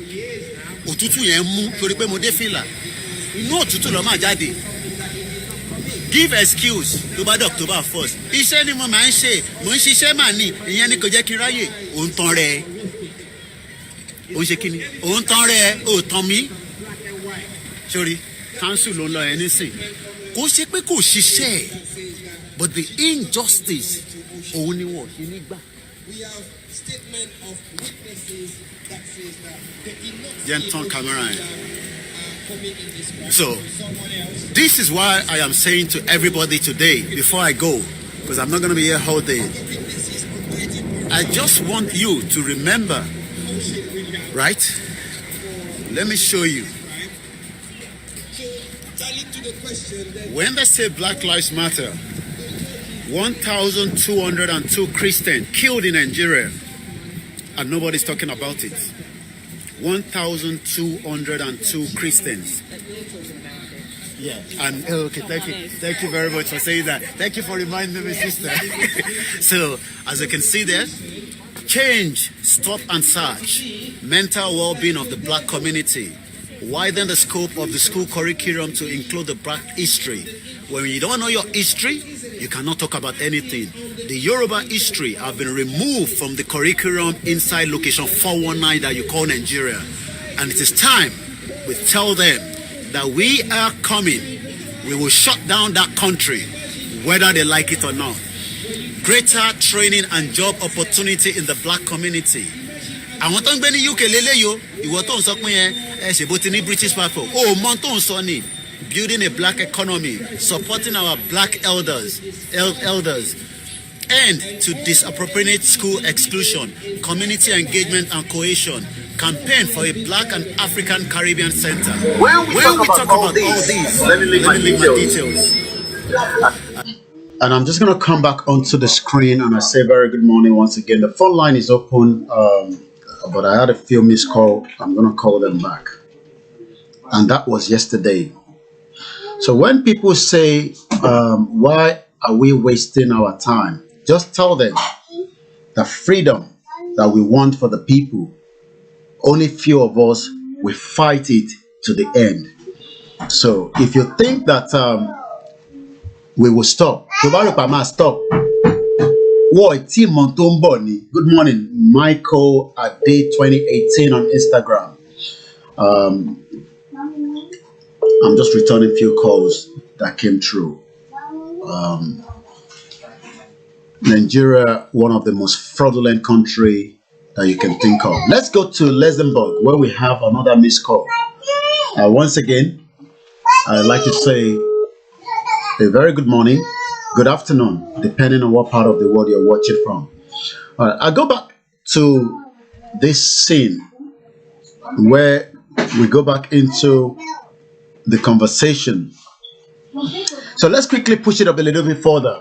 Òtútù yẹn mú torí pé mo dé fìlà. Inú òtútù ló máa jáde. Give excuse tó bá dé October 1st. Iṣẹ́ ni mo máa ń ṣe, mo ń ṣiṣẹ́ mà ní, ìyẹn ni kò jẹ́ kí n ráyè. Ò ń tan rẹ̀. Ò ń ṣe kí ni? Ò ń tan rẹ̀, ò tàn mí. Sori, council ló ń lọ ẹ nísìn. Kò ṣe pé kò ṣiṣẹ́, but the injustice òun ni wọ́n ṣe nígbà. Gentle camera. So, this is why I am saying to everybody today, before I go, because I'm not going to be here all day, I just want you to remember, right? Let me show you. When they say Black Lives Matter, 1,202 Christians killed in Nigeria, and nobody's talking about it. 1,202 Christians. Yeah. And okay, thank you very much for saying that. Thank you for reminding me, sister. So, as you can see there, change, stop and search, mental well-being of the black community, widen the scope of the school curriculum to include the black history. When you don't know your history, you cannot talk about anything. The Yoruba history have been removed from the curriculum inside location 419 that you call Nigeria. And it is time we tell them that we are coming. We will shut down that country, whether they like it or not. Greater training and job opportunity in the black community. Àwọn tó ń gbé ní UK lélẹ́yò, ìwọ tó ń sọ pé ẹ ṣèbó ti ní British passport. Oh, mọ tó ń sọ ni. Building a black economy, supporting our black elders, end to disappropriate school exclusion, community engagement and cohesion, campaign for a black and African Caribbean center. When we talk about all these, let me leave my details. And I'm just going to come back onto the screen and I say very good morning once again. The phone line is open, but I had a few missed calls. I'm going to call them back. And that was yesterday. So when people say, why are we wasting our time? Just tell them the freedom that we want for the people, only few of us will fight it to the end. So if you think that we will stop, stop. Good morning, Michael at day 2018 on Instagram. I'm just returning a few calls that came through. Nigeria, one of the most fraudulent country that you can think of. Let's go to Luxembourg, where we have another missed call. Once again, I'd like to say a very good morning, good afternoon, depending on what part of the world you're watching from. I go back to this scene where we go back into the conversation. So let's quickly push it up a little bit further.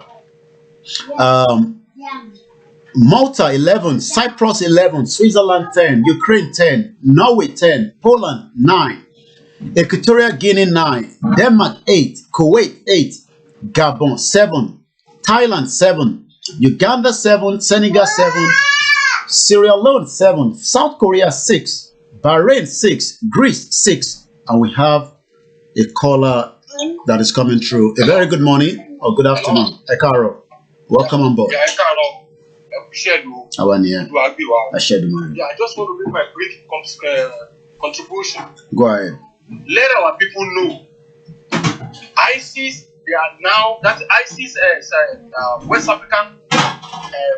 Malta 11, Cyprus 11, Switzerland 10, Ukraine 10, Norway 10, Poland 9, Equatorial Guinea 9, Denmark 8, Kuwait 8, Gabon 7, Thailand 7, Uganda 7, Senegal 7, Sierra Leone 7, South Korea 6, Bahrain 6, Greece 6, and we have a caller that is coming through. A very good morning or good afternoon. Ekaro, welcome on board. Yeah, I just want to make my brief contribution. Go ahead. Let our people know ISIS, they are now, that ISIS West African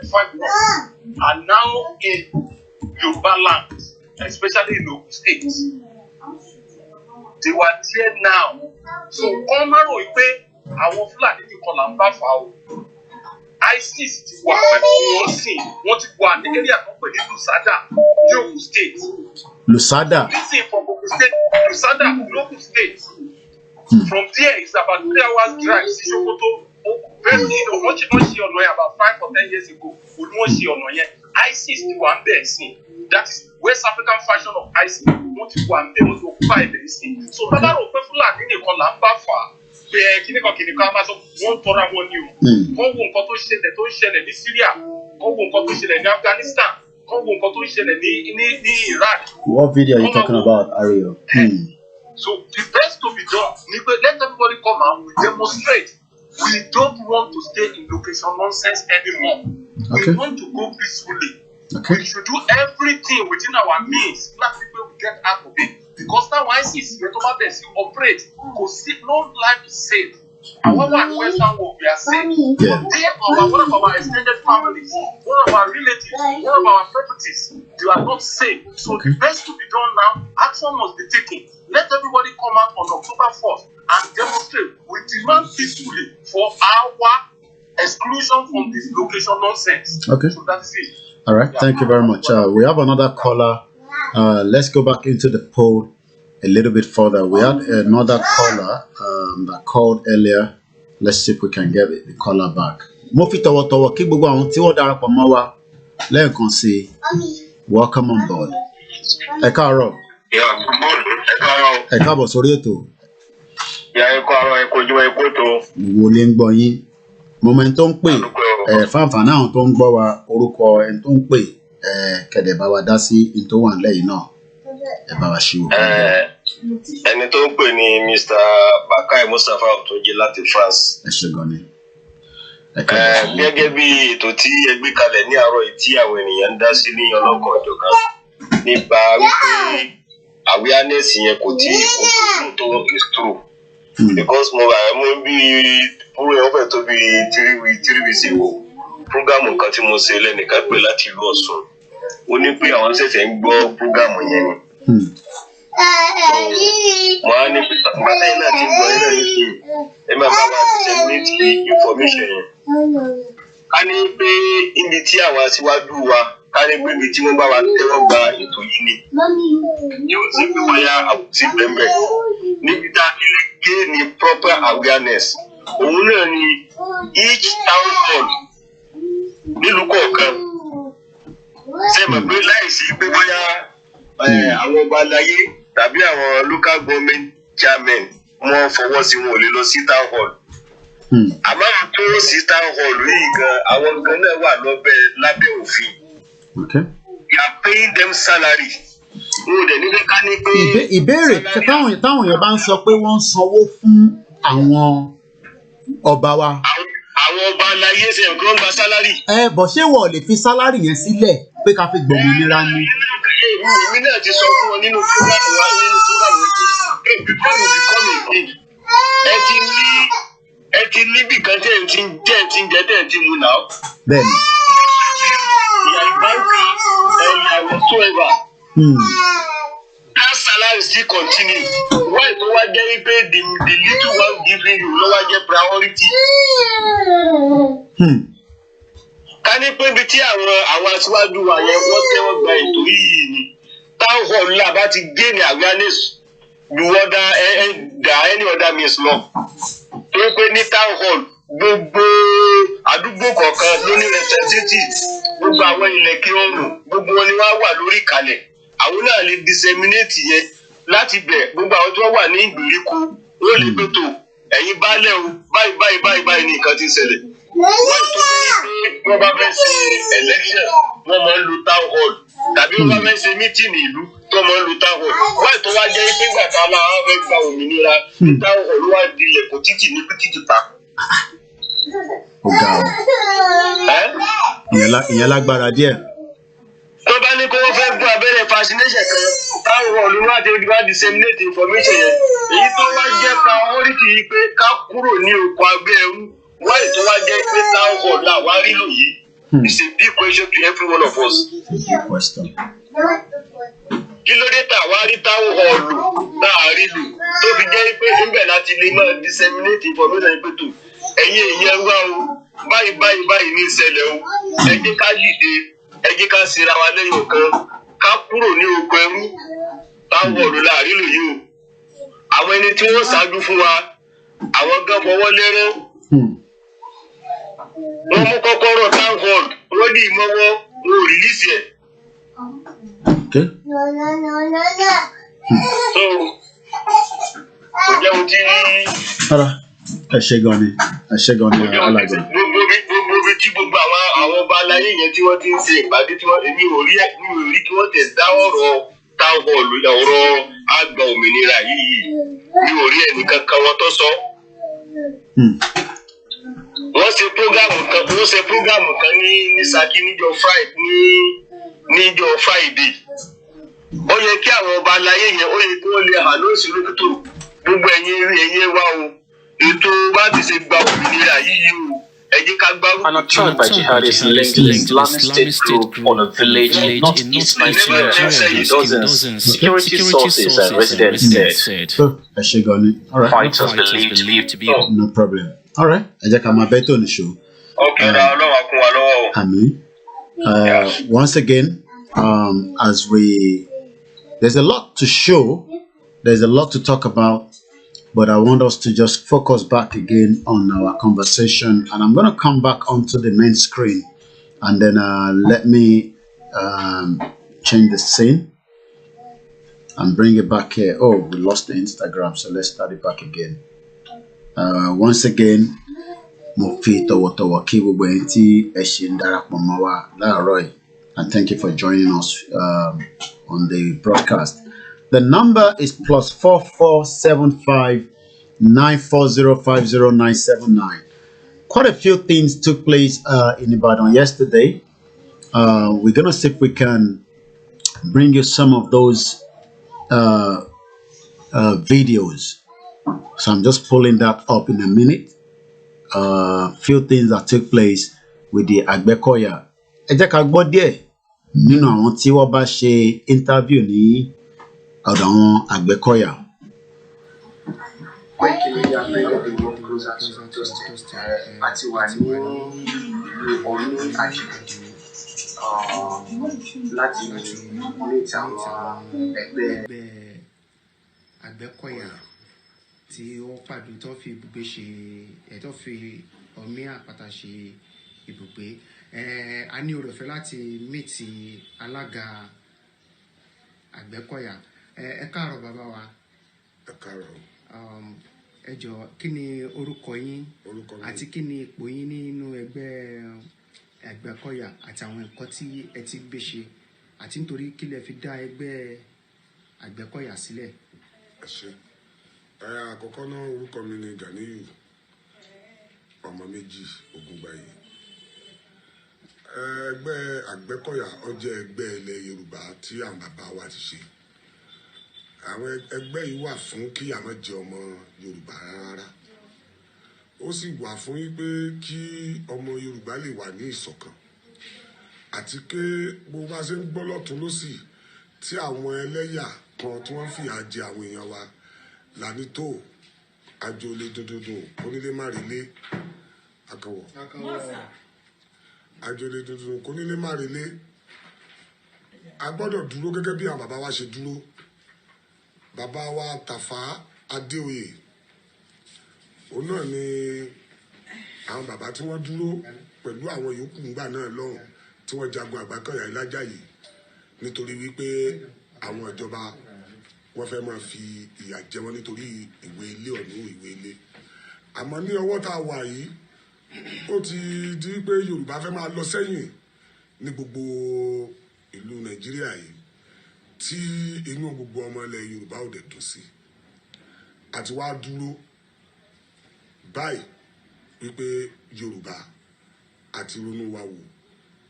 fighters are now in Yoruba land, especially in Ogun State. They were there now. So, Omaro Ipe, àwọn Fúlàní ti kọlà ń bá fà o. ISIS ti wà pẹ̀lú wọn sí, wọ́n ti wà ní area kan pè ní Lusada ní Ogun State. Lusada? Listen, from Ogun State, Lusada, Ogun State. From there, it's about 3 hours drive. See, Sokoto, very, wọ́n ṣe ọ̀nà yẹn about 5 or 10 years ago. Wọ́n ṣe ọ̀nà yẹn. ISIS ti wà ń bẹ̀ sí. That is West African version of ISIS. Wọ́n ti wà ń bẹ̀, wọ́n ti occupy ibẹ̀ sí. So, bàbá rò pé Fúlàní nìkan là ń bá fà á. Kìnìkan máa sọ wọ́n tọ́ra wọn ni o. Wọ́n wo nǹkan tó ń ṣẹlẹ̀ ní Syria. Wọ́n wo nǹkan tó ń ṣẹlẹ̀ ní Afghanistan. Wọ́n wo nǹkan tó ń ṣẹlẹ̀ ní Iraq. What video are you talking about, Ariel? So the best to be done, let everybody come out, we demonstrate. We don't want to stay in location nonsense anymore. Okay. We want to go peacefully. Okay. We should do everything within our means. Black people will get out of it. Because now ISIS, the automatic operate, because no life is safe. And when we're in Western world, we are safe. Yeah. One of our extended families, one of our relatives, one of our properties, they are not safe. So the best to be done now, action must be taken. Let everybody come out on October 4th and demonstrate. We demand peacefully for our exclusion from this location nonsense. Okay. So that's it. All right. Thank you very much. We have another caller. Let's go back into the poll a little bit further. We had another caller that called earlier. Let's see if we can get the caller back. Mo fi tọ̀wọ̀tọ̀wọ̀ kí gbogbo àwọn tí wọ́n darapọ̀ mọ́ wa lẹ́ẹ̀kan sí. Welcome on board. Ẹ káàárọ̀. Ẹ káàbọ̀ sórí ètò. Wo lè ń gbọ́ yín? Moment tó ń pè fáǹfààní àwọn tó ń gbọ́ wa orúkọ ẹni tó ń pè kẹ̀dẹ̀ bá wa dá sí in tó wà nílẹ̀ yìí náà. Ẹ bá wa ṣí wò. Ẹni tó ń pè ní Mr. Bakai Mustapha Otunji láti France. Ẹ ṣé gan ni. Gẹ́gẹ́ bí ètò tí ẹ gbé kalẹ̀ ní àárọ̀ yìí tí àwọn ènìyàn ń dá sí ní ọlọ́kan ọ̀jọ̀kan nípa wípé awareness yẹn kò tí ì tó is true. Because mo bí ó fẹ́ tó bí 3 weeks ago prógámù kan tí mo ṣe lẹ́nìkan pè láti ìlú Ọ̀ṣun. Ó ní pé àwọn ṣẹ̀ṣẹ̀ ń gbọ́ prógámù yẹn ni. Mo á ní pé bàtà náà ti gbọ́ yẹn náà nísìnyí. Ẹ máa bá wa disseminate information yẹn. Ká ní pé ibi tí àwọn aṣíwájú wa ká ní pé ibi tí wọ́n bá wa tẹ́wọ́ gba ètò yìí ni. Yóò ti pé wáyà àwùjọ bẹ́ẹ̀ níbi tá a lè gé ní proper awareness. Òun náà ni each town hall nílùú kọ̀ọ̀kan. Ṣé mọ̀ pé láìsí pé bóyá àwọn ọba aláyé tàbí àwọn local government chairman wọ́n fọwọ́ sí wọn ò lè lọ sí town hall. Àmọ́ àwọn tó sí town hall yìí gan àwọn gan náà wà lábẹ́ òfin. You are paying them salary. Wọ́n dẹ̀ nílé ká ní pé. Ìbéèrè táwọn èèyàn bá ń sọ pé wọ́n ń sanwó fún àwọn ọba wa. Àwọn ọba aláyé ṣe nǹkan gba sálárì. Bọ̀ ṣé wọ́n lè fi sálárì yẹn sílẹ̀ pé ká fi gbòmìnira ni. Èmi náà ti sọ fún wọn nínú fúlàní wa pé before you become a king ẹ ti níbì kan tẹ̀ ń jẹ tẹ̀ ń ti mu náà. Bẹ́ẹ̀ni. Ìyá ìbáǹkì ẹ̀yà whatsoever. That salary still continue. Why tó wá jẹ́ wípé the little one giving you ló wá jẹ́ priority. Ká ní pé ibi tí àwọn aṣíwájú wa yẹn wọ́n tẹ́wọ́ gba ètò yìí ni town hall ńlá bá ti gain awareness ju any other means lọ. Tó pé ní town hall gbogbo àdúgbò kọ̀ọ̀kan ló ní representative gbogbo àwọn ilẹ̀kẹ̀ ọrùn gbogbo wọn ni wọ́n wà lórí ìkàlẹ̀. Àwọn náà lè disseminate yẹn láti bẹ̀ gbogbo àwọn tí wọ́n wà ní ìgbèríko wọ́n lè gbètò ẹ̀yin baálẹ̀ o báyìí ní nǹkan tí ń ṣẹlẹ̀. Wọ́n tó ní pé wọ́n bá fẹ́ ṣe election wọ́n máa ń lo town hall tàbí wọ́n bá fẹ́ ṣe meeting ìlú tó máa ń lo town hall. Wọ́n tó wá jẹ́ pé gbàtà aláwọ̀ fẹ́ gba òmìnira town hall wá di ilẹ̀kùn títì ní títì pa. Ìyẹn lágbára díẹ̀. Tó bá ní kó wọ́n fẹ́ gbọ́ abẹ́rẹ́ vaccination kan town hall ló wá disseminate information yẹn. Èyí tó wá jẹ́ priority yìí pé ká kúrò ní oko abẹ́ ẹrú. Why tó wá jẹ́ pé town hall náà wá rí lò yìí? It's a big question to every one of us. Big question. Kí ló dé tà wá rí town hall lò náà rí lò tó fi jẹ́ pé níbẹ̀ láti lè máa disseminate information yìí pé tó ẹ̀yin èèyàn wá o báyìí ní ìṣẹ̀lẹ̀ o ẹ jẹ́ ká dìde ẹ jẹ́ ká ṣera wa lẹ́yìn kan ká kúrò ní oko ẹrú town hall náà rí lò yìí o. Àwọn ẹni tí wọ́n ṣáájú fún wa àwọn gan fọwọ́ lẹ́rán. Wọ́n mú kọ́kọ́rọ́ town hall wọ́n dì í mọ́wọ́ wọn ò rìlíìsì ẹ̀. So kò jẹ́ ohun tí. Ẹ ṣé gan ni alágbè. Gbogbo ibi tí gbogbo àwọn ọba aláyé yẹn tí wọ́n ti ń ṣe ìpàdé tí wọ́n èmi ò rí kí wọ́n tẹ̀ dá ọ̀rọ̀ town hall ọ̀rọ̀ àgbà òmìnira yìí mi ò rí ẹnìkan kan wọn tó sọ. Wọ́n ṣe prógámù kan ní Ṣakí níjọ́ Friday. Ó yẹ kí àwọn ọba aláyé yẹn ó yẹ kí wọ́n lè hà lóṣù lókítò gbogbo ẹ̀yin wá o ètò bá ti ṣe gba òmìnira yìí o ẹ jẹ́ ká gbárùkù. An attack by jihadists linked to the Islamic State group on a village in northeast Nigeria dozens security sources and residents said. Ẹ ṣé gan ni. Fighters believed to be. No problem. All right. Ẹ jẹ́ ká máa bẹ́ tó ní ṣó. Okay, Ọlọ́run á kún wa lọ́wọ́ o. Àmín. Once again, there's a lot to show There's a lot to talk about, but I want us to just focus back again on our conversation. And I'm going to come back onto the main screen, and then let me change the scene and bring it back here. Oh, we lost the Instagram, so let's start it back again. Once again, mo fi tọ̀wọ̀tọ̀wọ̀ kí gbogbo ẹ̀yin tí ẹ ṣe ń darapọ̀ mọ́ wa láàárọ̀ yìí, and thank you for joining us on the broadcast. The number is +4475 94050 Quite a few things took place in Ibadan yesterday. We're gonna see if we can bring you some of those videos. So I'm just pulling that up in a minute. Few things that took place with the Agbecoya. Ẹ jẹ́ ká gbọ́ díẹ̀ nínú àwọn tí wọ́n bá ṣe interview ní ọ̀dọ̀ àwọn Agbecoya. Àti wà ní ìlú Ọ̀nù Àjìgàdì láti meet àwọn ẹgbẹ́ Agbecoya tí wọ́n pàdé tó fi ibùgbé ṣe tó fi ọ̀mí àpáta ṣe ibùgbé. A ní oore ọ̀fẹ́ láti meet alága Agbecoya. Ẹ káàárọ̀ bàbá wa. Ẹ káàárọ̀. Ẹ jọ̀ọ́, kí ni orúkọ yín àti kí ni ipò yín nínú ẹgbẹ́ Agbecoya àti àwọn nǹkan tí ẹ ti gbé ṣe àti nítorí kí lẹ fi dá ẹgbẹ́ Agbecoya sílẹ̀? Ẹ ṣé. Àkọ́kọ́ náà orúkọ mi ni Ganiyu ọmọ méjì Ògúngbàyè. Ẹgbẹ́ Agbecoya ó jẹ́ ẹgbẹ́ ilẹ̀ Yorùbá tí àwọn bàbá wa ti ṣe. Àwọn ẹgbẹ́ yìí wà fún kí àwọn jẹ́ ọmọ Yorùbá rárá. Ó sì wà fún pé kí ọmọ Yorùbá lè wà ní ìṣọ̀kan. Àti pé bó bá ṣe ń gbọ́ lọ́tún lósì tí àwọn ẹlẹ́yà kan tí wọ́n fìyà jẹ àwọn èèyàn wa làní tó àjòlè dòdòdò onílé má relé akọwọ. Àjòlè dòdòdò onílé má relé. A gbọ́dọ̀ dúró gẹ́gẹ́ bí àwọn bàbá wa ṣe dúró. Bàbá wa Tàfà Adéoyè, òun náà ni àwọn bàbá tí wọ́n dúró pẹ̀lú àwọn yòókù ńgbà náà lọ́hùn tí wọ́n jagun Àgbákọ̀yà Ìlájàyè nítorí wípé àwọn ìjọba wọ́n fẹ́ máa fi ìyà jẹ wọ́n nítorí ìwé ilé ọ̀nù ìwé ilé. Àmọ́ ní ọwọ́ tá a wà yìí ó ti di pé Yorùbá fẹ́ máa lọ sẹ́yìn ní gbogbo ìlú Nàìjíríà yìí tí inú gbogbo ọmọ ilẹ̀ Yorùbá ò dẹ̀ dùn sí. Àti wá dúró báyìí wípé Yorùbá àti ronú wa wò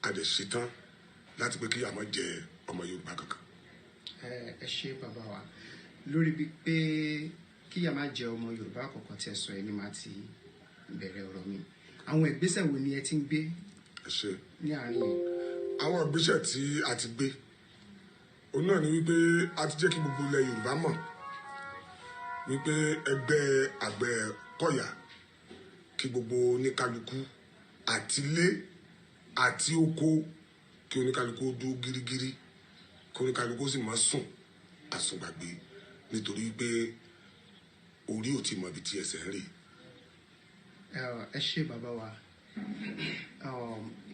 a dẹ̀ ṣetán láti pé kí àmọ́ jẹ ọmọ Yorùbá kankan. Ẹ ṣé bàbá wa, lórí bí pé kí a má jẹ ọmọ Yorùbá àkọ́kọ́ tí ẹ sọ ẹni máa ti bẹ̀rẹ̀ ọ̀rọ̀ mi. Àwọn ìgbésẹ̀ wo ni ẹ ti ń gbé ní àárín yìí? Àwọn ìgbésẹ̀ tí a ti gbé òun náà ni wípé a ti jẹ́ kí gbogbo ilẹ̀ Yorùbá mọ̀ wípé ẹgbẹ́ Agbecoya kí gbogbo oníkálukú àti ilé àti oko kí oníkálukú dúró gírígírí kí oníkálukú sì má sùn àsùngbàgbé nítorí pé orí ò ti mọ ibi tí ẹsẹ̀ ń rè. Ẹ ṣé bàbá wa,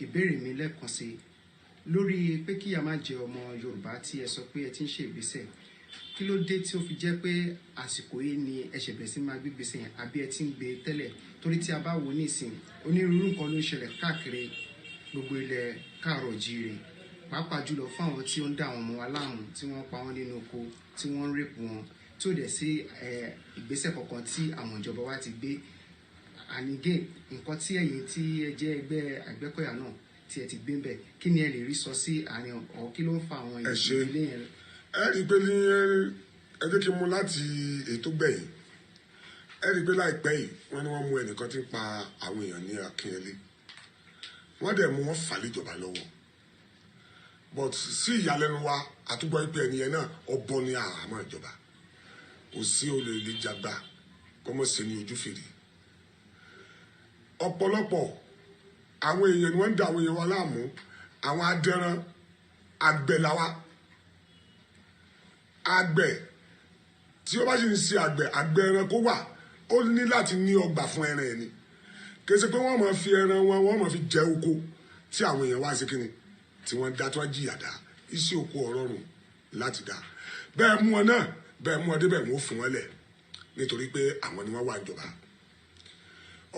ìbéèrè mi lẹ́ẹ̀kan sí lórí pé kí a má jẹ ọmọ Yorùbá tí ẹ sọ pé ẹ ti ń ṣe ìgbésẹ̀, kí ló dé tí ó fi jẹ́ pé àsìkò yìí ni ẹ ṣe bẹ̀rẹ̀ sí máa gbé ìgbésẹ̀ yẹn àbí ẹ ti ń gbé tẹ́lẹ̀? Torí tí a bá wò nísìn onírúurú nǹkan ló ń ṣẹlẹ̀ káàkiri gbogbo ilẹ̀ káàrọ̀-ò-jíire, pàápàá jùlọ fún àwọn tí ó ń dá àwọn ọmọ wa láàmú tí wọ́n pa wọ́n nínú oko tí wọ́n ń rèpù wọn tí ò dẹ̀ sí ìgbésẹ̀ kankan tí àwọn ìjọba wa ti gbé. Ànígé nǹkan tí ẹ̀yin tí ẹ jẹ́ ẹgbẹ́ Agbecoya náà tí ẹ ti gbé ń bẹ̀, kí ni ẹ lè rí sọ sí àárín ọ̀ kí ló ń fa àwọn ìdílé yẹn? Ẹ rí i pé ní ẹ jẹ́ kí n mú láti ètò gbẹ̀yìn. Ẹ rí i pé láìpẹ́ yìí wọ́n ní wọ́n mú ẹnìkan tí ń pa àwọn èèyàn ní Akínyẹlé. Wọ́n dẹ̀ mú wọn fà léjọba lọ́wọ́. But sí ìyàlẹ́nu wa àtúgbọ́ pé ẹni yẹn náà ọbọ ní àhámọ́ ìjọba. Kò sí olè lè jàgbá kọ́mọ́ sí ní ojú fèrè. Ọ̀pọ̀lọpọ̀ àwọn èèyàn ni wọ́n ń da àwọn èèyàn wa láàmú. Àwọn adẹran àgbẹ̀ làwa. Àgbẹ̀ tí ó bá sì ń ṣe àgbẹ̀ ẹranko wà ó ní láti ní ọgbà fún ẹran ẹ̀ ni kì í ṣe pé wọ́n máa fi ẹran wọn wọ́n máa fi jẹ oko tí àwọn èèyàn wá ṣe kíni tí wọ́n dá tí wọ́n jìyà dá iṣẹ́ oko ọ̀rọ̀rùn láti dá bẹ́ẹ̀ mú wọn náà bẹ́ẹ̀ mú wọn débẹ̀ wọ́n fún wọn lẹ̀ nítorí pé àwọn ni wọ́n wà ìjọba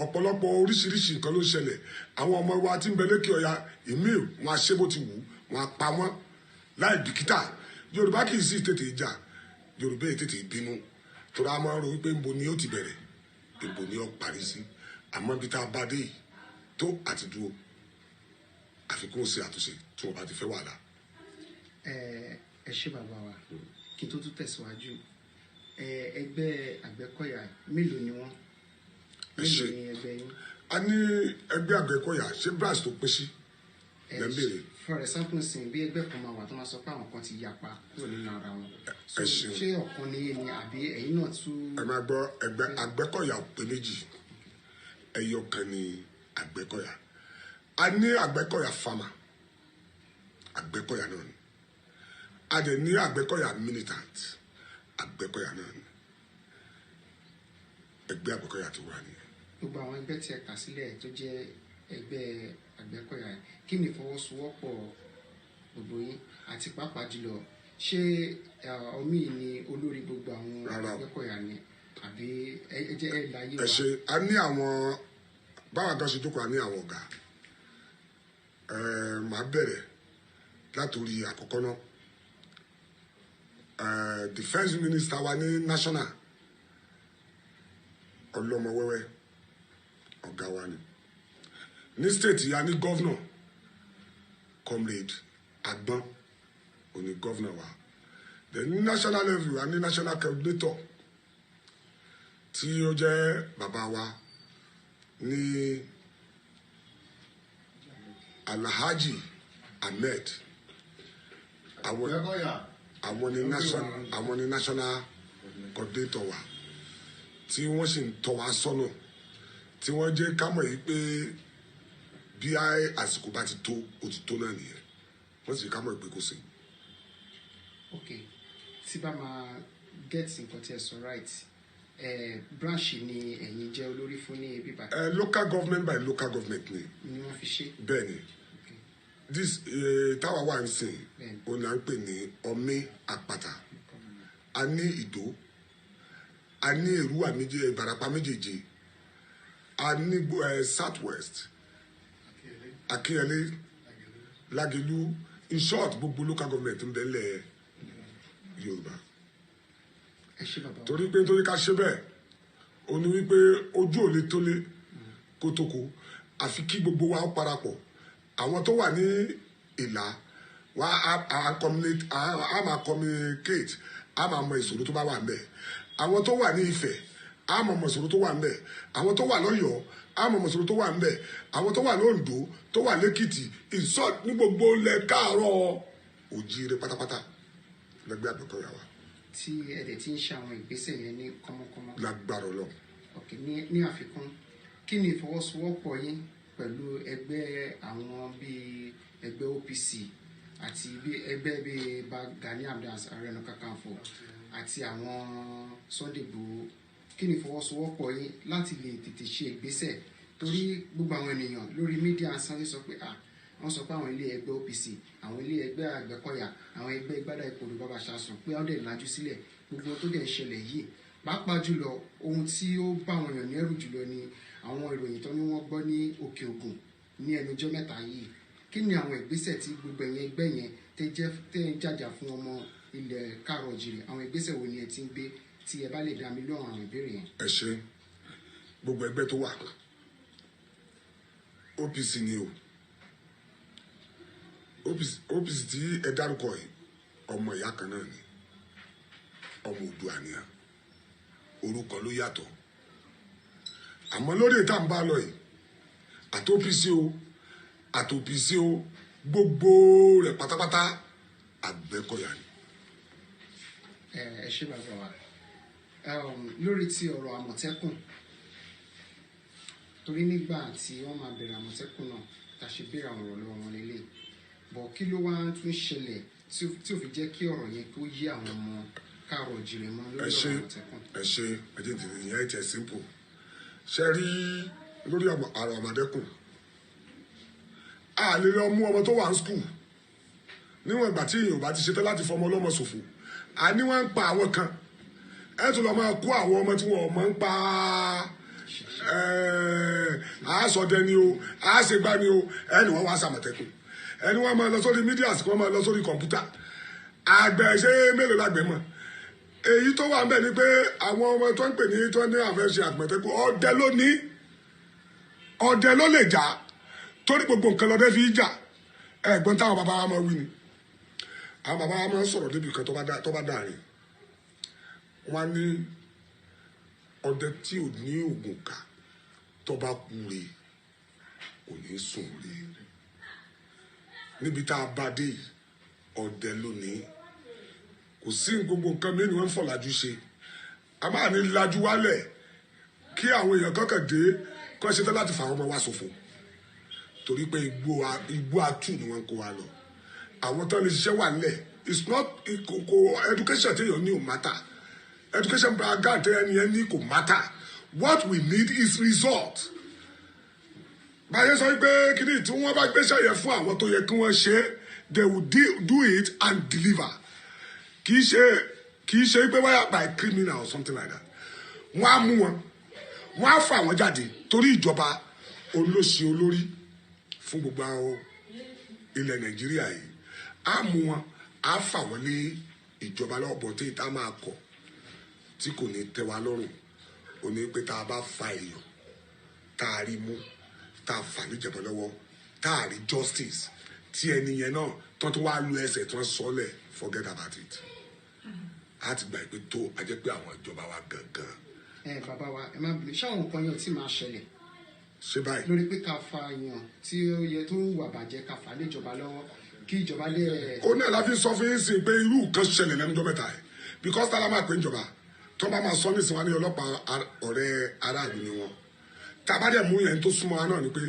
ọ̀pọ̀lọpọ̀ oríṣiríṣi nǹkan ló ṣẹlẹ̀ àwọn ọmọ wa tí ń bẹ lékè ọ̀yà ìmí wọn á ṣe bó ti wù wọn á pa wọn láì bìkítà Yorùbá kì í sì tètè jà Yorùbá yìí tètè bínú torí a máa ń ro wípé nbo ni ó ti bẹ̀rẹ̀ nbo ni ó parí sí àmọ́ bí tá a bá dé yìí tó àti dúró àfikún ṣe àtúnṣe tí wọn bá ti fẹ́ wàhálà. ẹ ṣé bàbá wa kí n tó tún tẹ̀síwájú ẹgbẹ́ Àgbẹ̀kọ̀yà mélòó ni wọ́n mélòó ni ẹgbẹ́ yín. a ní ẹgbẹ́ Àgbẹ̀kọ̀yà ṣé branch tó pín sí lẹ́ńbẹ̀rẹ̀. for example sin bí ẹgbẹ́ kan máa wà tó máa sọ pé àwọn kan ti yapa kúrò nínú ara wọn ṣé ọ̀kan ni ni àbí ẹ̀yin náà tún. ẹ máa gbọ́ ẹgbẹ́ Àgbẹ̀kọ̀yà pé méjì ẹyọ kan ní Àgbẹ̀kọ̀yà a ní Àgbẹ̀kọ̀yà farmer Àgbẹ̀kọ̀yà náà ni a dẹ̀ ní Àgbẹ̀kọ̀yà militant Àgbẹ̀kọ̀yà náà ni ẹgbẹ́ Àgbẹ̀kọ̀yà ti wà nìyẹn. gbogbo àwọn ẹgbẹ́ tí ẹ kà sílẹ̀ tó jẹ́ ẹgbẹ́ Àgbẹ̀kọ̀yà kí ni ìfọwọ́sowọ́pọ̀ gbogbo yín àti pàápàá jùlọ ṣé omi ni olórí gbogbo àwọn Àgbẹ̀kọ̀yà ni àbí ẹ jẹ́ ẹ láyé wa. ẹ ṣe a ní àwọn báwa gan ṣe jókòó a ní àwọn ọ̀gá màá bẹ̀rẹ̀ látòrí àkọ́kọ́ náà defence minister wa ní national ọlọ́mọ wẹ́wẹ́ ọ̀gá wa ni ní state ya ní governor comrade Agbon òní governor wa then ní national level wa ní national coordinator tí ó jẹ́ bàbá wa ní Alhaji Ahmed àwọn ni national coordinator wa tí wọ́n sì ń tọ́ wa sọ́nà tí wọ́n jẹ́ ká mọ̀ yìí pé bí àsìkò bá ti tó ó ti tó náà nìyẹn wọ́n sì ká mọ̀ pé kò sí. ok tí bá máa get nǹkan tí ẹ sọ right branch ni ẹ̀yin jẹ́ olórí fún ní ibi báyìí. local government by local government ni. ni wọ́n fi ṣe. bẹ́ẹ̀ ni this táwa wà ń sìn òun là ń pè ní Ọmí Àpàtà a ní Ìdó a ní Èrúwà méjì Ìbàràpá méjèèjì a ní south west Akínyẹlé Lágelú in short gbogbo local government ń bẹ́ẹ̀ Yorùbá torí pé nítorí ká ṣe bẹ́ẹ̀ ó ní wípé ojú ò lè tó lé kótókó àfi kí gbogbo wa ó parapọ̀ àwọn tó wà ní ìlà wa a máa communicate a máa mọ ìṣòro tó bá wà ńbẹ̀ àwọn tó wà ní Ifẹ̀ a máa mọ ìṣòro tó wà ńbẹ̀ àwọn tó wà lọ́yọ̀ọ́ a máa mọ ìṣòro tó wà ńbẹ̀ àwọn tó wà lóńdó tó wà lẹ́kìtì ìṣọ́ ní gbogbo lẹ káàárọ̀ òjíire pátápátá lẹ́gbẹ́ Àgbẹ̀kọ̀yà wa. tí ẹ̀dẹ̀ tí ń ṣe àwọn ìgbésẹ̀ yẹn ní kọ́mọ́kọ́mọ́. lágbára Ọlọ́run. ok ní àfikún kí ni ìfọwọ́sowọ́pọ̀ yín pẹ̀lú ẹgbẹ́ àwọn bíi ẹgbẹ́ OPC àti ẹgbẹ́ bíi Gani Adams Ààrẹ Ọ̀nà Kakanfò àti àwọn Sunday Igboho kí ni ìfọwọ́sowọ́pọ̀ yín láti lè tètè ṣe ìgbésẹ̀ torí gbogbo àwọn ènìyàn lórí mídíà sáré sọ pé wọ́n sọ pé àwọn ilé ẹgbẹ́ OPC àwọn ilé ẹgbẹ́ Àgbẹ̀kọ̀yà àwọn ẹgbẹ́ Ìgbádà Ìpòdò Bàbá Ṣàsùn pé wọ́n dẹ̀ lajú sílẹ̀ gbogbo tó dẹ̀ ń ṣẹlẹ̀ yìí pàápàá jùlọ ohun tí ó bá àwọn èèyàn ní ẹ̀rù jùlọ ni àwọn ìròyìn tó ní wọ́n gbọ́ ní Òkè Ògùn ní ẹnujọ́ mẹ́ta yìí kí ni àwọn ìgbésẹ̀ tí gbogbo ẹ̀yẹn ẹgbẹ́ yẹn tẹ́ ń jàjà fún ọmọ ilẹ̀ káàrọ̀ jìrì àwọn ìgbésẹ̀ wo ni ẹ ti ń gbé tí ẹ bá lè dá mi lóhùn àwọn ìbéèrè yẹn. ẹ ṣe gbogbo ẹgbẹ́ tó wà OPC ni o OPC tí ẹ dárúkọ yìí ọmọ ìyá kan náà ni ọmọ Oòduà nìyà orúkọ ló yàtọ̀ àmọ́ lórí ìta ń bá lọ yìí àti OPC o gbogbo rẹ̀ pátápátá Àgbẹ̀kọ̀yà ni. ẹ ṣé bàbá wa lórí ti ọ̀rọ̀ Àmọ̀tẹ́kùn torí nígbà tí wọ́n máa bẹ̀rẹ̀ Àmọ̀tẹ́kùn náà tá a ṣe béèrè àwọn ọ̀rọ̀ lọ́wọ́ wọn lélẹ̀ bọ̀ kí ló wá tún ṣẹlẹ̀ tí ò fi jẹ́ kí ọ̀rọ̀ yẹn kó yí àwọn ọmọ káàrọ̀ jìrì mọ́ ẹ lórí ṣe ọ̀rọ̀ Àmọ̀tẹ́kùn. ẹ ṣe ìyẹn ìtẹ̀ simple ṣe rí lórí ọ̀rọ̀ Àmọ̀tẹ́kùn a lè lọ mú ọmọ tó wà ní skul níwọ̀n ìgbà tí èèyàn bá ti ṣetán láti fọmọ ọlọ́mọ ṣòfò àní wọ́n ń pa àwọn kan ẹ tún lọ máa kó àwọn ọmọ tí wọn mọ̀ ń pa àásọdẹ ni o àásègbà ni o ẹni wọ́n wá sàmọ̀tẹ́kùn ẹni wọ́n máa lọ sórí mídíà sí wọ́n máa lọ sórí kọ̀ǹpútà àgbẹ̀ ṣé mélòó lágbẹ̀ mọ̀ èyí tó wà ń bẹ̀ ni pé àwọn ọmọ tó ń pè ní tó ní àfẹ́ ṣe àmọ̀tẹ́kùn ọdẹ ló lè jà torí gbogbo nǹkan lọ́dẹ fi jà ẹ̀gbọ́n táwọn bàbá wa máa wí ni àwọn bàbá wa máa sọ̀rọ̀ débi kan tó bá dàrin wọn ní ọdẹ tí ò ní oògùn ká tó bá kú re kò ní sùn re níbi tá a bá dé ọdẹ lónìí kò sí gbogbo nǹkan mi ni wọ́n ń fọ̀làjú ṣe a máa ní lajú wálẹ̀ kí àwọn èèyàn kankan dé kọ́ ṣe tán láti fà àwọn ọmọ wa ṣòfò torí pé igbó atú ni wọ́n kó wa lọ àwọn tán lè ṣiṣẹ́ wà nílẹ̀ it's not kò education téèyàn ní ò matter education background téèyàn ní kò matter what we need is result báyẹn sọ pé kíni tí wọ́n bá gbéṣẹ́ yẹn fún àwọn tó yẹ kí wọ́n ṣe they will do it and deliver kì í ṣe pé wáyà by criminal or something like that wọ́n á mú wọn wọ́n á fà wọ́n jáde torí ìjọba olóṣì olórí fún gbogbo àwọn ilẹ̀ Nàìjíríà yìí á mú wọn á fà wọ́n lé ìjọba lọ́bọ̀ tí ìta máa kọ̀ tí kò ní tẹ́ wa lọ́rùn ò ní pé tá a bá fa èèyàn tá a rí mú tá a fà níjọba lọ́wọ́ tá a rí justice tí ẹni yẹn náà tó wá lu ẹsẹ̀ tó ń sọlẹ̀ forget about it a ti gbà pé tó a jẹ́ pé àwọn ìjọba wa gangan. Bàbá wa ẹ má bìlẹ̀ ṣáwọn nǹkan yẹn ò tí máa ṣẹlẹ̀ ṣe báyìí lórí pé ká fa èèyàn tí ó yẹ tó wà bàjẹ́ ká fà níjọba lọ́wọ́ kí ìjọba lè. ó ní àlàáfíà sọ fún yín sí pé irú nǹkan ṣẹlẹ̀ lẹ́nu mẹ́ta ẹ̀ because tá a máa pè ń jọba tó bá máa sọ nísìnyí wá ní ọlọ́pàá ọ̀rẹ́ aráàlú ni wọn tá a bá dẹ̀ mú yẹn tó súnmọ́ wa náà ni pé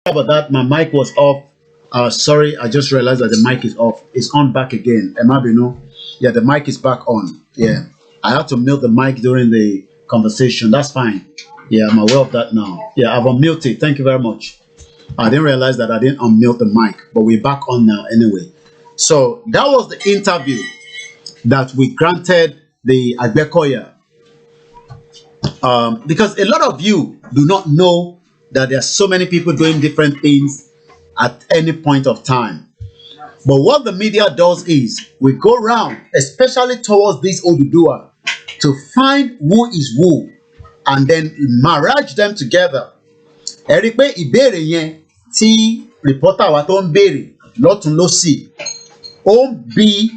about that. My mic was off. Sorry, I just realized that the mic is off. It's on back again. Emabino. Yeah, the mic is back on. Yeah. I had to mute the mic during the conversation. That's fine. Yeah, I'm aware of that now. Yeah, I've unmuted. Thank you very much. I didn't realize that I didn't unmute the mic, but we're back on now anyway. So that was the interview that we granted the Agbecoya. Because a lot of you do not know that there are so many people doing different things at any point of time. But what the media does is we go around, especially towards this Odudua, to find who is who and then marriage them together. Ẹ rí pé ìbéèrè yẹn tí reporter wa tó ń béèrè lọ́tún lósì ó ń bi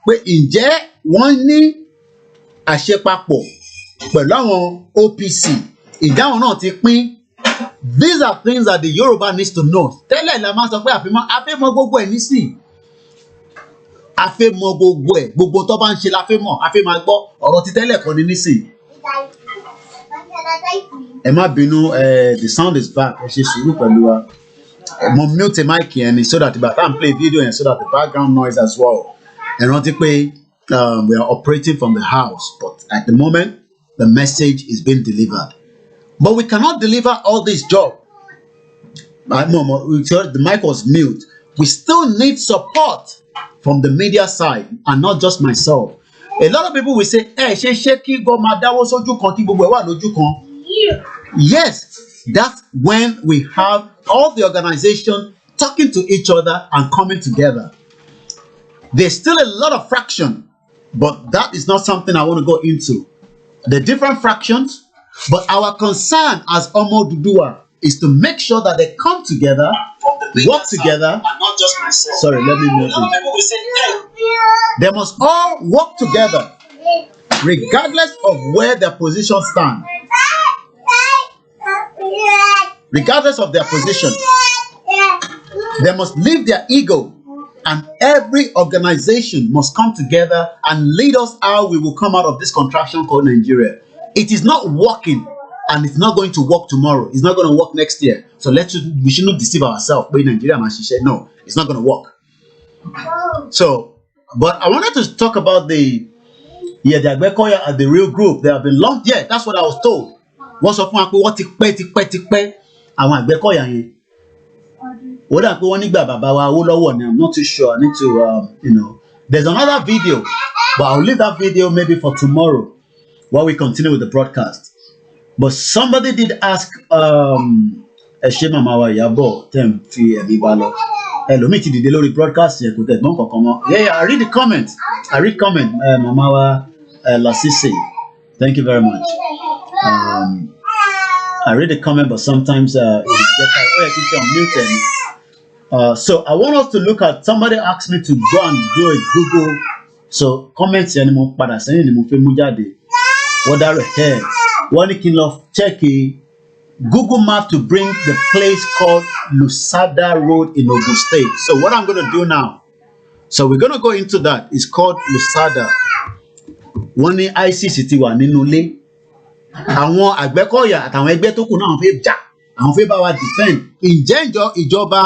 pé ǹjẹ́ wọ́n ní àṣepapọ̀ pẹ̀lú àwọn OPC ìdáhùn náà ti pín. These are things that the Yoruba needs to know. Tẹ́lẹ̀ la máa sọ pé àfẹ́mọ́ gbogbo ẹ̀ nísìn. Àfẹ́mọ́ gbogbo ẹ̀ gbogbo tó bá ń ṣe la fẹ́ mọ̀ àfẹ́ máa gbọ́ ọ̀rọ̀ ti tẹ́lẹ̀ kan ní nísìn. Ẹ má bínú, the sound is back. Ẹ ṣe sùúrù pẹ̀lú wa. Mo mute mic yẹn ni so that by the time play video yẹn so that the background noise as well. Ẹ rántí pé we are operating from the house, but at the moment the message is being delivered. But we cannot deliver all this job. The mic was mute. We still need support from the media side and not just myself. A lot of people will say, "Hey, ṣé kí go máa dáwọ́ sójú kan kí gbogbo ẹ̀ wà lójú kan?" Yes, that's when we have all the organization talking to each other and coming together. There's still a lot of fraction, but that is not something I want to go into. The different fractions, but our concern as Omo Dudua is to make sure that they come together, work together. Not just myself. Sorry, let me mute it. They must all work together, regardless of where their position stands. Regardless of their position, they must leave their ego, and every organization must come together and lead us how we will come out of this contraction called Nigeria. It is not working, and it's not going to work tomorrow. It's not going to work next year. So we should not deceive ourselves. But in Nigeria, no, it's not going to work. So, but I wanted to talk about the Agbecoya are the real group. They have been long. Yeah, that's what I was told. What's up? What ti pẹ́ àwọn Agbecoya yẹn. What I go on Baba wa I'm not too sure. I need to There's another video, but I'll leave that video maybe for tomorrow while we continue with the broadcast. But somebody did ask Eshema Mawa Yabo Tem Fi Emibalo. Elomiti did the lori broadcast here. Yeah, I read the comment. Mamawa Lasisi. Thank you very much. I read the comment, but sometimes so I want us to look at, somebody asked me to go and do a Google. So comments anymore, but I say anymore mujade. What are here? One can love check Google map to bring the place called Lusada Road in Ogun State. So what I'm going to do now, so we're going to go into that. It's called Lusada. One ICCT wa nínú ilé. Àwọn Agbecoya àtàwọn ẹgbẹ́ tó kù náà fẹ́ jà, àwọn fẹ́ bá wa defend. Ǹjẹ́ ìjọba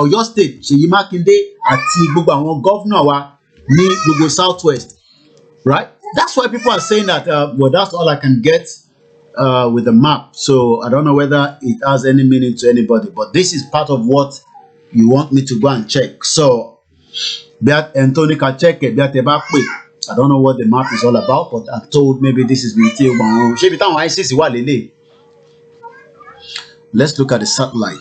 Ọ̀yọ́ State Ṣèyí Mákindé àti gbogbo àwọn governor wa ní gbogbo Southwest, right? That's why people are saying that. Well, that's all I can get with the map. So I don't know whether it has any meaning to anybody, but this is part of what you want me to go and check. So, Anthony can check it. I don't know what the map is all about, but I'm told maybe this is Let's look at the satellite.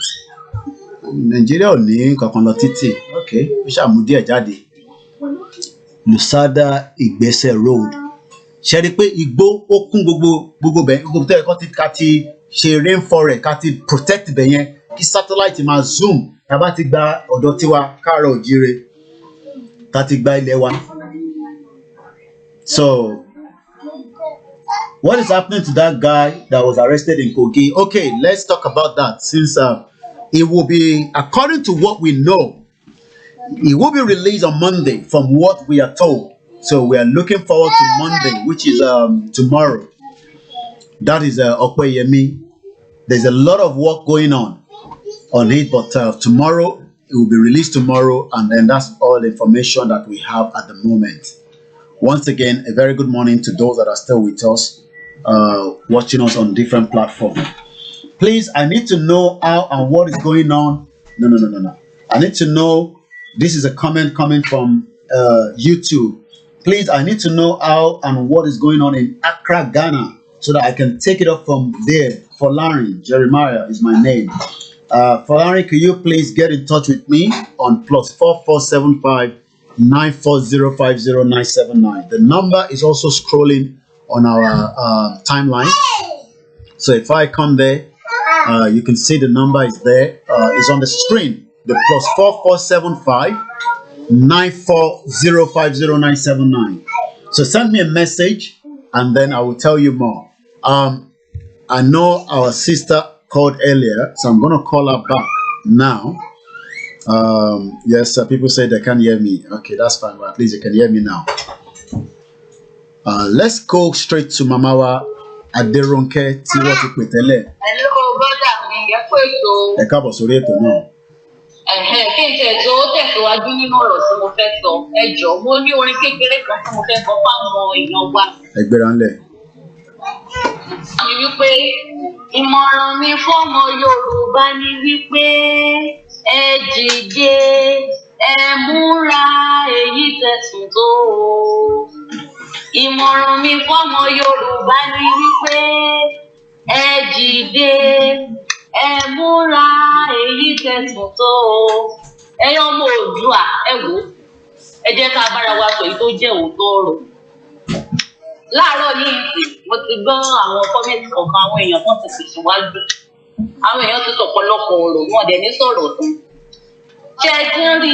Nigeria okay, we shall move there. Lusada Igbese Road. Ṣé rí pé igbó ó kún gbogbo bẹ́ẹ̀ gbogbo tẹ́ ẹ̀kọ́ ti ká ti ṣe rainforest ká ti protect bẹ̀ yẹn kí satellite máa zoom tá bá ti gba ọ̀dọ̀ tiwa káàárọ̀ òjíire tá ti gba ilẹ̀ wa. So what is happening to that guy that was arrested in Kogi? Okay, let's talk about that since it will be, according to what we know, it will be released on Monday from what we are told. So we are looking forward to Monday, which is tomorrow. That is Okweyemi. There's a lot of work going on. on it, but tomorrow it will be released tomorrow, and then that's all the information that we have at the moment. Once again, a very good morning to those that are still with us, watching us on different platforms. Please, I need to know how and what is going on. No. I need to know. This is a comment coming from YouTube. Please, I need to know how and what is going on in Accra, Ghana, so that I can take it up from there. Folari Jeremiah is my name. Folari, could you please get in touch with me on +4475 94050 The number is also scrolling on our timeline. So if I come there, you can see the number is there. It's on the screen. The +4475 94050 So send me a message, and then I will tell you more. I know our sister called earlier, so I'm gonna call her back now. Yes, people say they can't hear me. Okay, that's fine, but at least you can hear me now. Let's go straight to Mamawa Aderonke Tiwoti Petele. Hello, brother. Ẹ káàbọ̀ sórí ètò náà. Kí n tẹ̀ tó tẹ̀síwájú nínú ọ̀rọ̀ tí mo fẹ́ sọ. Ẹ jọ̀ọ́, mo ní orin kékeré kan tí mo fẹ́ kọ fáwọn èèyàn wa. Ẹ gbéra ńlẹ̀. Mi wípé ìmọ̀ràn mi fọ́mọ Yorùbá ni wípé ẹ dìde, ẹ múra èyí tẹ̀sùn tó. Ìmọ̀ràn mi fọ́mọ Yorùbá ni wípé ẹ dìde, ẹ múra èyí tẹ̀sùn tó. Ẹ̀yin ọmọ Oòduà, ẹ wò ó, ẹ jẹ́ ká bára wa sọ èyí tó jẹ́ òótọ́ ọ̀rọ̀. Láàárọ̀ yìí mo ti gbọ́ àwọn kọ́mẹ́ǹtì kọ̀ọ̀kan àwọn èèyàn kan ti tẹ̀síwájú. Àwọn èèyàn ti sọ̀pọ̀lọpọ̀ ọ̀rọ̀ wọn dẹ̀ ní sọ̀rọ̀ tán. Ṣé ẹ ti ń rí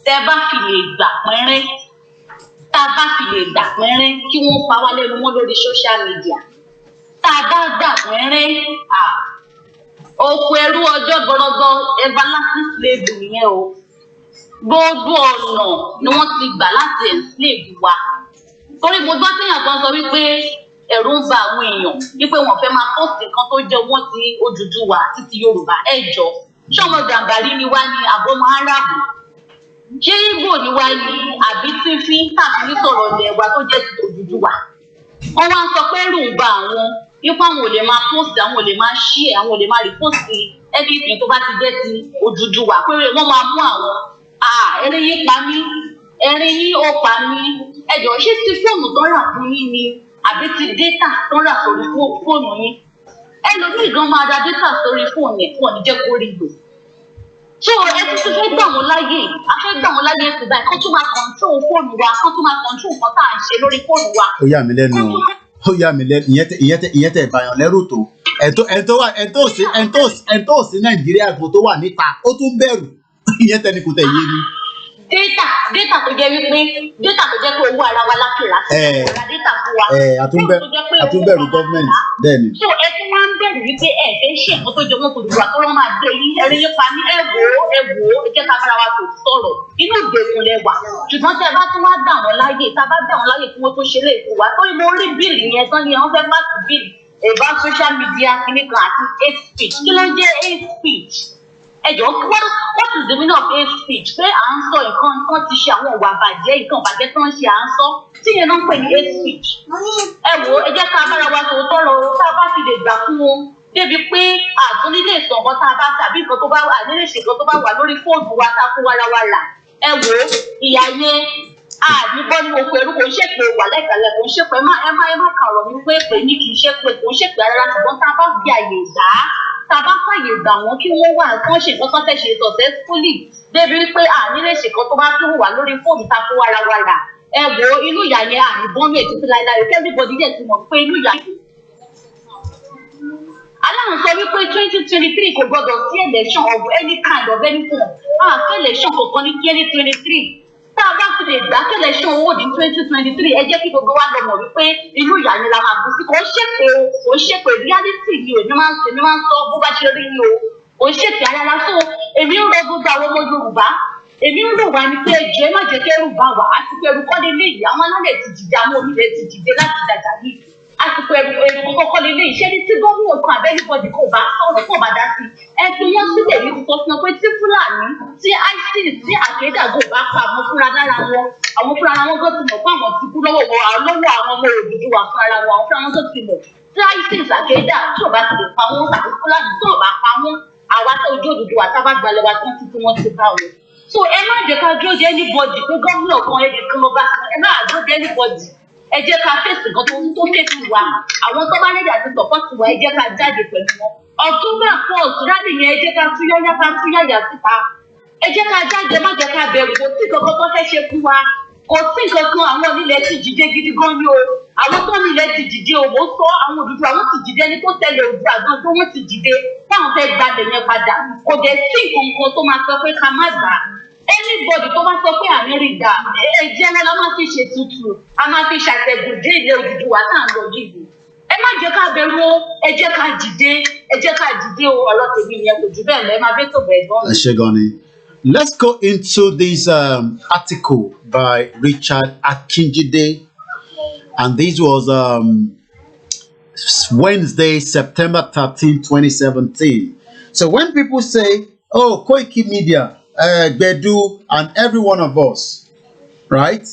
tẹ bá fi lè gbà pẹ́rẹ́? Tá a bá fi lè gbà pẹ́rẹ́ kí wọ́n pa wá lẹ́nu mọ́ lórí social media. Tá a bá gbà pẹ́rẹ́, oko ẹrú ọjọ́ gbọ́rọ́gbọ́ everlasting slavery nìyẹn o. Gbogbo ọ̀nà ni wọ́n ti gbà láti enslave wa. Torí mo gbọ́ téèyàn kan sọ wípé ẹ̀rù ń ba àwọn èèyàn wípé wọ́n fẹ́ máa pọ́ọ̀sì nǹkan tó jẹ́ wọ́n ti Odùduwà àti ti Yorùbá. Ẹ jọ̀ọ́, ṣọmọ Gàmbàrí ni wá ní àbọ̀mọ Árábù? Ṣé Ìgbò ni wá ní àbí fífín tàbí nísọ̀rọ̀ ilẹ̀ wa tó jẹ́ ti Odùduwà? Wọ́n wá ń sọ pé ẹ̀rù ń ba àwọn wípé àwọn ò lè máa pọ́ọ̀sì, àwọn ò lè máa share, àwọn ò lè máa rìpọ́ọ̀sì everything tó bá ti jẹ́ ti Odùduwà pé wọ́n máa mú àwọn. Ẹ̀rín yín pa mí, ẹ̀rín yín ó pa mí. Ẹ jọ̀ọ́, ṣé ti fóònù tó rà fún yín ni àbí ti data tó rà sórí fóònù yín? Ẹlòmíì gan máa da data sórí fóònù ẹ̀ fún ọ̀nì jẹ́ kó rí lò. So ẹ ti fẹ́ gbà wọ́n láyè, a fẹ́ gbà wọ́n láyè ti báyìí kó tún máa control fóònù wa, kó tún máa control nǹkan tá à ń ṣe lórí fóònù wa. Ó yà mí lẹ́nu o, ó yà mí lẹ́nu, ìyẹn tẹ̀ bàyàn lẹ́rù tó. Ẹ̀ńtó sí Nàìjíríà kan tó wà níta, ó tún bẹ̀rù, ìyẹn tẹ̀ ni kò tẹ̀ yé mi. Data tó jẹ́ wípé data tó jẹ́ pé owó ara wa láti rà sí ọ̀la data fún wa. Àtúnbẹ̀rù gọ́ọ̀mẹ̀ntì bẹ́ẹ̀ ni. So ẹ tún wá ń bẹ̀rù wípé ẹ fẹ́ ṣe nǹkan tó jọ mọ́ Odùduwà tó lọ́ máa gbé yín ẹ̀rín yín pa ní ẹ wò ó ẹ jẹ́ ká bára wa tó sọ̀rọ̀ inú ìgbèkùn lẹ wà. Ṣùgbọ́n tẹ́ ẹ bá tún wá gbà wọ́n láyè tá a bá gbà wọ́n láyè kí wọ́n tó ṣe lè fún wa tó ní mo rí bíìlì yẹn tán ni wọ́n fẹ́ pàṣẹ bíìlì about social media kìnìkan àti hate speech. Kí ló ń jẹ́ hate speech? Ẹ jọ̀ọ́, what is the meaning of hate speech? Pé à ń sọ nǹkan tó ti ṣe àwọn ìwà bàjẹ́ nǹkan bàjẹ́ tó ń ṣe à ń sọ tí yẹn náà ń pè ní hate speech. Ẹ wò ó, ẹ jẹ́ ká bára wa sọ̀rọ̀ tọrọ tá a bá ti lè gbà fún wọn débi pé àtúndílé sọ nǹkan tá a bá tàbí nǹkan tó bá wà nílé ṣe nǹkan tó bá wà lórí fóònù wa tá a kó wára wa là. Ẹ wò ó, ìyá yẹn àdìgbọ́ ní oko ẹrú kò ń ṣèpè wà lẹ́kàlẹ̀ kò ń ṣèpè ẹ má kàrọ̀ mi pé pè ní kì í ṣèpè kò ń ṣèpè rárá ṣùgbọ́n tá a bá fi àyè gbà á tá a bá fàyè gbà wọ́n kí wọ́n wà kán ṣe nǹkan kan tẹ̀ ṣe successfully débi wípé nílé ṣe kan tó bá tún wà lórí fóònù tá a kó wára wa là. Ẹ wo inú ìyá yẹn àdìgbọ́n mi ètùtù láìláì everybody dẹ̀ ti mọ̀ pé inú ìyá aláwọn sọ wípé 2023 kò gbọdọ̀ sí election of any kind of any form àfẹ́ election kankan ní 2023 tá a bá fi lè gbà kí election owó di 2023 ẹ jẹ́ kí gbogbo wa lọ mọ̀ wípé inú ìyá ni la máa kú sí kò ń ṣèpè reality ni èmi máa ń sọ bó bá ṣe rí ni o kò ń ṣèpè ayára so èmi ń rọ gbogbo àwọn ọmọ Yorùbá èmi ń rò wá ní pé ẹjọ́ ẹ má jẹ́ kẹ́rù bá wà á ti kẹ́rù kọ́ lé léyìí àwọn alálẹ̀ ti dìde àwọn onílẹ̀ ti dìde láti dàgbà yìí àsìkò ẹ̀rù kọ́kọ́ lélẹ̀ iṣẹ́ ní tí gómìnà kan àbẹ́nibọ́dì kò bá sọ̀rọ̀ kò bá dá sí ẹ fi wọ́n sílẹ̀ ní kò sọ pé tí Fúlàní tí ISIS tí àkédàgò bá pa àwọn fúnra lára wọn àwọn fúnra wọn gbọ́ ti mọ̀ pé àwọn ti kú lọ́wọ́ àwọn ọmọ Odùduwà fúnra wọn àwọn fúnra wọn tó ti mọ̀ tí ISIS àkédà tí ò bá ti lè pa wọn àti Fúlàní tí ò bá pa wọn àwa tó ojú Odùduwà tá bá gbalẹ̀ wa tán títí wọ́n ti bá wọn. So ẹ má jẹ́ ká dúró de anybody pé gómìnà kan ẹ̀jẹ̀ kan ọba ẹ má dúró de anybody ẹ jẹ́ ká fèsì nǹkan tó fèsì wa àwọn tó bá nígbà tí sọ̀pọ̀tì wa ẹ jẹ́ ká jáde pẹ̀lú wọn October 4th rádìí yẹn ẹ jẹ́ ká túyáyá síta ẹ jẹ́ ká jáde má jẹ́ ká bẹ̀rù kò sí nǹkan tó fẹ́ ṣe fún wa kò sí nǹkan kan àwọn onílẹ̀ ti dìde gidi gan ni o àwọn tó nílẹ̀ ti dìde o mo sọ àwọn Odùduwà àwọn ti dìde ní tó tẹ̀lé Odùduwà gan tó wọ́n ti dìde táwọn fẹ́ gbalẹ̀ yẹn padà kò dẹ̀ sí nǹkan kan tó máa sọ pé ká má gbà anybody tó bá sọ pé Amẹ́ríkà ẹ̀jẹ̀ wọn la máa fi ṣètùtù a máa fi ṣàtẹ̀gùn dé ilẹ̀ Odùduwà tá à ń lọ yìí ẹ má jẹ́ ká bẹ̀rù o ẹ jẹ́ ká dìde o ọ̀rọ̀ tèmi yẹn kò jù bẹ́ẹ̀ lọ ẹ máa bẹ́ tó bẹ́ẹ̀ gan. ẹ ṣé gan ni. Let's go into this article by Richard Akinjide, and this was Wednesday, September 13, 2017. So when people say, oh, Koiki Media, Gbedu, and every one of us, right?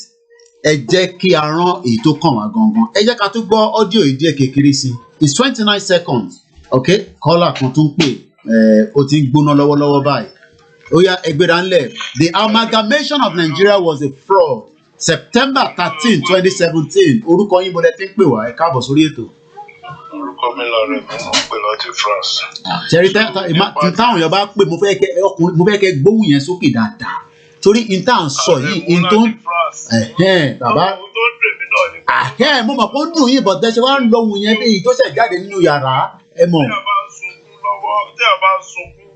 Ẹ jẹ́ kí a rán èyí tó kàn wá gangan. Ẹ jẹ́ ká tún gbọ́ audio ìdí ẹ̀ kékeré sí. It's 29 seconds. Okay? Caller kan tún pè. Ó ti ń gbóná lọ́wọ́lọ́wọ́ báyìí. Oya Egbedanle, the amalgamation of Nigeria was a fraud. September 13, 2017. Orúkọ yín bọ́lẹ̀ tí ń pè wá ẹ káàbọ̀ sórí ètò. Orúkọ mi lọ rẹ̀ mi mọ̀ pé láti France. Ṣẹ̀rí táwọn èèyàn bá pè mo fẹ́ kẹ́ gbóhùn yẹn sókè dáadáa. Torí in tá à ń sọ yìí in tó ń bàbá mo mọ̀ pé ó dùn yín bọ̀ tẹ́sẹ̀ wá ń lọ ohun yẹn bí èyí tó ṣẹ̀ jáde nínú yàrá ẹ mọ̀. Tí a bá ń sunkún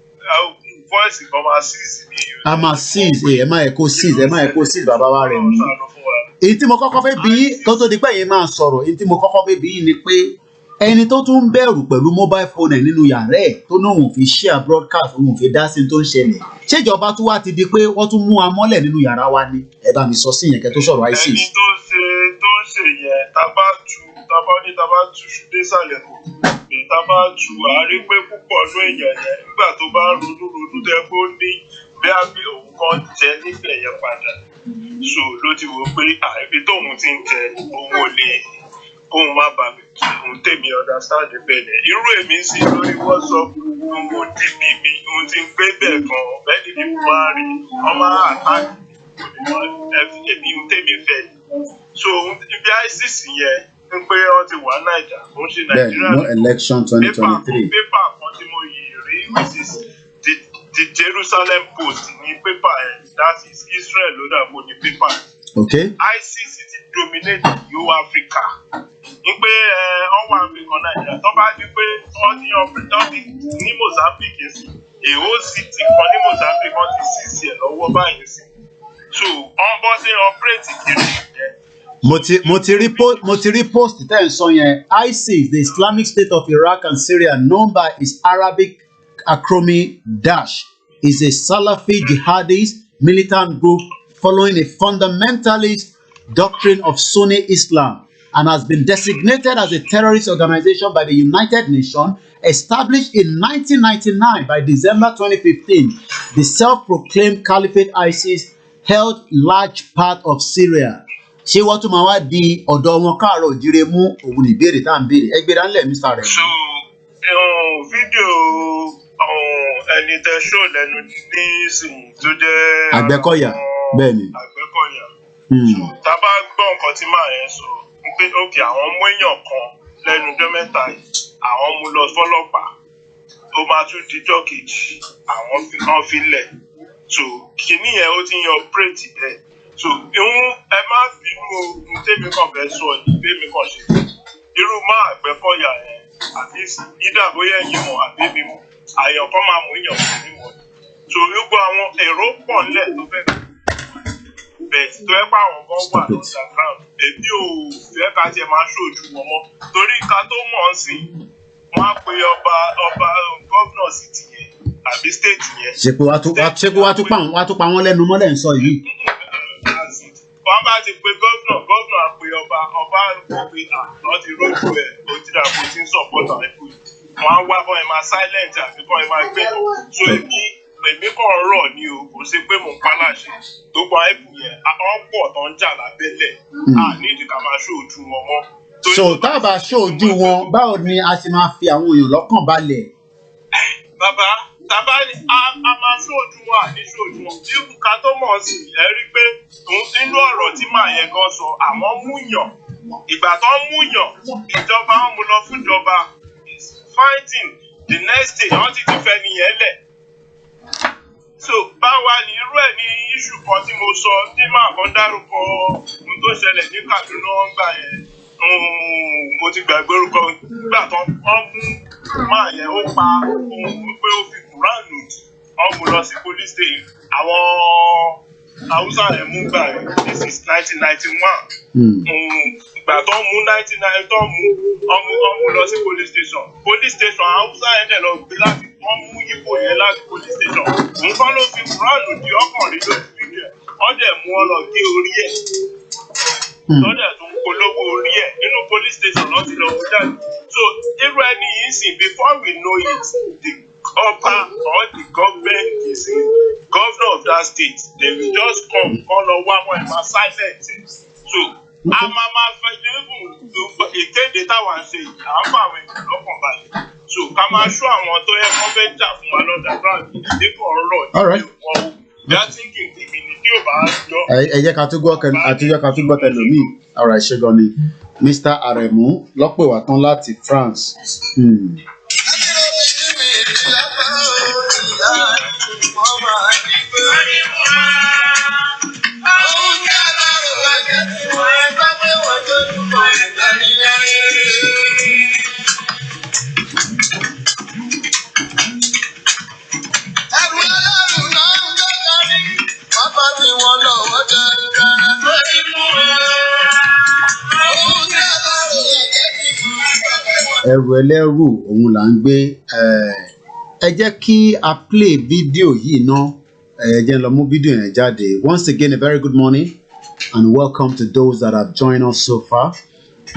voice kan máa seize ní ìlú. A máa seize ẹ má ẹ̀kọ́ seize bàbá wa rẹ̀ mú. Èyí tí mo kọ́kọ́ fẹ́ bí yín tó di pé yín máa sọ̀rọ̀ èyí tí mo kọ́kọ́ fẹ́ bí yín ni pé ẹni tó tún ń bẹ̀rù pẹ̀lú mobile phone ẹ̀ nínú yàrá ẹ̀ tó náà wọ́n fi share broadcast wọ́n fi dá sí tó ń ṣẹlẹ̀ ṣèjọba tó wá ti di pé wọ́n tún mú amọ́lẹ̀ nínú yàrá wa ni ẹ bá mi sọ sí yẹn kẹ́ tó sọ̀rọ̀ ISIS. Ẹni tó ń ṣe yẹn tá bá tú ṣùdé sàlẹ̀ kò tá bá tú àárí pé púpọ̀ ló èèyàn yẹn nígbà tó bá ronú tẹ́ kó ní bí a bí òun kan jẹ níbẹ̀ yẹn padà so ló ti wò pé àìfi tóun ti ń jẹ òun ò lè kóun má bà mí òun tèmi understand bẹ́ẹ̀ ni irú èmi sì lórí WhatsApp òun dìbì mi òun ti ń gbé bẹ́ẹ̀ gan bẹ́ẹ̀ ni mi máa rí ọmọ àtàkì èmi òun tèmi fẹ́ so ibi ISIS yẹn ń pé wọ́n ti wà Naija ó ń ṣe Nàìjíríà no election 2023 pépà kan tí mo yìí rí which is the Jerusalem Post ní pépà ẹ̀ that is Israel ló dàbò ní pépà ẹ̀. Okay. ISIS ti dominate New Africa ń pé ọwọ́ àfikàn Nàìjíríà tó bá di pé wọ́n ti ọ̀pẹ̀tọ́bì ní Mozambique sí èho city kan ní Mozambique wọ́n ti seize ẹ̀ lọ́wọ́ báyìí sí so wọ́n bọ́ sí operate kiri yẹn. mo ti rí post tẹ́ ẹ̀ sọ yẹn ISIS the Islamic State of Iraq and Syria known by its Arabic acronym Daesh is a Salafi jihadist militant group following a fundamentalist doctrine of Sunni Islam and has been designated as a terrorist organization by the United Nations. Established in 1999 by December 2015, the self-proclaimed Caliphate ISIS held large part of Syria. Ṣé wọ́n tún máa wá di ọ̀dọ̀ wọn káàárọ̀ òjíire mú òun ìbéèrè tá à ń béèrè Egbedanle Mr. Rẹ̀. So fídíò ẹni tẹ ṣó lẹ́nu nísìnyí tó jẹ́ Agbecoya bẹ́ẹ̀ ni. Agbecoya. Tá a bá gbọ́ nǹkan tí màá yẹn sọ pé òkè àwọn mú èèyàn kan lẹ́nu ọjọ́ mẹ́ta yìí àwọn mú lọ fọ́lọ́pàá ó máa tún dijọ́ kejì àwọn fi lẹ̀ so kìíní yẹn ó ti yan operate bẹ́ẹ̀ so ìhun ẹ má bínú ohun tèmi kàn fẹ́ sọ ní bẹ́ẹ̀mi kàn ṣe irú má Agbecoya yẹn àbí ìdàbóyè ẹ̀yìn mọ̀ àbí mi mọ̀ àyàn kan máa mú èèyàn fún mi mọ̀ so gbogbo àwọn èrò pọ̀ nílẹ̀ tó fẹ́ bẹ́ẹ̀ tó ẹ pa àwọn kan wà underground èmi ò fẹ́ ká tiẹ̀ máa ṣojú wọn mọ́ torí ká tó mọ̀ ọ́n sìn wọ́n á pe ọba gọ́vnọ̀ city yẹn àbí state yẹn. ṣé pé wàá tún pa wọ́n lẹ́nu mọ́lẹ̀ ń sọ yìí. wọ́n bá ti pe gọ́vnọ̀ á pe ọba wá rò pé wọ́n ti rójú ẹ̀ ó ti dà kó ti ń support àwọn ẹ̀kú yìí wọ́n á wá kọ́ ẹ̀ máa silent àbí kọ́ ẹ̀ máa gbé so èmi kàn rọ̀ ni o kò ṣe pé mò ń pa láṣẹ gbogbo àwọn ẹ̀kú yẹn àwọn pọ̀ tó ń jà lábẹ́lẹ̀ nídìí ká máa ṣojú wọn mọ́. so tá a bá ṣojú wọn báwo ni a ṣe máa fi àwọn èèyàn lọ́kàn balẹ̀. bàbá tàbá ni a máa ṣojú wọn àní ṣojú wọn bí ká tó mọ̀ sí ẹ rí pé nínú ọ̀rọ̀ tí màá yẹn gan sọ àwọn múyàn ìgbà tó ń múyàn ìjọba wọn mú lọ fún ìjọba fighting the next day wọn ti fẹ́ nìyẹn lẹ̀ so báwa ni irú ẹ̀ ní iṣu kan tí mo sọ tí màá kan dárúkọ ohun tó ṣẹlẹ̀ ní Kaduna wọn gbà yẹn mo ti gbàgbé orúkọ nígbà tó ń mú máa yẹn ó pa pé ó fi kúránù wọn mú lọ sí police station àwọn Hausa yẹn mú gbà yẹn this is 1991 ìgbà tó ń mú 1999 tó ń mú lọ sí police station Hausa yẹn dẹ̀ lọ gbé láti wọ́n mú yípo yẹn láti police station nǹkan ló fi kúránù di ọkànlélógún fídíò wọ́n dẹ̀ mú ọ lọ gé orí ẹ̀ lọ́dẹ̀ tó ń polówó orí ẹ̀ nínú police station lọ́ ti lọ wọ́n jáde so irú ẹni yìí sìn before we know it the upper or the government is in governor of that state they will just come call lọ wá wọn ẹ̀ máa silent so a máa fẹ́ ìkéde táwọn ṣe yìí à ń fà àwọn èèyàn lọ́kàn balẹ̀ so ká máa ṣọ́ àwọn tó yẹ kó fẹ́ jà fún wa lọ́dà ground ìdíkọ̀ ọ̀rọ̀ ìdíkọ̀ wọn bí a ti ń kí ibi ni tí ò bá jọ. ẹ jẹ́ ká tún gbọ́ tẹlòmíì ara ìṣe gan ni Mr. Aremu lọ́pọ̀ wà tán láti France. ẹrù ẹlẹ́rù òun là ń gbé ẹ jẹ́ kí a play fídíò yìí ná ẹ jẹ́ lọ mú fídíò yẹn jáde. Once again, a very good morning and welcome to those that have joined us so far.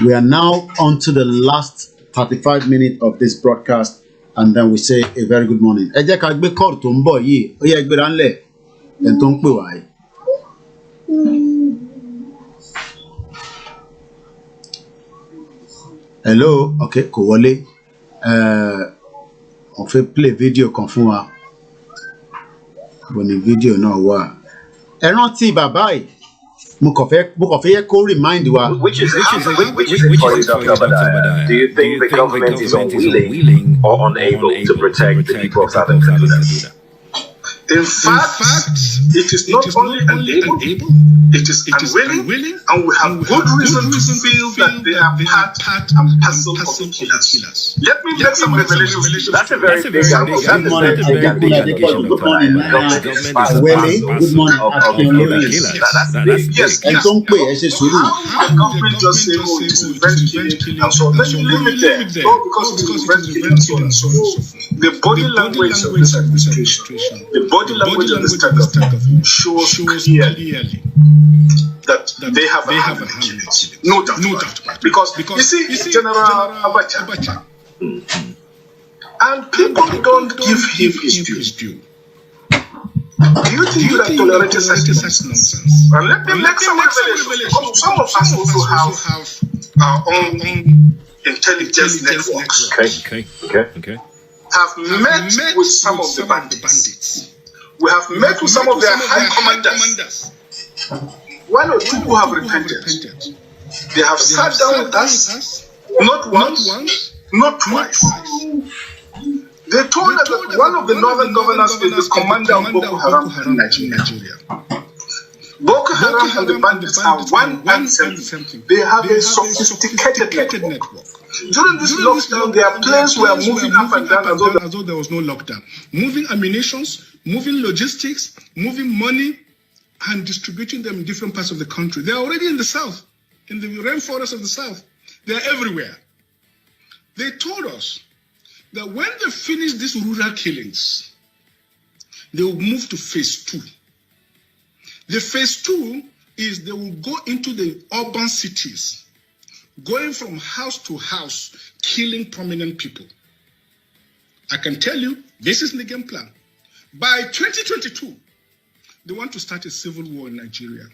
We are now on to the last 35 minutes of this broadcast and then we say a very good morning. Ẹ jẹ́ ká gbé kọ́ọ̀tù tó ń bọ̀ yìí ó yẹ gbéra ńlẹ̀ ẹ̀ tó ń pè wáyé. Hello, okay, kò wọlé. On fait play video kan fún wa. Bó ni video náà wà. Ẹ rántí bàbá yìí. Mo kàn fẹ́ yẹ kó remind wa. Which is the point of Obadiah? Do you think the government is unwilling or unable to protect the people of Southern Kaduna? In fact, it is not only unable, it is unwilling, and we have good reason to feel that they are part and parcel of the killers. Let me make some revelations. That's a very big allegation. Good morning, good morning, Yes, and don't pay. How the government just say, oh, it is revenge killing, and so let me leave it there. Oh, because it is revenge killing, and so on and so forth. The body language of this administration, the body language of this government shows clearly that they have a hand. No doubt about it. Because you see, General Abacha, and people don't give him his due. Do you think you have tolerated such nonsense? And let me make some revelations. Some of us also have our own intelligence networks. Okay. Have met with some of the bandits. We have met with some of their high commanders. One or two who have repented. They have sat down with us, not once, not twice. They told us that one of the northern governors is the commander of Boko Haram in Nigeria. Boko Haram and the bandits are one and something. They have a sophisticated network. During this lockdown, their planes were moving up and down as though there was no lockdown. Moving ammunitions, moving logistics, moving money, and distributing them in different parts of the country. They are already in the south, in the rainforest of the south. They are everywhere. They told us that when they finish these rural killings, they will move to phase 2. The phase 2 is they will go into the urban cities going from house to house, killing prominent people. I can tell you, this is the game plan. By 2022, they want to start a civil war in Nigeria.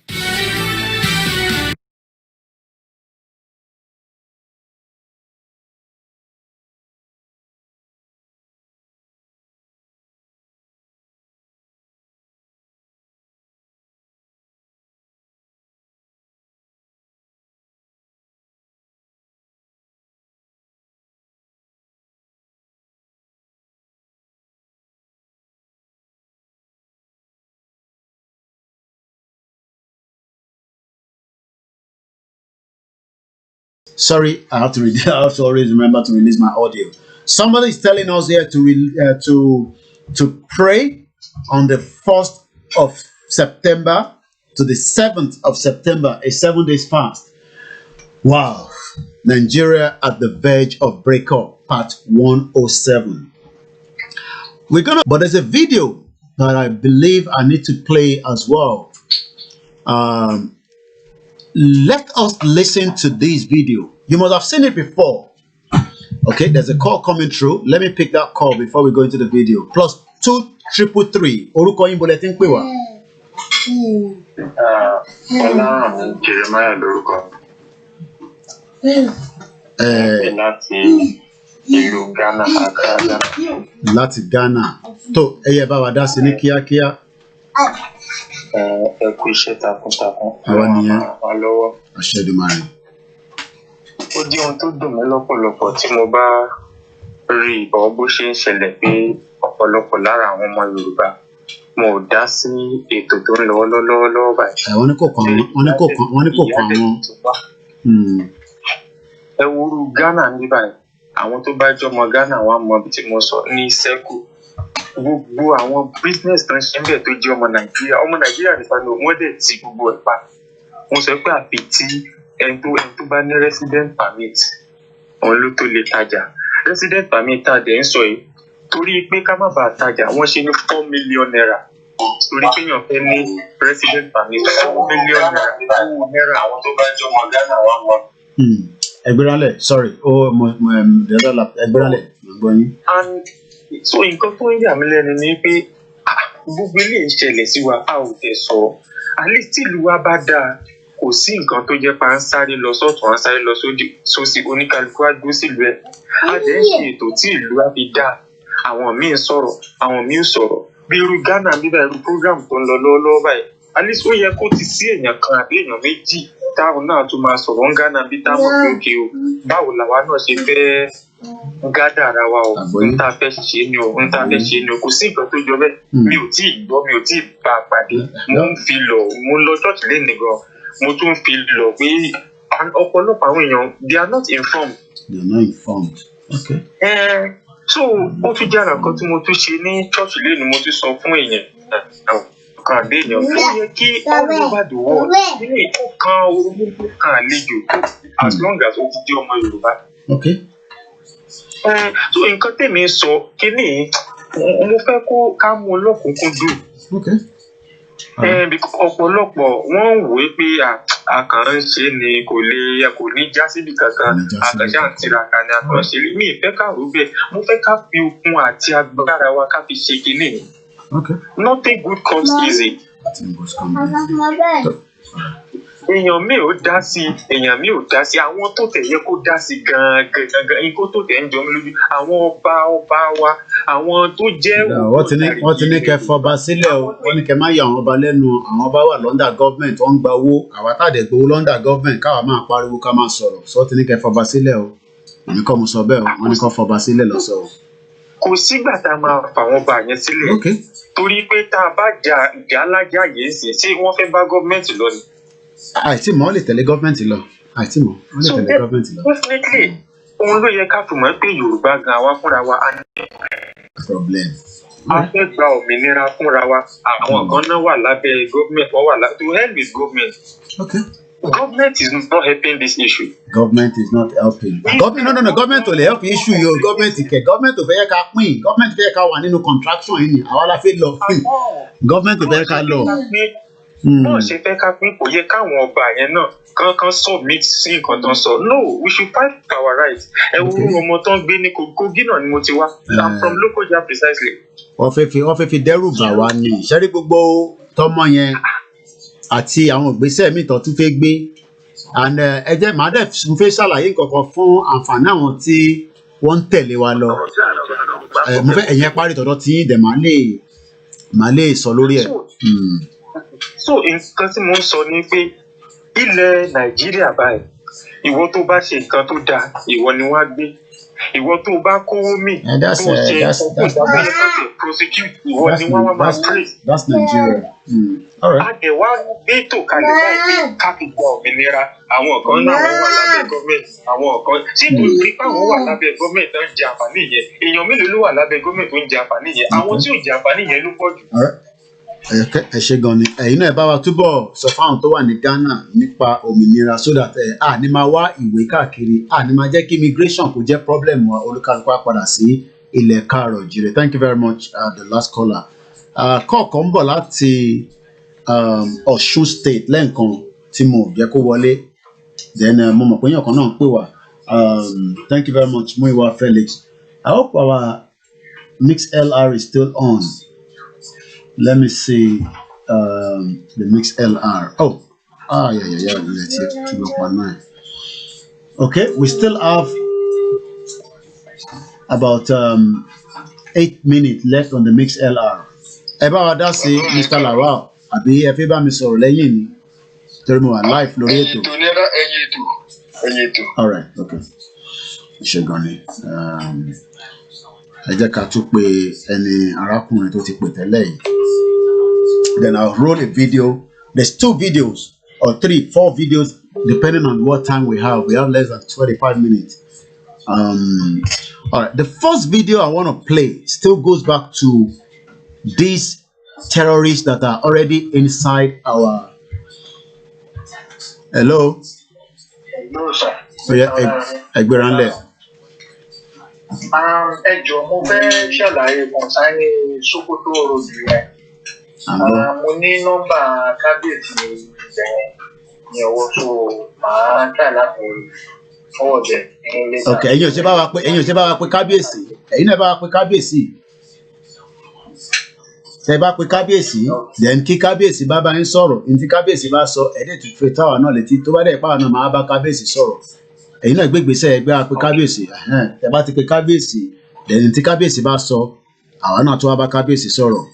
Sorry, I have to read. I have to always remember to release my audio. Somebody is telling us here to pray on the 1st of September to the 7th of September, a 7 days fast. Wow, Nigeria at the verge of breakup, part 107. But there's a video that I believe I need to play as well. Let us listen to this video. You must have seen it before. Okay, there's a call coming through. Let me pick that call before we go into the video. Plus 2333. Orúkọ yín bọ́lẹ̀ tí ń pè wá. Ọlọ́run Jeremiah lórúkọ. Láti ìlú Ghana, Accra, Ghana. Láti Ghana. Tó ẹyẹ bá wa dá sí ní kíákíá. Ẹ kú iṣẹ́ takuntakun. Àwa nìyẹn. Wà lọ́wọ́. Àṣẹdùmarè. Ó jẹ́ ohun tó dùn mí lọ́pọ̀lọpọ̀ tí mo bá rí ìbọn bó ṣe ń ṣẹlẹ̀ pé ọ̀pọ̀lọpọ̀ lára àwọn ọmọ Yorùbá mo ò dá sí ètò tó ń lọ lọ́wọ́lọ́wọ́ báyìí. Wọ́n ní kò kàn wọ́n. Ẹ wúrú Ghana ní báyìí. Àwọn tó bá jọmọ Ghana wọ́n á mọ ibi tí mo sọ ní sẹ́kù. Gbogbo àwọn business tó ń ṣe ń bẹ̀ tó jẹ́ ọmọ Nàìjíríà nìkan ni wọ́n dẹ̀ ti gbogbo ẹ̀ pa. Mo sọ pé àfi tí ẹni tó bá ní resident permit òun ló tó lè tajà. Resident permit tàdé ń sọ yìí torí pé ká má bàa tajà wọ́n ṣe ní 4 million naira. Torí pé èèyàn fẹ́ ní resident permit 4 million naira. Àwọn tó bá jọmọ Ghana wà mọ́. Ẹgbẹ́rálẹ̀, sorry, ẹgbẹ́rálẹ̀ gbọ́ yín. And so nǹkan tó ń yà mí lẹ́nu ni pé gbogbo ilé ìṣẹ̀lẹ̀ sí wa a ò tẹ̀ sọ. Àlè tí ìlú wa bá dáa kò sí nǹkan tó jẹ́ pa ń sáré lọ sọ́tún à ń sáré lọ sósì oníkálukú á dúró sílùú ẹ̀. A dẹ̀ ń ṣe ètò tí ìlú wa fi dáa. Àwọn míì sọ̀rọ̀, àwọn míì sọ̀rọ̀. Bí irú Ghana bíbá irú program tó ń lọ lọ́wọ́lọ́wọ́ báyìí. Àlè ó yẹ kó ti sí èèyàn kan àbí èèyàn méjì táwọn náà tún máa sọ̀rọ̀ ń Ghana bí táwọn òkè o. Báwo làwa náà ṣe fẹ́ gádà ara wa o? N ta fẹ́ ṣe ni o, n ta fẹ́ ṣe ni o. Kò sí nǹkan tó jọ bẹ́ẹ̀. Mi ò tí ì gbọ́, mi ò tí ì bá a pàdé. Mo ń fi lọ, mo ń lọ ṣọ́ọ̀ṣì lénìí gan. Mo tún fi lọ pé ọ̀pọ̀lọpọ̀ àwọn èèyàn they are not informed. They are not informed. Okay. So ó tún jẹ́ àrà kan tí mo tún ṣe ní ṣọ́ọ̀ṣì lénìí mo tún sọ fún èèyàn kan àbí èèyàn. Ó yẹ kí all over the world nínú ìtò kan orúkú kan àlejò as long as ó ti jẹ́ ọmọ Yorùbá. Okay. So nǹkan tèmi sọ kíní mo fẹ́ kó ká mú ọlọ́kùnkúndùn. Okay. Ọ̀pọ̀lọpọ̀ wọ́n ń wòó pé àkàn ń ṣe ni kò ní já síbi kankan àkànṣe àǹtiraka ni àkànṣe mi ìfẹ́ ká rò bẹ́ẹ̀ mo fẹ́ ká fi okun àti agbára wa ká fi ṣe kinní. Nothing good comes easy. Èèyàn mi ò dá sí àwọn tó tẹ̀ yẹ kó dá sí gan-an ikú tó tẹ̀ ń jọ mí lójú àwọn ọba wa àwọn tó jẹ́. Wọ́n ti ní kẹ́ fọba sílẹ̀ o wọ́n ní kẹ́ má yọ àwọn ọba lẹ́nu àwọn ọba wà lọ́ndà gọ́ọ̀mẹ̀ntì wọ́n ń gba owó àwa tàdé gbowó lọ́ndà gọ́ọ̀mẹ̀ntì káwa máa pariwo ká máa sọ̀rọ̀ sọ ti ní kẹ́ fọba sílẹ̀ o èmi kọ́ mo sọ bẹ́ẹ̀ o wọ́n ní kọ́ fọba sílẹ̀ lọ́sọ̀ o. Kò sígbà tá a máa fà wọ́n ọba yẹn sílẹ̀ torí pé tá a bá jà alájà yìí sí ṣé wọ́n fẹ́ bá gọ́ọ̀mẹ̀ntì lọ ni. Àìtí mọ́ lè tẹ̀lé gọ́ọ̀mẹ̀ntì lọ àìtí mọ́ lè tẹ̀lé gọ́ọ̀mẹ̀ntì lọ. Definitely òun ló yẹ ká fi mọ̀ pé Yorùbá gan wa fúnra wa á ní problem. A fẹ́ gba òmìnira fúnra wa àwọn kan náà wà lábẹ́ gọ́ọ̀mẹ̀ntì wọ́n wà lábẹ́ to help with government. Okay. Government is not helping this issue. Government is not helping. No. Government ò lè help issue yìí o. Government ò fẹ́ yẹ ká pín. Government fẹ́ yẹ ká wà nínú contraction yìí ni. Àwa la fẹ́ lọ. Government ò fẹ́ yẹ ká lọ. bọ́ọ̀ ṣe fẹ́ ká pín kò yẹ káwọn ọba yẹn náà kankan submit sí nǹkan tó ń sọ. No, we should fight for our rights. Ẹ wo ọmọ tó ń gbé ní Kogi náà ni mo ti wá. I'm from Lokoja precisely. Wọ́n fẹ́ fi dẹ́rù bà wá ni. Ṣẹ́rí gbogbo tọmọ yẹn àti àwọn ìgbésẹ̀ míì tó tún fẹ́ gbé. And ẹ jẹ́ màá dẹ̀ tún fẹ́ ṣàlàyé nǹkan kan fún àǹfààní àwọn tí wọ́n ń tẹ̀lé wa lọ. Mo fẹ́ ẹ̀yẹn parí tọ̀dọ̀ tí dẹ̀ màá lè sọ lórí ẹ̀. So nǹkan tí mo ń sọ ni pé ilẹ̀ Nàìjíríà báyìí ìwọ tó bá ṣe nǹkan tó dáa ìwọ ni wọ́n á gbé. Ìwọ tó bá kówó mì tó ṣe ọkọ̀ ìdábọ̀ yẹn láti prosecute ìwọ ni wọ́n wá máa praise. That's Nigeria. Àdẹ̀wá gbé tò kalẹ̀ báyìí ká fi gba òmìnira. Àwọn kan náà wọ́n wà lábẹ́ gọ́ọ̀mẹ̀ntì. Àwọn kan tí kò rí páwọn wà lábẹ́ gọ́ọ̀mẹ̀ntì tó ń jẹ àǹfààní yẹn. Èèyàn mélòó ló wà lábẹ́ gọ́ọ̀mẹ̀ntì tó ń jẹ àǹfààní yẹn? Àwọn tí ò jẹ àǹfààní yẹn ló pọ̀ jù. Ẹ ṣe gan ni ẹ̀yin náà bá wa túbọ̀ sọ fáwọn tó wà ní Ghana nípa òmìnira so that ní máa wá ìwé káàkiri ní máa jẹ́ kí immigration kò jẹ́ problem wa olúkálùkù á padà sí ilẹ̀ káàrọ̀ jìrè. Thank you very much the last caller. Kọ̀ọ̀kan ń bọ̀ láti Ọ̀ṣun state lẹ́ǹkan tí mo jẹ́ kó wọlé then mo mọ̀ pé èèyàn kan náà ń pè wá. Thank you very much Muyiwa Felix. I hope our mix LR is still on. Let me see the mix LR. Yeah. Let's see 2.9. Okay, we still have about 8 minutes left on the mix LR. Ẹ bá wa dá sí Mr. Lawal àbí ẹ fi bá mi sọ̀rọ̀ lẹ́yìn mi torí mo wà live lórí ètò. Ẹyin ètò. All right, okay. Ṣé gan ni. Ẹ jẹ́ ká tún pe ẹni arákùnrin tó ti pè tẹ́lẹ̀ yìí. Then I'll roll a video. There's 2 videos or 3, 4 videos depending on what time we have. We have less than 25 minutes. All right. The first video I want to play still goes back to these terrorists that are already inside our. Hello. No, sir. Oh yeah, Egberanle. Ẹ jọ̀ọ́ mo fẹ́ ṣàlàyé concerning Sokoto road yẹn. Mo ní nọ́mbà kábíyèsí ní ọwọ́ tó máa tà láti fọwọ́ jẹ ní ilé. Okay, ẹ̀yin ò ṣe bá wa pé kábíyèsí. Ẹ̀yin náà bá wa pé kábíyèsí. Tẹ́ bá pé kábíyèsí, then kí kábíyèsí bá yín sọ̀rọ̀, ní tí kábíyèsí bá sọ, ẹ̀dẹ̀ tó fẹ́ táwa náà létí tó bá dẹ̀ pàwọn náà máa bá kábíyèsí sọ̀rọ̀. Ẹ̀yin náà gbégbèsè ẹgbẹ́ wa pé kábíyèsí. Tẹ́ bá ti pé kábíyèsí, then tí kábíyèsí bá sọ, àwa náà tó wá bá kábíyèsí sọ̀rọ̀.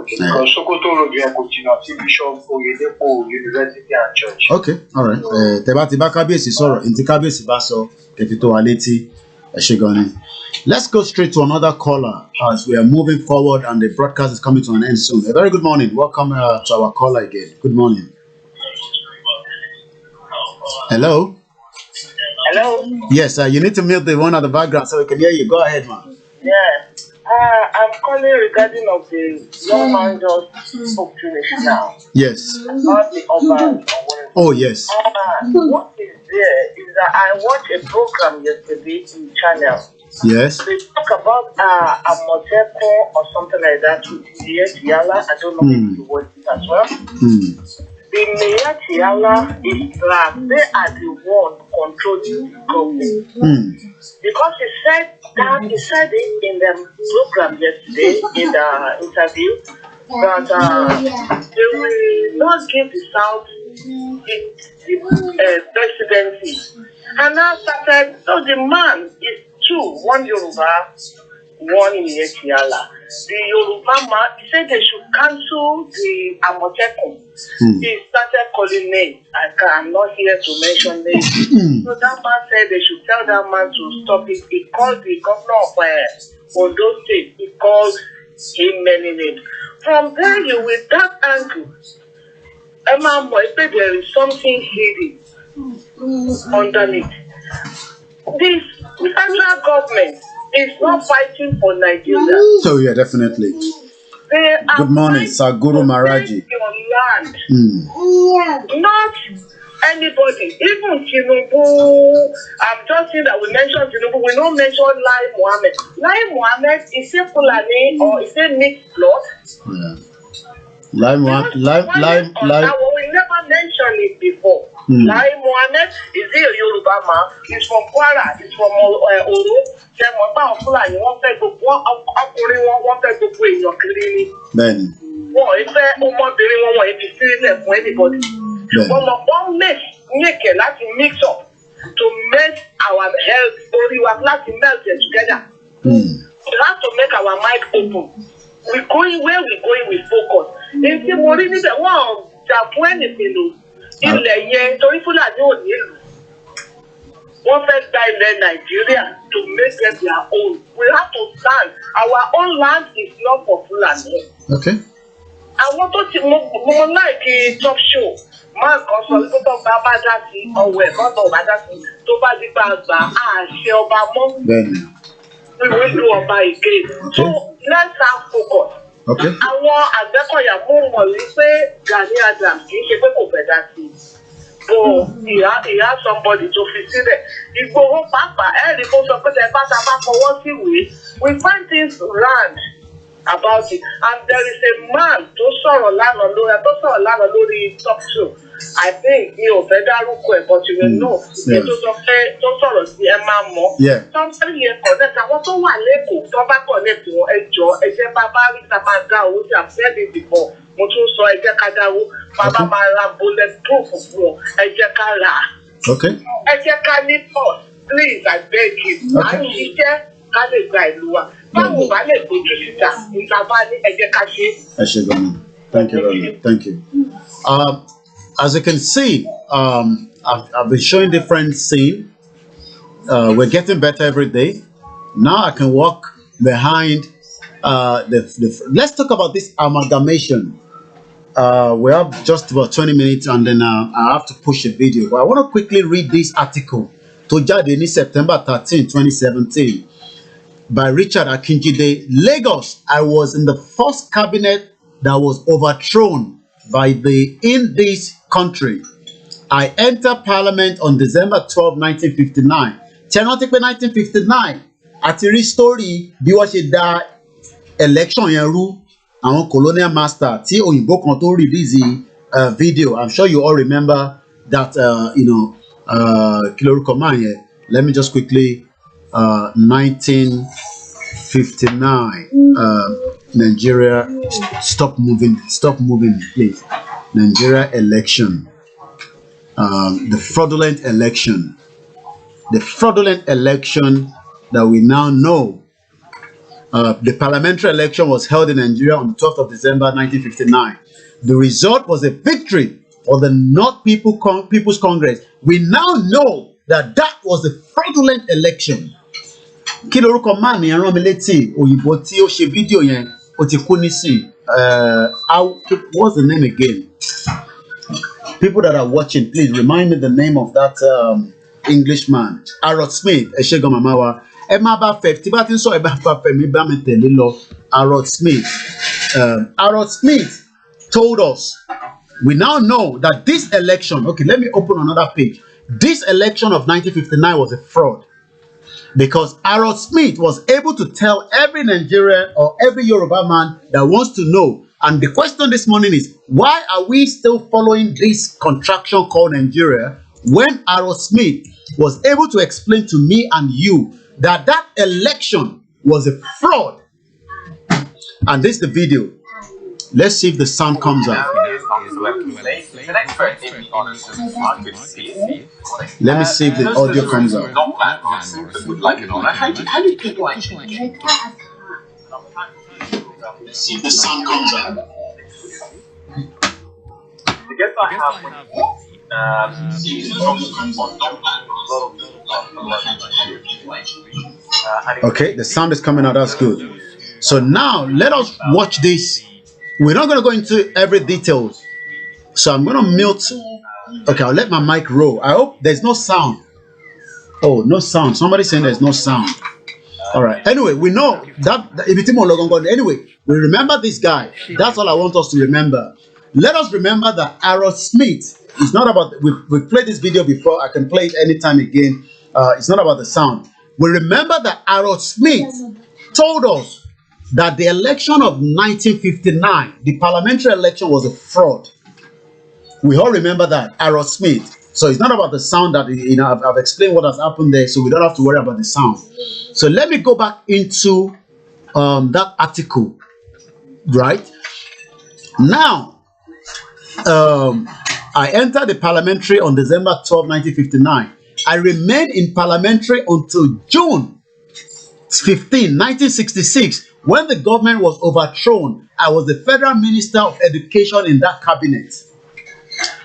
Because Sokoto road yẹn kò jìnnà sí Bishop Oyedepo University and Church. Okay, all right. Tẹ́ bá ti bá kábíyèsí sọ̀rọ̀, ní tí kábíyèsí bá sọ, kẹ́tì tó wá létí. Ẹ ṣé gan ni. Let's go straight to another caller as we are moving forward and the broadcast is coming to an end soon. A very good morning. Welcome to our caller again. Good morning. Hello? Hello? Yes, you need to mute the one at the background so we can hear you. Go ahead, man. Yeah. I'm calling regarding of the young man just spoke to me now. Yes. About the urban. Oh, yes. What is there is that I watched a program yesterday in channel. Yes. They talk about a Moteco or something like that with the Tiala. I don't know if you watch it as well. The Mayor Tiala is black. They are the one controlling the government. Because he said it in the program yesterday in the interview that they will not give the South the presidency. And now started, so the man is 2, 1 Yoruba, 1 Tiala. The Yoruba man, he said they should cancel the Amotekun. He started calling names. I'm not here to mention names. So that man said they should tell that man to stop it. He called the governor of Ondo State. He called him many names. From there, you with that angle, Emma Moipe, there is something hidden underneath. This federal government is not fighting for Nigeria. So yeah, definitely. Good morning, Saguru Maraji. Your land, not anybody, even Tinubu. I'm just saying that we mentioned Tinubu. We don't mention Lai Mohammed. Lai Mohammed is a Fulani or is a mixed blood. Lai Mohammed, we never mentioned it before. Lai Mohammed is he a Yoruba man? He's from Kwara. He's from Oro. Ṣẹ̀mọ̀gbà Fúlàní wọ́n fẹ́ gbogbo ọkùnrin wọ́n fẹ́ gbogbo èèyàn kiri ni. Bẹ́ẹ̀ni. Wọ́n ò fẹ́ ọmọbìnrin wọn wọ̀nyí fi sílẹ̀ fún anybody. Ṣùgbọ́n wọ́n make láti mix up to make our health orí wa láti melt it together. We have to make our mind open. We going where we going with focus. Èsì mo rí níbẹ̀ wọ́n jà fún ẹnìkan lò. Ilẹ̀ yẹn torí Fúlàní ò nílùú. Wọ́n fẹ́ gba ilẹ̀ Nàìjíríà to make them their own. We have to stand. Our own land is not for Fulani. Okay. Àwọn tó ti mo like talk show. Máa kan sọ wípé tó bá dá sí ọwọ́ ẹ̀ kọ́ńtò bá dá sí tó bá dípa àgbà àṣẹ ọba mọ́. Bẹ́ẹ̀ni. We will do ọba again. So let's have focus. Okay. Àwọn Agbecoya mú mọ̀ wípé Gani Adams kì í ṣe pé kò fẹ́ dá sí i. But he has somebody to fi sílẹ̀. Ìgbòho pàápàá ẹ̀rí kó sọ pé ẹ bá ta bá fọwọ́ sí ìwé. We find things round about it. And there is a man tó sọ̀rọ̀ lánàá lórí talk show. I think mi ò fẹ́ dárúkọ ẹ̀ but you will know. Ètò sọ pé tó sọ̀rọ̀ sí ẹ máa mọ̀. Somebody yẹn connect àwọn tó wà lẹ́kọ̀ọ́ tó bá connect wọn ẹ jọ ẹ jẹ́ bàbá rí ta máa dá owó tí I've said it before. Mo tún sọ ẹ jẹ́ ká dáwó. Bàbá máa ra bullet proof fún ọ ẹ jẹ́ ká rà á. Ẹ jẹ́ ká ní pause please I beg you. À ń ṣiṣẹ́ ká lè gba ìlú wa. Báwo bá lè gbójú síta nígbà bá ní ẹ jẹ́ ká ṣe. Ẹ ṣé gan-an. Thank you very much. Thank you. As you can see, I've been showing different scenes. We're getting better every day. Now I can walk behind let's talk about this amalgamation. We have just about 20 minutes and then I have to push a video. But I want to quickly read this article to jáde ní September 13, 2017 by Richard Akinjide. Lagos, I was in the first cabinet that was overthrown in this country. I entered parliament on December 12, 1959. Tẹ́rántí pé 1959 àti rí story bí wọ́n ṣe dá election yẹn rú àwọn colonial master tí òyìnbó kan tó release video. I'm sure you all remember that kí lorúkọ máa yẹn. Let me just quickly 1959 Nigeria stop moving please. Nigeria election. The fraudulent election that we now know. The parliamentary election was held in Nigeria on the 12th of December 1959. The result was a victory for the North People's Congress. We now know that was a fraudulent election. Kí lorúkọ man yẹn rán mi létí òyìnbó tí ó ṣe fídíò yẹn ó ti kú nísìn. What's the name again? People that are watching, please remind me the name of that Englishman. Harold Smith. Ẹ ṣé gan màmá wa. Ẹ má bá fẹ́ tí bá ti ń sọ ẹ bá fẹ́ mi bá mi tẹ̀lé lọ. Harold Smith. Harold Smith told us, we now know that this election, okay, let me open another page. This election of 1959 was a fraud because Harold Smith was able to tell every Nigerian or every Yoruba man that wants to know. And the question this morning is, why are we still following this contraction called Nigeria when Harold Smith was able to explain to me and you that election was a fraud? And this is the video. Let's see if the sound comes out. Let me see if the audio comes out. How do people actually get it? Let's see if the sound comes out. The guest I have okay, the sound is coming out. That's good. So now let us watch this. We're not going to go into every details. So I'm going to mute. Okay, I'll let my mic roll. I hope there's no sound. Oh, no sound. Somebody's saying there's no sound. All right. Anyway, we know that. Anyway, we remember this guy. That's all I want us to remember. Let us remember that Harold Smith is not about. We've played this video before. I can play it anytime again. It's not about the sound. We remember that Harold Smith told us that the election of 1959, the parliamentary election, was a fraud. We all remember that, Aaron Smith. So it's not about the sound that, I've explained what has happened there, so we don't have to worry about the sound. So let me go back into that article, right? Now, I entered the parliamentary on December 12, 1959. I remained in parliamentary until June 15, 1966, when the government was overthrown. I was the Federal Minister of Education in that cabinet.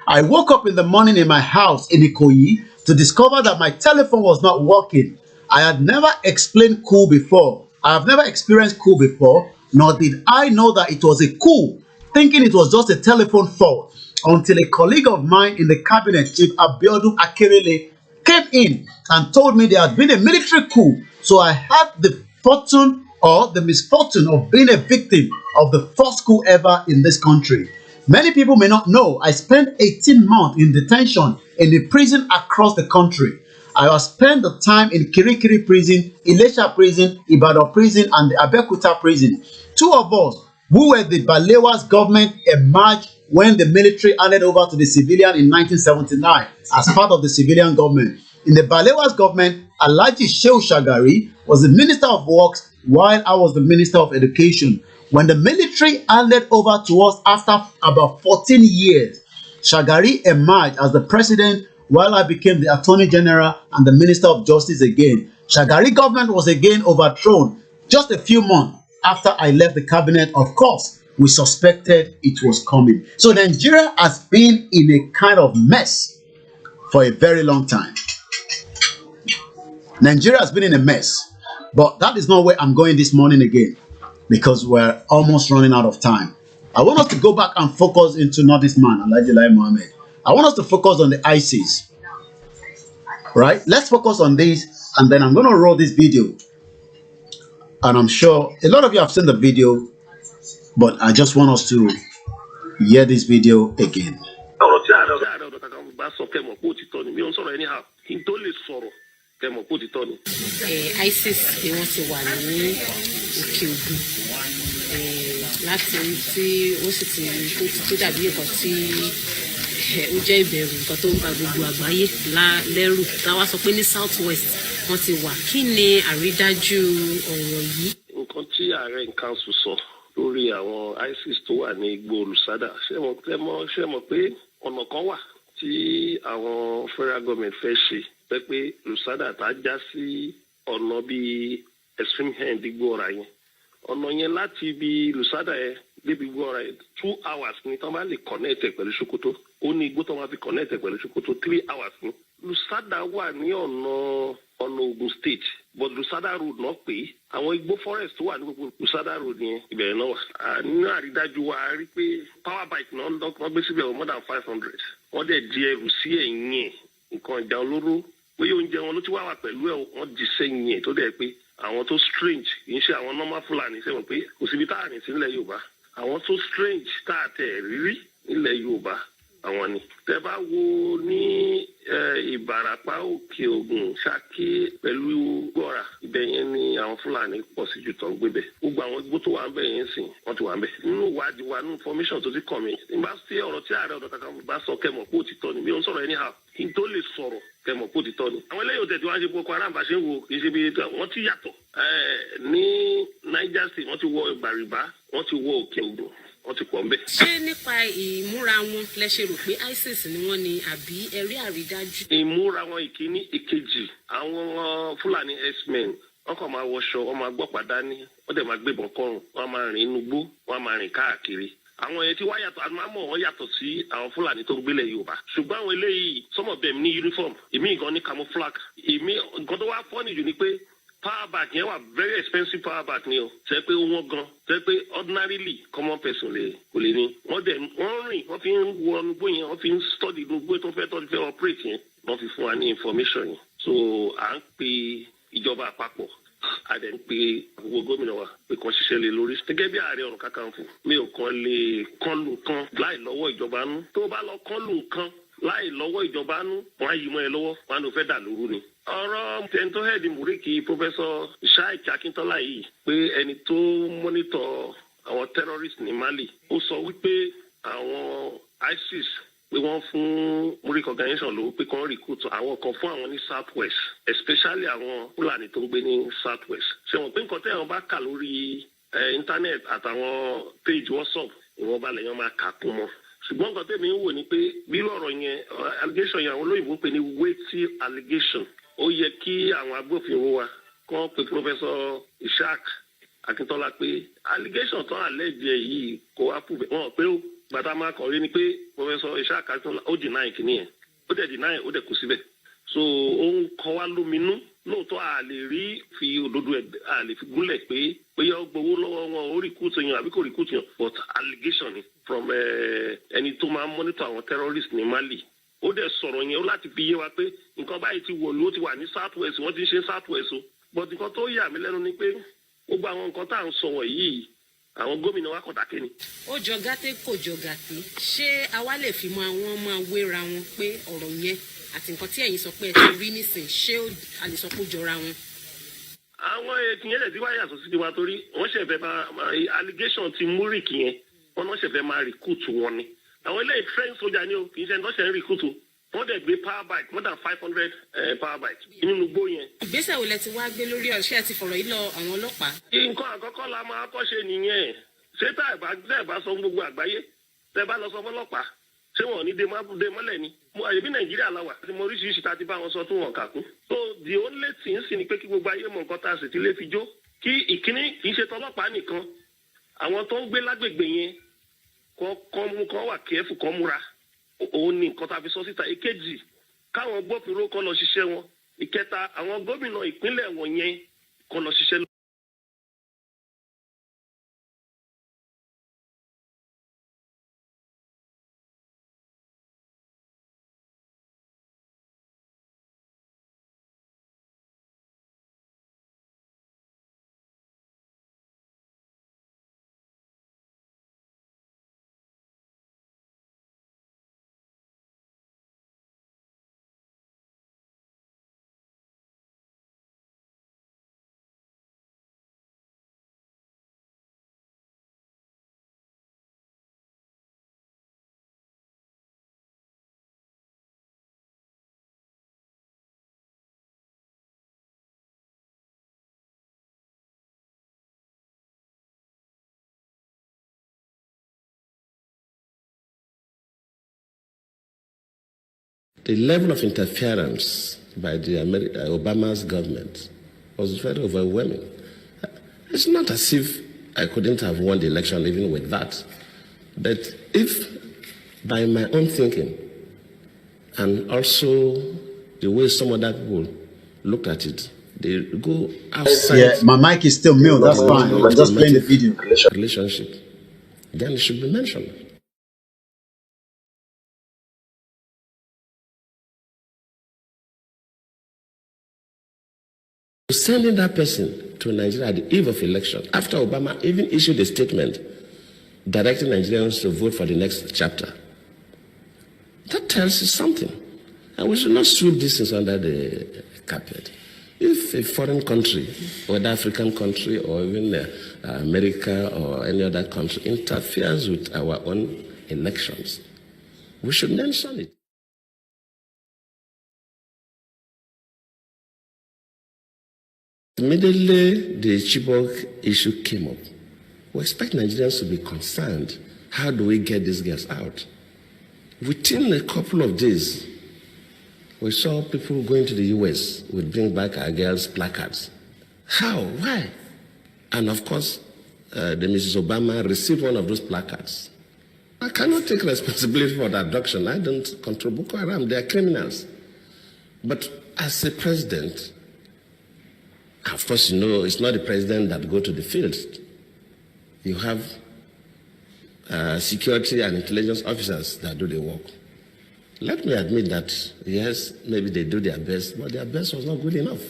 I woke up in the morning in my house in Ikoyi to discover that my telephone was not working. I had never explained coup before. I have never experienced coup before, nor did I know that it was a coup, thinking it was just a telephone fault, until a colleague of mine in the cabinet, Chief Abiodun Akerele, came in and told me there had been a military coup. So I had the fortune or the misfortune of being a victim of the first coup ever in this country. Many people may not know I spent 18 months in detention in the prison across the country. I have spent the time in Kirikiri prison, Ilesha prison, Ibadan prison, and the Agbecoya prison. Two of us who were the Balewa's government emerged when the military handed over to the civilian in 1979 as part of the civilian government. In the Balewa's government, Alhaji Shehu Shagari was the Minister of Works while I was the Minister of Education. When the military handed over to us after about 14 years, Shagari emerged as the president while I became the Attorney General and the Minister of Justice again. Shagari government was again overthrown just a few months after I left the cabinet. Of course, we suspected it was coming. So Nigeria has been in a kind of mess for a very long time. Nigeria has been in a mess, but that is not where I'm going this morning again, because we're almost running out of time. I want us to go back and focus into not this man, Alhaji Lai Mohammed. I want us to focus on the ISIS. Right? Let's focus on this, and then I'm going to roll this video. And I'm sure a lot of you have seen the video, but I just want us to hear this video again. ISIS ni wọ́n ti wà ní òkè ògùn láti tí ó sì ti dàbí nǹkan tí ó jẹ́ ìbẹ̀rù, nǹkan tó ń ba gbogbo àgbáyé lẹ́rù. Táwa sọ pé ní South West wọ́n ti wà. Kí ni àrídájú ọ̀rọ̀ yìí? Nǹkan tí ààrẹ council sọ lórí àwọn ISIS tó wà ní igbó olùsádà, ṣé mọ̀ pé ọ̀nà kan wà tí àwọn federal government fẹ́ ṣe pé lùsádà tá a já sí ọ̀nà bíi extreme hand igbó ọ̀rá yẹn. Ọ̀nà yẹn láti ibi lùsádà yẹn débi igbó ọ̀rá yẹn 2 hours ni tán bá lè connect pẹ̀lú Sokoto. Ó ní igbó tán bá fi connect pẹ̀lú Sokoto 3 hours ni. Lùsádà wà ní ọ̀nà Ogun State, but Lusada Road náà pé àwọn igbó forest tó wà ní gbogbo Lusada Road yẹn ìbẹ̀rẹ̀ náà wà. Nínú àrídájú wa rí pé power bike náà wọ́n gbé síbẹ̀ more than 500. Wọ́n dẹ̀ di ẹrù sí ẹ̀yìn ẹ̀, nǹkan ìjà olóró, pé oúnjẹ wọn ló ti wá wà pẹ̀lú ẹ̀, wọ́n di sẹ́yìn ẹ̀ tó dẹ̀ pé àwọn tó strange kì í ṣe àwọn normal Fulani sẹ́wọ̀n pé kò síbi tá à rìn sí nílẹ̀ Yorùbá. Àwọn tó strange tá a tẹ̀ rírí nílẹ̀ Yorùbá àwọn ni. Tẹ́ bá wo ní Ìbàràpá, Òkè Ògùn, Ṣakí pẹ̀lú Gbọ́ra, ibẹ̀ yẹn ni àwọn Fúlàní pọ̀ sí jù tó ń gbé bẹ̀. Gbogbo àwọn igbó tó wà ń bẹ̀ yẹn sìn wọ́n ti wà ń bẹ̀. Nínú ìwádìí wa, nínú information tó ti kàn mí, nígbà tí ọ̀rọ̀ tí Ààrẹ Ọ̀nà Kakanfò bá sọ kẹmọ̀ pé òtítọ́ ni, bí ó ń sọ̀rọ̀ anyhow, kí n tó lè sọ̀rọ̀ kẹmọ̀ pé òtítọ́ ni. Àwọn eléyìí òtẹ̀tẹ̀ wá ń ṣe Boko Haram bá ṣe ń wo kì í ṣe bí wọ́n ti yàtọ̀. Ní Niger State wọ́n ti wọ Ìgbàrìbá, wọ́n ti wọ Òkè Ògùn, wọ́n ti pọ̀ ń bẹ̀. Ṣé nípa ìmúra wọn lẹ ṣe rò pé ISIS ni wọ́n ni àbí ẹ̀rí àrídájú? Ìmúra wọn ìkíní ìkejì, àwọn Fúlàní X-Men wọ́n kàn máa wọṣọ, wọ́n máa gbọ́pàá dání, wọ́n dẹ̀ máa gbébọn kọ́rùn, wọ́n máa rìn inú igbó, wọ́n máa rìn káàkiri. Àwọn yẹn tí wá yàtọ̀, àmọ́ wọ́n yàtọ̀ sí àwọn Fúlàní tó ń gbélé Yorùbá. Ṣùgbọ́n àwọn eléyìí, some of them ní uniform, èmi nǹkan ní camouflage. Èmi nǹkan tó wá fọ́ọ̀nì jù ni pé power bank yẹn wà very expensive power bank ni o. Ṣé pé ó wọ́n gan, ṣé pé ordinarily common person kò lè ní. Wọ́n rìn, wọ́n fi ń wọ igbó yẹn, wọ́n fi ń study igbó tó fẹ́ operate yẹn, wọ́n fi fún wa ní information yẹn. So à ń pe ìjọba àpapọ̀, a dẹ̀ ń pe gbogbo gómìnà wa pé kàn ṣiṣẹ́ lé lórí. Gẹ́gẹ́ bí Ààrẹ Ọ̀nà Kakanfò, mi ò kàn lè kọlù nǹkan láì lọ́wọ́ ìjọba nú. Tó bá lọ kọlù nǹkan láì lọ́wọ́ ìjọba nú wọn á yí mọ́ ẹ lọ́wọ́ wọn á lọ fẹ́ dà lóru ni. ọ̀rọ̀ tẹ̀ntọ́ hẹ́ẹ̀dì múríkì pọ́fẹ́sọ̀ Sheikh Akíntọ́lá yìí pé ẹni tó mọ́nítọ̀ àwọn terrorist ní Mali ó sọ wípé àwọn ISIS pé wọ́n fún múríkì organization lówó pé kàn recruit àwọn kan fún àwọn ní South West especially àwọn Fúlàní tó ń gbé ní South West. ṣé wọn pé nǹkan tẹ́ wọn bá kà lórí internet àtàwọn page WhatsApp ìwọ̀n balẹ̀ yẹn máa kà kún mọ́. ṣùgbọ́n nǹkan tẹ́mi ń wò ni pé bí ọ̀rọ̀ yẹn allegation yẹn àwọn olóyìnbó ń pè ní weighty allegation ó yẹ kí àwọn agbófinró wa kàn pé Professor Sheikh Akíntọ́lá pé allegation tán àlẹ́jẹ̀ yìí kò wá prove wọn pé ó gbàtà máa kọ̀wé ni pé Professor Sheikh Akíntọ́lá ó deny kìíní yẹn ó dẹ̀ deny ó dẹ̀ kù síbẹ̀ so ó ń kọ́ wá lóminú lóòótọ́ a lè rí fi òdodo ẹ̀ a lè fi gúnlẹ̀ pé bóyá ó gbowó lọ́wọ́ wọn ó recruit yàn àbí kò recruit yàn but allegation ni from ẹni tó máa ń monitor àwọn terrorist ní Mali ó dẹ̀ sọ̀rọ̀ yẹn ó láti fi yé wa pé nǹkan báyìí ti wọ̀lú ó ti wà ní South West wọ́n ti ń ṣe South West o but nǹkan tó yà mí lẹ́nu ni pé gbogbo àwọn nǹkan tá à ń sọ wọ̀nyí àwọn gómìnà wa kọ̀tàkì ni. ó jọ gàtẹ́ kò jọ gàtẹ́ ṣé àwa lè fi mọ àwọn máa wéra wọn pé ọ̀rọ̀ yẹn àti nǹkan tí ẹ̀yin sọ pé ẹ ti rí nísìn ṣé a lè sọ pé ó jọra wọn. àwọn ètò yẹn lè ti wáyà sọ sí tiwa torí wọ́n ṣẹ̀fẹ̀ máa allegation ti múrìk yẹn wọ́n náà ṣẹ̀fẹ̀ máa recruit wọn ni. àwọn eléyìí train soldier ni o kì í ṣe ẹni tó ṣe ń recruit o wọ́n dẹ̀ gbé power bike more than 500 power bike nínú igbó yẹn. ìgbésẹ̀ wo lẹ ti wá gbé lórí ọ̀ṣẹ́ ti fọ̀rọ̀ yìí lọ àwọn ọlọ́pàá. nǹkan àkọ́kọ́ la máa kọ́ ṣe nìyẹn ṣé tá ẹ̀ bá sọ gbogbo àgbáyé tẹ́ bá lọ sọ fọlọ́pàá ṣé wọn ò ní dé mọ́lẹ̀ ni mo àyè bí Nàìjíríà la wà àti mo oríṣiríṣi tá a ti bá wọn sọ tó wọn kà kún. so the only thing sì ni pé kí gbogbo ayé mọ nǹkan tá a sì ti lè fi jó kí ìkíní kì í ṣe tọlọ́pàá nìkan àwọn tó ń gbé lágbègbè yẹn kọ́ wà kẹ́ẹ̀fù kọ́ múra òun ni nǹkan tá a fi sọ síta. ìkejì káwọn gbófinró kọ́ lọ ṣiṣẹ́ wọn. ìkẹta àwọn gómìnà ìpínlẹ̀ wọ̀nyẹn kọ́ lọ ṣiṣẹ́. The level of interference by the Obama's government was very overwhelming. It's not as if I couldn't have won the election even with that. But if, by my own thinking, and also the way some other people look at it, they go outside. Yeah, my mic is still mute, that's fine. I'm just playing the video. Relationship. Then it should be mentioned. Sending that person to Nigeria at the eve of election, after Obama even issued a statement directing Nigerians to vote for the next chapter, that tells you something. And we should not sweep these things under the carpet. If a foreign country, whether African country or even America or any other country, interferes with our own elections, we should mention it. Immediately the Chibok issue came up, we expect Nigerians to be concerned. How do we get these girls out? Within a couple of days, we saw people going to the US with Bring Back Our Girls placards. How? Why? And of course, the Mrs. Obama received one of those placards. I cannot take responsibility for the abduction. I don't control Boko Haram. They are criminals. But as a president, of course, you know, it's not the president that go to the field. You have security and intelligence officers that do the work. Let me admit that, yes, maybe they do their best, but their best was not good enough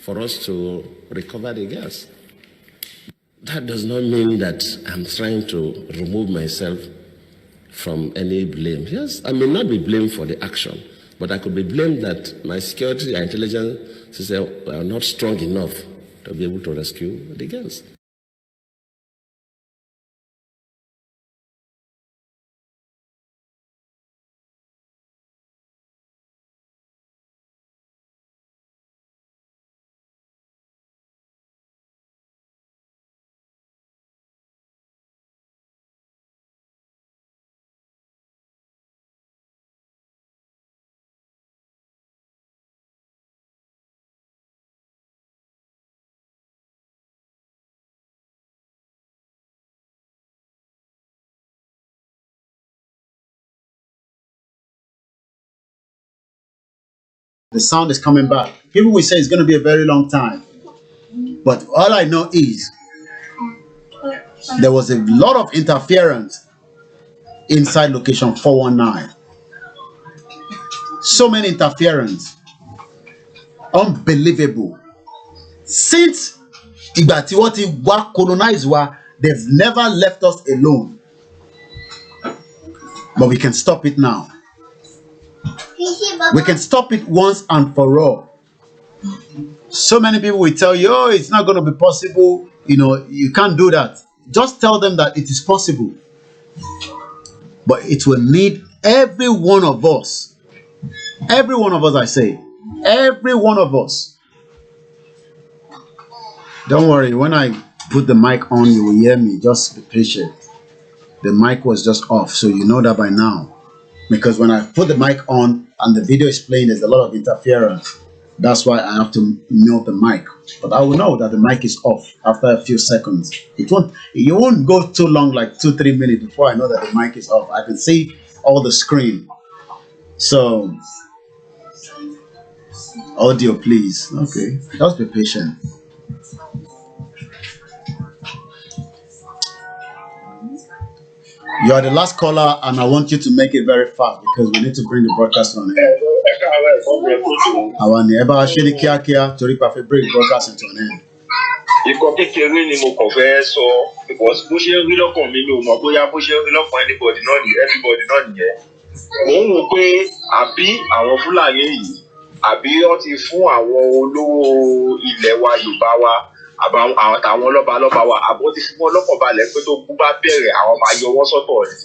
for us to recover the girls. That does not mean that I'm trying to remove myself from any blame. Yes, I may not be blamed for the action, but I could be blamed that my security and intelligence system are not strong enough to be able to rescue the girls. The sound is coming back. People will say it's going to be a very long time. But all I know is there was a lot of interference inside location 419. So many interference. Unbelievable. Since Igba wa colonized wa, they've never left us alone. But we can stop it now. We can stop it once and for all. So many people will tell you, oh, it's not going to be possible. You know, you can't do that. Just tell them that it is possible. But it will need every one of us. Every one of us, I say. Every one of us. Don't worry. When I put the mic on, you will hear me. Just be patient. The mic was just off, so you know that by now. Because when I put the mic on and the video is playing, there's a lot of interference. That's why I have to mute the mic. But I will know that the mic is off after a few seconds. You won't go too long, like 2-3 minutes before I know that the mic is off. I can see all the screen. So, audio please. Okay, just be patient. You are the last caller, and I want you to make it very fast because we need to bring the broadcast on air. Àwọn ni ẹ bá wa ṣe ní kíákíá torí pa fẹ́ break broadcast into an end. Ikọ̀ kékeré ni mo kàn fẹ́ sọ because bó ṣe ń rí lọ́kàn mi ò mọ̀ bóyá bó ṣe ń rí lọ́kàn everybody náà nìyẹn. Mò ń wò pé àbí àwọn Fúlàní yìí àbí wọ́n ti fún àwọn olówó ilẹ̀ wa Yorùbá wa àwọn lọ́balọ́ba wa àbọ̀ ti fún wọn lọ́kàn balẹ̀ pé tó kú bá bẹ̀rẹ̀ àwọn máa yọ wọ́n sọ́tọ̀ ni.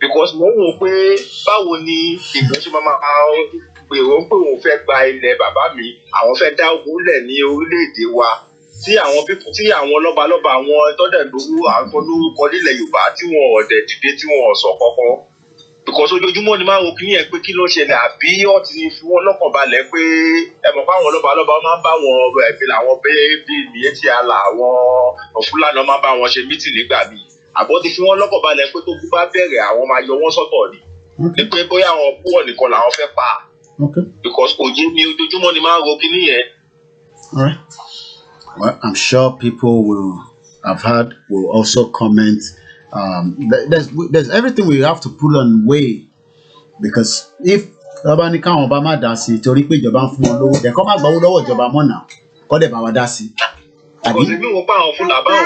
Because mò ń wò pé báwo ni ìgbésí máa gbèrò pé òun fẹ́ gba ilẹ̀ bàbá mi àwọn fẹ́ dá ogun lẹ̀ ní orílẹ̀-èdè wa tí àwọn lọ́balọ́ba àwọn tọ́dẹ̀ lówó àwọn olórúkọ nílẹ̀ Yorùbá tí wọn ọ̀dẹ̀ dìde tí wọn ọ̀sọ̀ kankan. Because ojoojúmọ́ ni máa ń wo kíní ẹ̀ pé kí ló ṣẹlẹ̀ àbí wọ́n ti fi wọ́n lọ́kàn balẹ̀ pé ẹ̀mọ̀ pé àwọn lọ́balọ́ba máa ń bá wọn ẹ̀bí làwọn bẹ́ẹ̀bí ìyẹ́tì àlà àwọn Fúlàní máa ń bá wọn ṣe mítì nígbà míì àbọ̀ ti fi wọ́n lọ́kàn balẹ̀ pé tó kú bá bẹ̀rẹ̀ àwọn máa yọ wọ́n sọ́tọ̀ ni pé bóyá àwọn púpọ̀ nìkan làwọn fẹ́ pa because kò yé mi ojoojúmọ́ ni máa ń ro kíní yẹn. All right. Well, I'm sure people will also comment. There's everything we have to put on way because if Obama can Obama dasi torí pé ìjọba ń fún wọn lówó then kọ́ máa gbà owó lọ́wọ́ ìjọba mọ́ náà kọ́ dẹ̀ bá wa dá sí. Because èmi wò pé àwọn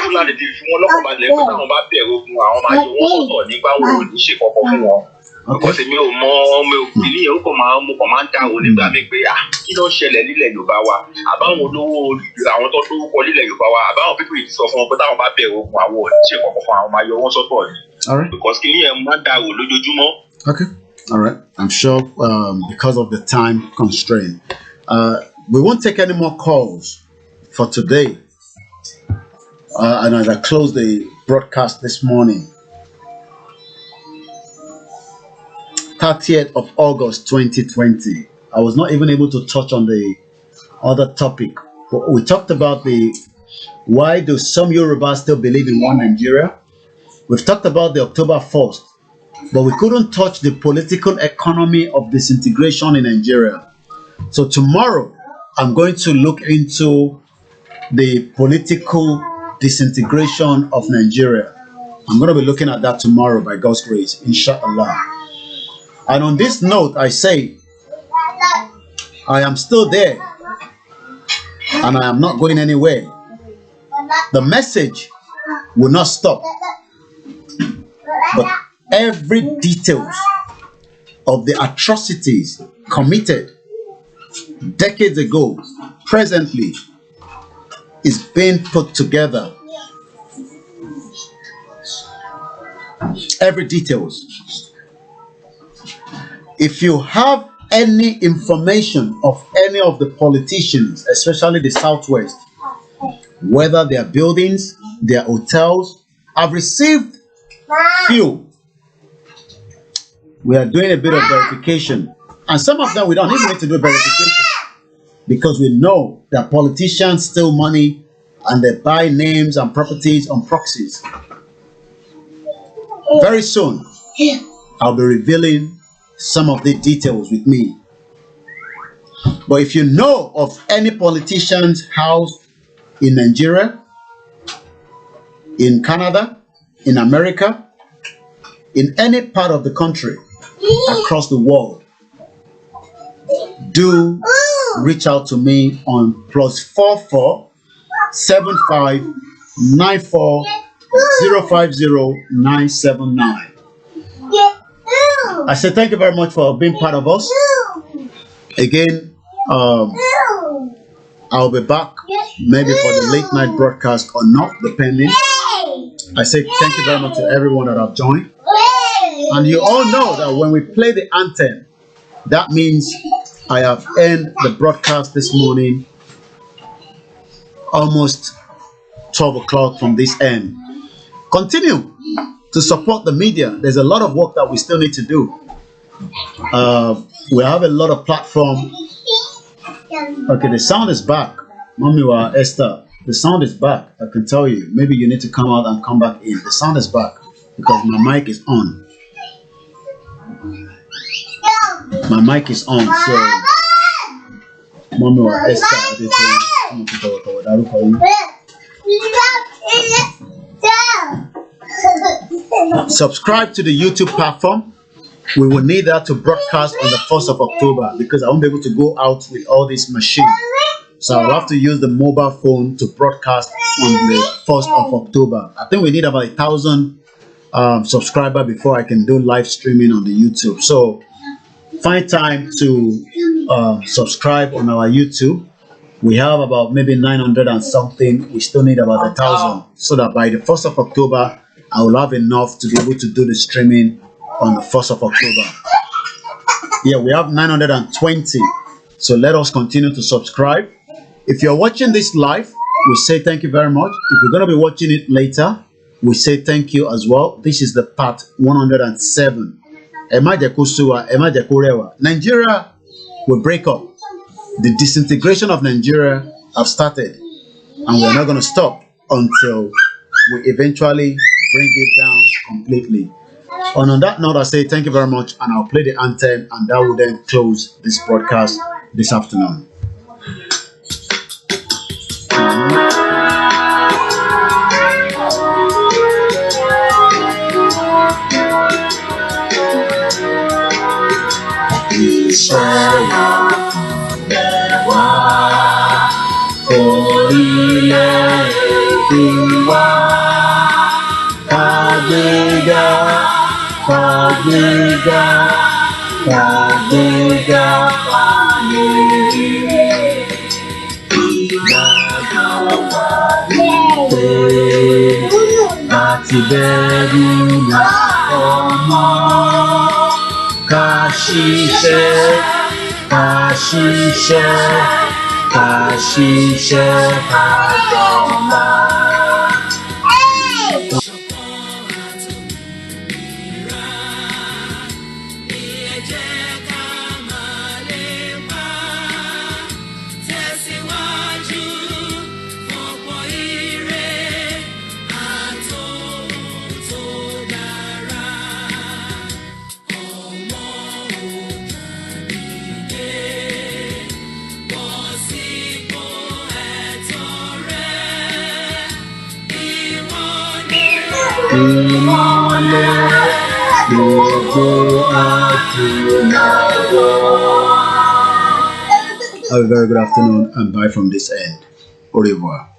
Fúlàní ti fi wọn lọ́kàn balẹ̀ pé táwọn bá bẹ̀rẹ̀ ogun àwọn máa yọ wọ́n sọ̀tọ̀ nígbà wo ò ní ṣe kọ̀ọ̀kan fún wọn. Because èmi ò mọ ọmọ òbí ní ẹ̀rọ mo kàn máa ń dá o nígbà mi pé kí ló ń ṣẹlẹ̀ nílẹ̀ Yorùbá wa àbáwọn olówó àwọn tó lórúkọ nílẹ̀ Yorùbá wa àbáwọn pípé yìí sọ fún wọn pé táwọn bá bẹ̀rẹ̀ ogun àwọn ò ní ṣe kọ̀ọ̀kan fún àwọn máa yọ wọ́n sọ́tọ̀ ni. Because kí ni ẹ̀ máa ń dá o lójoojúmọ́. Okay. All right. I'm sure because of the time constraint, we won't take any more calls for today. And as I close the broadcast this morning, 30th of August 2020, I was not even able to touch on the other topic. But we talked about why do some Yorubas still believe in one Nigeria? We've talked about the October 1st, but we couldn't touch the political economy of disintegration in Nigeria. So tomorrow, I'm going to look into the political disintegration of Nigeria. I'm going to be looking at that tomorrow by God's grace, inshallah. And on this note, I say, I am still there and I am not going anywhere. The message will not stop. But every detail of the atrocities committed decades ago, presently, is being put together. Every details. If you have any information of any of the politicians, especially the Southwest, whether their buildings, their hotels, I've received few. We are doing a bit of verification, and some of them we don't even need to do verification because we know that politicians steal money and they buy names and properties on proxies. Very soon, I'll be revealing some of the details with me. But if you know of any politician's house in Nigeria, in Canada, in America, in any part of the country, across the world, do reach out to me on +44 75 94 050 979. I say thank you very much for being part of us. Again, I'll be back maybe for the late night broadcast or not, depending. I say thank you very much to everyone that have joined. And you all know that when we play the anthem, that means I have ended the broadcast this morning almost 12 o'clock from this end. Continue to support the media. There's a lot of work that we still need to do. We have a lot of platform. Okay, the sound is back. Mommy wa Esther, the sound is back. I can tell you. Maybe you need to come out and come back in. The sound is back because my mic is on. My mic is on, so Mommy wa Esther, subscribe to the YouTube platform. We will need that to broadcast on the 1st of October because I won't be able to go out with all these machines. So I'll have to use the mobile phone to broadcast on the 1st of October. I think we need about 1,000 subscribers before I can do live streaming on the YouTube. So find time to subscribe on our YouTube. We have about maybe 900 and something. We still need about 1,000 so that by the 1st of October, I will have enough to be able to do the streaming on the 1st of October. Yeah, we have 920. So let us continue to subscribe. If you're watching this live, we say thank you very much. If you're going to be watching it later, we say thank you as well. This is the part 107. Nigeria will break up. The disintegration of Nigeria have started, and we're not going to stop until we eventually bring it down completely. And on that note, I say thank you very much, and I'll play the anthem, and that will then close this broadcast this afternoon. Have a very good afternoon and bye from this end. Au revoir.